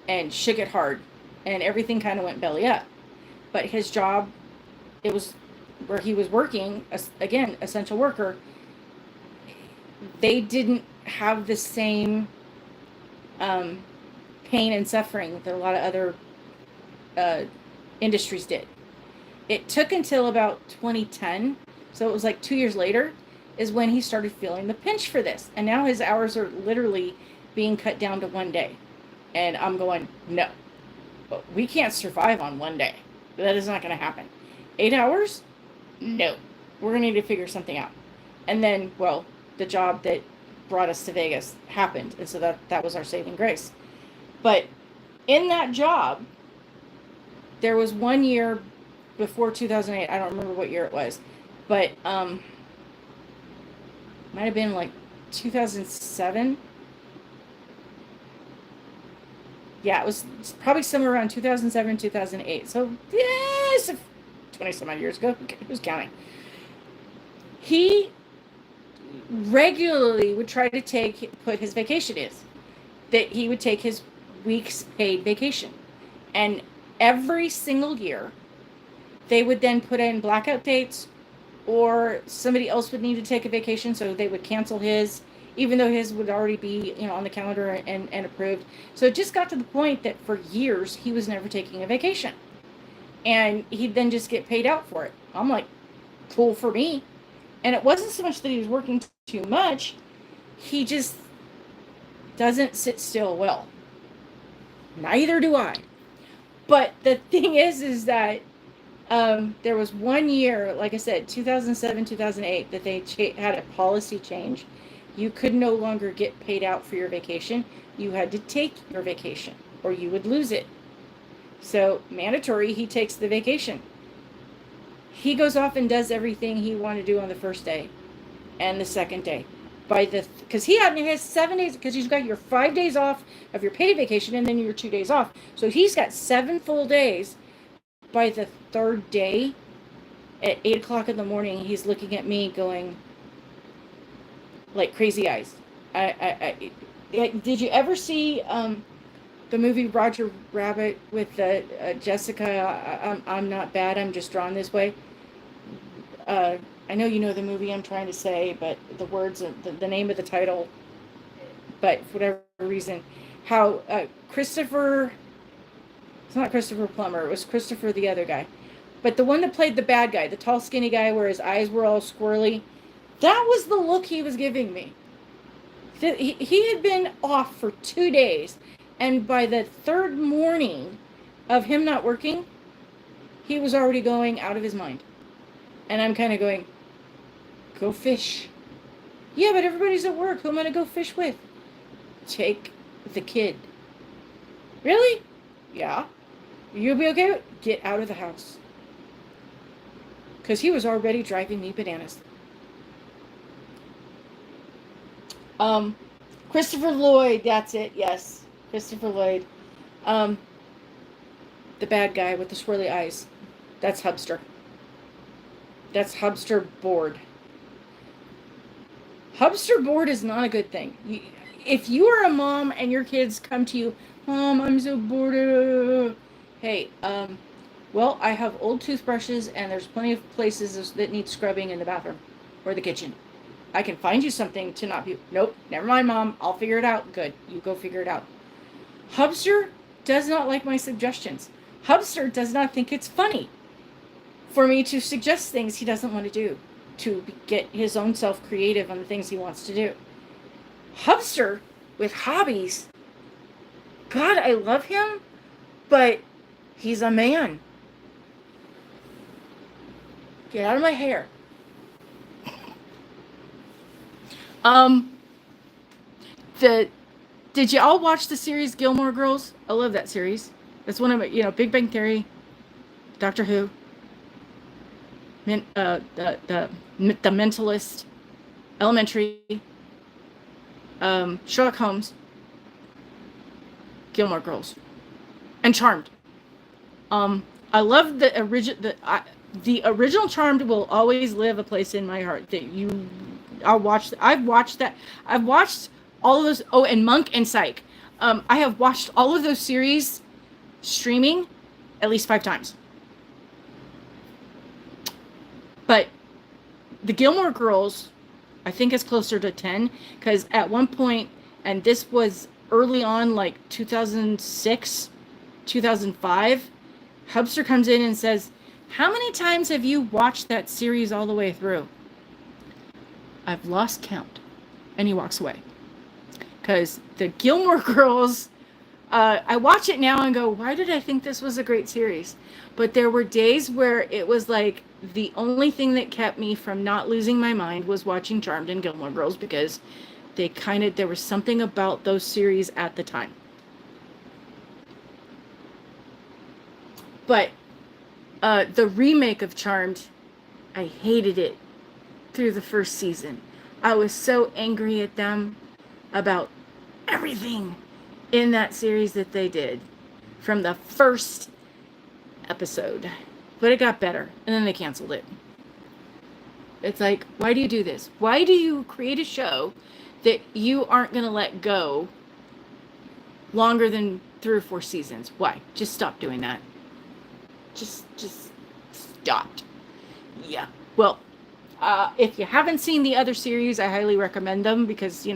S1: and shook it hard, and everything kind of went belly up. But his job, it was where he was working, again, essential worker, they didn't have the same pain and suffering that a lot of other industries did. It took until about 2010, so it was like 2 years later, is when he started feeling the pinch for this. And now his hours are literally being cut down to 1 day. And I'm going, no, but we can't survive on 1 day. That is not going to happen. 8 hours? No. We're going to need to figure something out. And then, well, the job that brought us to Vegas happened. And so that was our saving grace. But in that job, there was 1 year before 2008. I don't remember what year it was, but might have been like 2007. Yeah, it was probably somewhere around 2007, 2008. So, yes, 20 some odd years ago. Who's counting? He regularly would try to put his vacation in. That he would take his week's paid vacation. And every single year, they would then put in blackout dates, or somebody else would need to take a vacation, so they would cancel his, even though his would already be, on the calendar and approved. So it just got to the point that for years, he was never taking a vacation. And he'd then just get paid out for it. I'm like, cool for me. And it wasn't so much that he was working too much. He just doesn't sit still well. Neither do I. But the thing is that there was 1 year, like I said, 2007, 2008, that they had a policy change. You could no longer get paid out for your vacation. You had to take your vacation, or you would lose it. So, mandatory, he takes the vacation. He goes off and does everything he wanted to do on the first day and the second day. Because he has 7 days, because you've got your 5 days off of your paid vacation and then your 2 days off. So he's got 7 full days. By the third day, at 8 o'clock in the morning, he's looking at me going, like crazy eyes. Did you ever see the movie Roger Rabbit with Jessica? I'm not bad, I'm just drawn this way. I know you know the movie I'm trying to say, but the words, the name of the title, but for whatever reason, how Christopher, it's not Christopher Plummer, it was Christopher the other guy, but the one that played the bad guy, the tall skinny guy where his eyes were all squirrely, that was the look he was giving me. He had been off for 2 days, and by the third morning of him not working, he was already going out of his mind. And I'm kind of going, go fish. Yeah, but everybody's at work. Who am I going to go fish with? Take the kid. Really? Yeah. You'll be okay with it? Get out of the house. Because he was already driving me bananas. Christopher Lloyd, that's it, yes. Christopher Lloyd. The bad guy with the swirly eyes. That's Hubster. That's Hubster bored. Hubster bored is not a good thing. If you are a mom and your kids come to you, Mom, I'm so bored. Hey, well, I have old toothbrushes and there's plenty of places that need scrubbing in the bathroom or the kitchen. I can find you something to not be... Nope, never mind, Mom. I'll figure it out. Good. You go figure it out. Hubster does not like my suggestions. Hubster does not think it's funny for me to suggest things he doesn't want to do, to get his own self creative on the things he wants to do. Hubster, with hobbies, God, I love him, but he's a man. Get out of my hair. Did you all watch the series Gilmore Girls? I love that series. It's one of my, Big Bang Theory, Doctor Who, the Mentalist, Elementary, Sherlock Holmes, Gilmore Girls, and Charmed. I love the original. The original Charmed will always live a place in my heart. I'll watch. I've watched that. I've watched all of those. Oh, and Monk and Psych. I have watched all of those series streaming at least 5 times. But the Gilmore Girls, I think, is closer to 10, because at one point, and this was early on, like 2006, 2005, Hubster comes in and says, "How many times have you watched that series all the way through?" "I've lost count." And he walks away. Because the Gilmore Girls, I watch it now and go, why did I think this was a great series? But there were days where it was like the only thing that kept me from not losing my mind was watching Charmed and Gilmore Girls, because there was something about those series at the time. But the remake of Charmed, I hated it through the first season. I was so angry at them about everything in that series that they did from the first episode. But it got better, and then they canceled it. It's like, why do you do this? Why do you create a show that you aren't going to let go longer than 3 or 4 seasons? Why? Just stop doing that. Just stop. Yeah. Well, if you haven't seen the other series, I highly recommend them, because,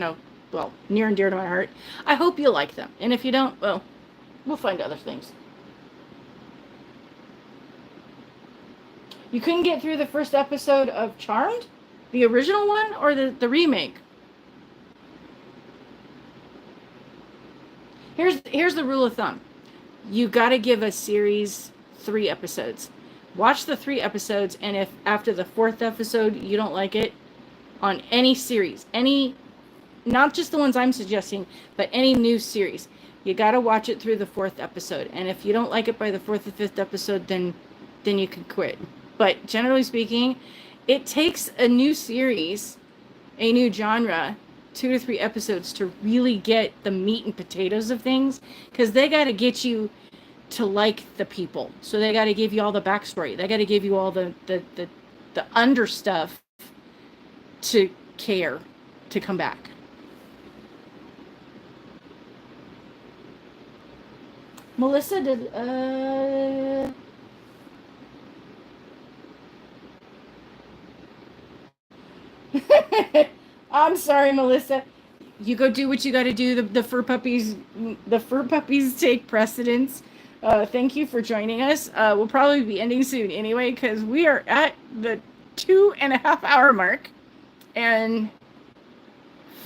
S1: well, near and dear to my heart. I hope you like them. And if you don't, well, we'll find other things. You couldn't get through the first episode of Charmed? The original one or the remake? Here's the rule of thumb. You got to give a series 3 episodes. Watch the 3 episodes, and if after the 4th episode you don't like it, on any series, not just the ones I'm suggesting, but any new series, you got to watch it through the 4th episode. And if you don't like it by the 4th or 5th episode, then you can quit. But generally speaking, it takes a new series, a new genre, 2 to 3 episodes to really get the meat and potatoes of things, because they got to get you to like the people. So they got to give you all the backstory. They got to give you all the under stuff to care to come back. Melissa did I'm sorry, Melissa. You go do what you got to do. The fur puppies take precedence. Thank you for joining us. We'll probably be ending soon anyway, because we are at the 2.5 hour mark, and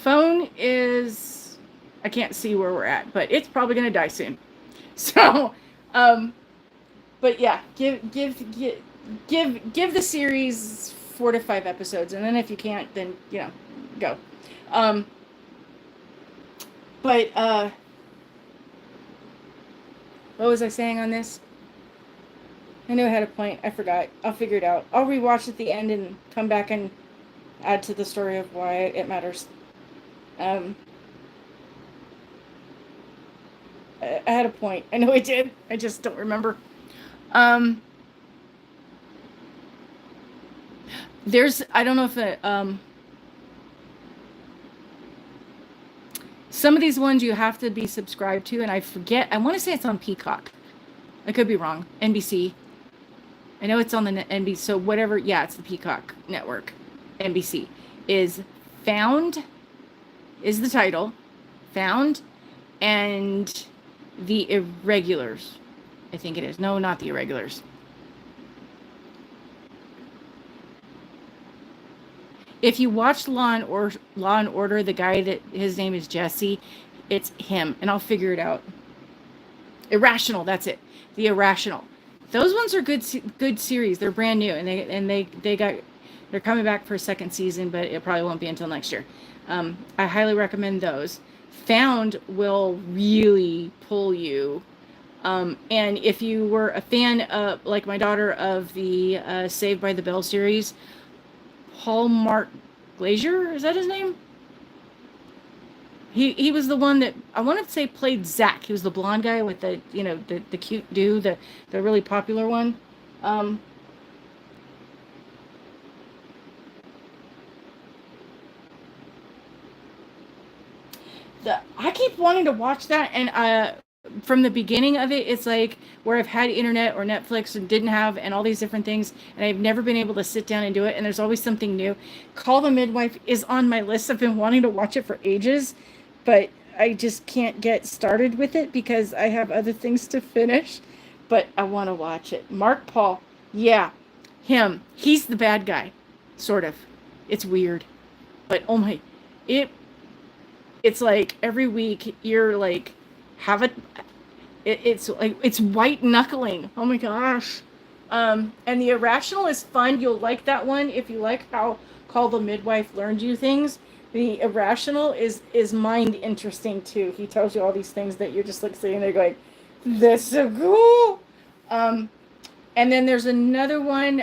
S1: phone is, I can't see where we're at, but it's probably gonna die soon. So, but yeah, give the series 4 to 5 episodes, and then if you can't, then go. But what was I saying on this? I knew I had a point. I forgot. I'll figure it out. I'll rewatch at the end and come back and add to the story of why it matters. I had a point. I know I did. I just don't remember. I don't know if some of these ones you have to be subscribed to, and I forget. I want to say it's on Peacock. I could be wrong. NBC. I know it's on the NBC. So whatever. Yeah, it's the Peacock network. NBC is Found. Is the title Found, and The Irregulars. I think it is. No, not The Irregulars. If you watch Law and Order, the guy that his name is Jesse, it's him, and I'll figure it out. Irrational, that's it. The Irrational. Those ones are good series. They're brand new, and they're coming back for a 2nd season, but it probably won't be until next year. I highly recommend those. Found will really pull you. And if you were a fan of, like my daughter, of the Saved by the Bell series, Hallmark Glazier, is that his name? He was the one that I want to say played Zach. He was the blonde guy with the cute dude, the really popular one. I keep wanting to watch that, and from the beginning of it, it's like where I've had internet or Netflix and didn't have, and all these different things, and I've never been able to sit down and do it. And there's always something new. Call the Midwife is on my list. I've been wanting to watch it for ages, but I just can't get started with it because I have other things to finish. But I want to watch it. Mark Paul, yeah, him. He's the bad guy, sort of. It's weird, but oh my, it it's like every week you're like have it's like it's white knuckling. Oh my gosh. And the Irrational is fun. You'll like that one if you like how Call the Midwife learned you things. The Irrational is mind interesting too. He tells you all these things that you're just like sitting there going, "That's so cool." And then there's another one.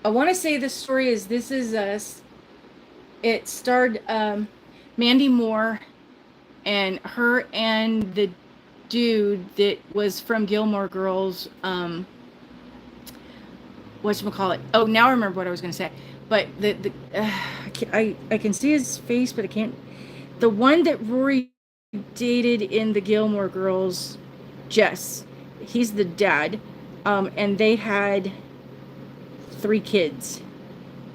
S1: I want to say the story is This Is Us. It starred Mandy Moore and her and the dude that was from Gilmore Girls. Whatchamacallit? Oh, now I remember what I was going to say. But I can see his face, but I can't. The one that Rory dated in the Gilmore Girls, Jess. He's the dad, and they had 3 kids,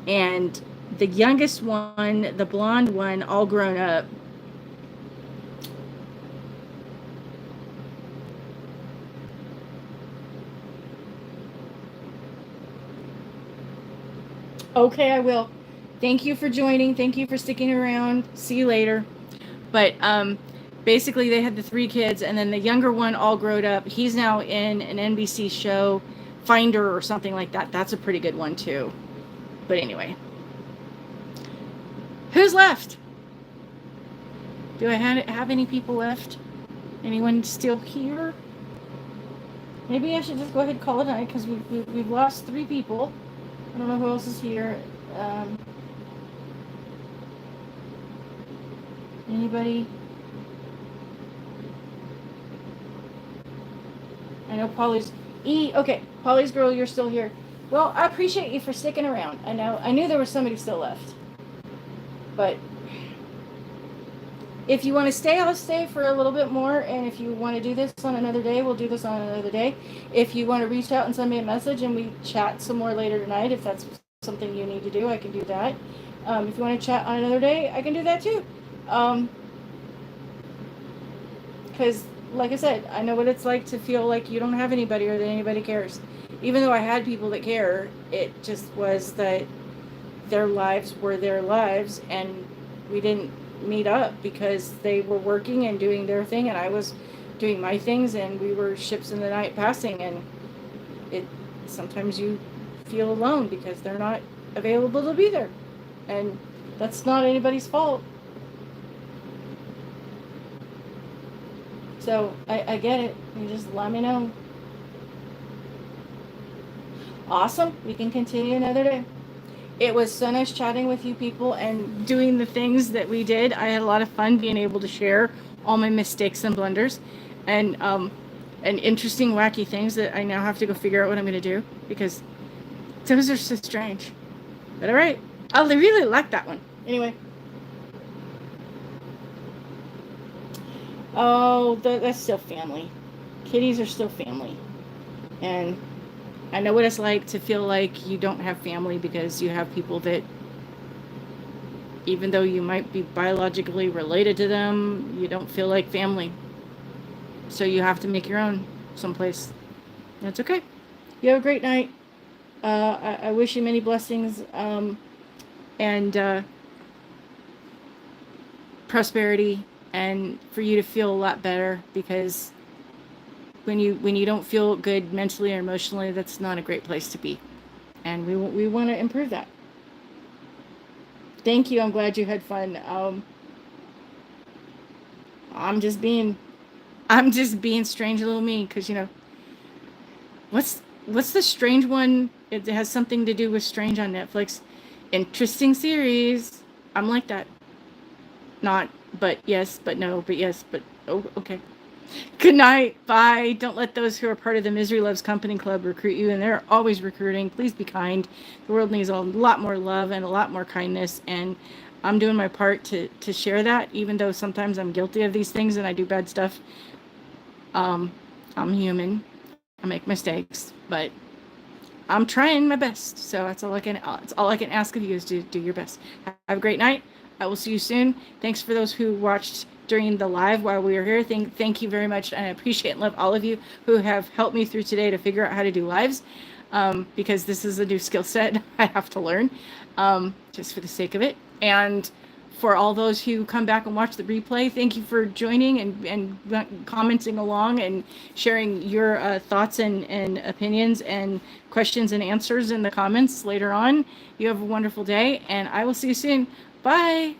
S1: and the youngest one, the blonde one, all grown up. Okay, I will. Thank you for joining. Thank you for sticking around. See you later. But basically, they had the 3 kids, and then the younger one all grown up. He's now in an NBC show, Finder or something like that. That's a pretty good one too. But anyway, who's left? Do I have any people left? Anyone still here? Maybe I should just go ahead and call it a night because we've lost 3 people. I don't know who else is here. Anybody? I know Polly's okay, Polly's girl, you're still here. Well, I appreciate you for sticking around. I knew there was somebody still left. But if you want to stay, I'll stay for a little bit more. And if you want to do this on another day, we'll do this on another day. If you want to reach out and send me a message and we chat some more later tonight, if that's something you need to do, I can do that. If you want to chat on another day, I can do that too. Because, like I said, I know what it's like to feel like you don't have anybody or that anybody cares. Even though I had people that care, it just was that their lives were their lives, and we didn't meet up because they were working and doing their thing, and I was doing my things, and we were ships in the night passing, and it sometimes you feel alone because they're not available to be there, and that's not anybody's fault. So I get it. You just let me know. Awesome. We can continue another day. It was so nice chatting with you people and doing the things that we did. I had a lot of fun being able to share all my mistakes and blunders and interesting, wacky things that I now have to go figure out what I'm going to do because those are so strange. But all right. I really like that one. Anyway. Oh, that's still family. Kitties are still family. And I know what it's like to feel like you don't have family because you have people that, even though you might be biologically related to them, you don't feel like family. So you have to make your own someplace. That's okay. You have a great night. I wish you many blessings and prosperity, and for you to feel a lot better, because when you don't feel good mentally or emotionally, that's not a great place to be, and we want to improve that. Thank you. I'm glad you had fun. I'm just being strange little me, because what's the strange one? It has something to do with Strange on Netflix. Interesting series. I'm like that. Not, but yes, but no, but yes, but oh, okay. Good night. Bye. Don't let those who are part of the Misery Loves Company Club recruit you, and they're always recruiting. Please be kind. The world needs a lot more love and a lot more kindness, and I'm doing my part to share that, even though sometimes I'm guilty of these things and I do bad stuff. Um, I'm human. I make mistakes, but I'm trying my best. So that's all I can. It's all I can ask of you is to do your best. Have a great night. I will see you soon. Thanks for those who watched during the live while we were here. Thank you very much, and I appreciate and love all of you who have helped me through today to figure out how to do lives, because this is a new skill set I have to learn, just for the sake of it. And for all those who come back and watch the replay, thank you for joining and commenting along and sharing your thoughts and opinions and questions and answers in the comments later on. You have a wonderful day, and I will see you soon. Bye.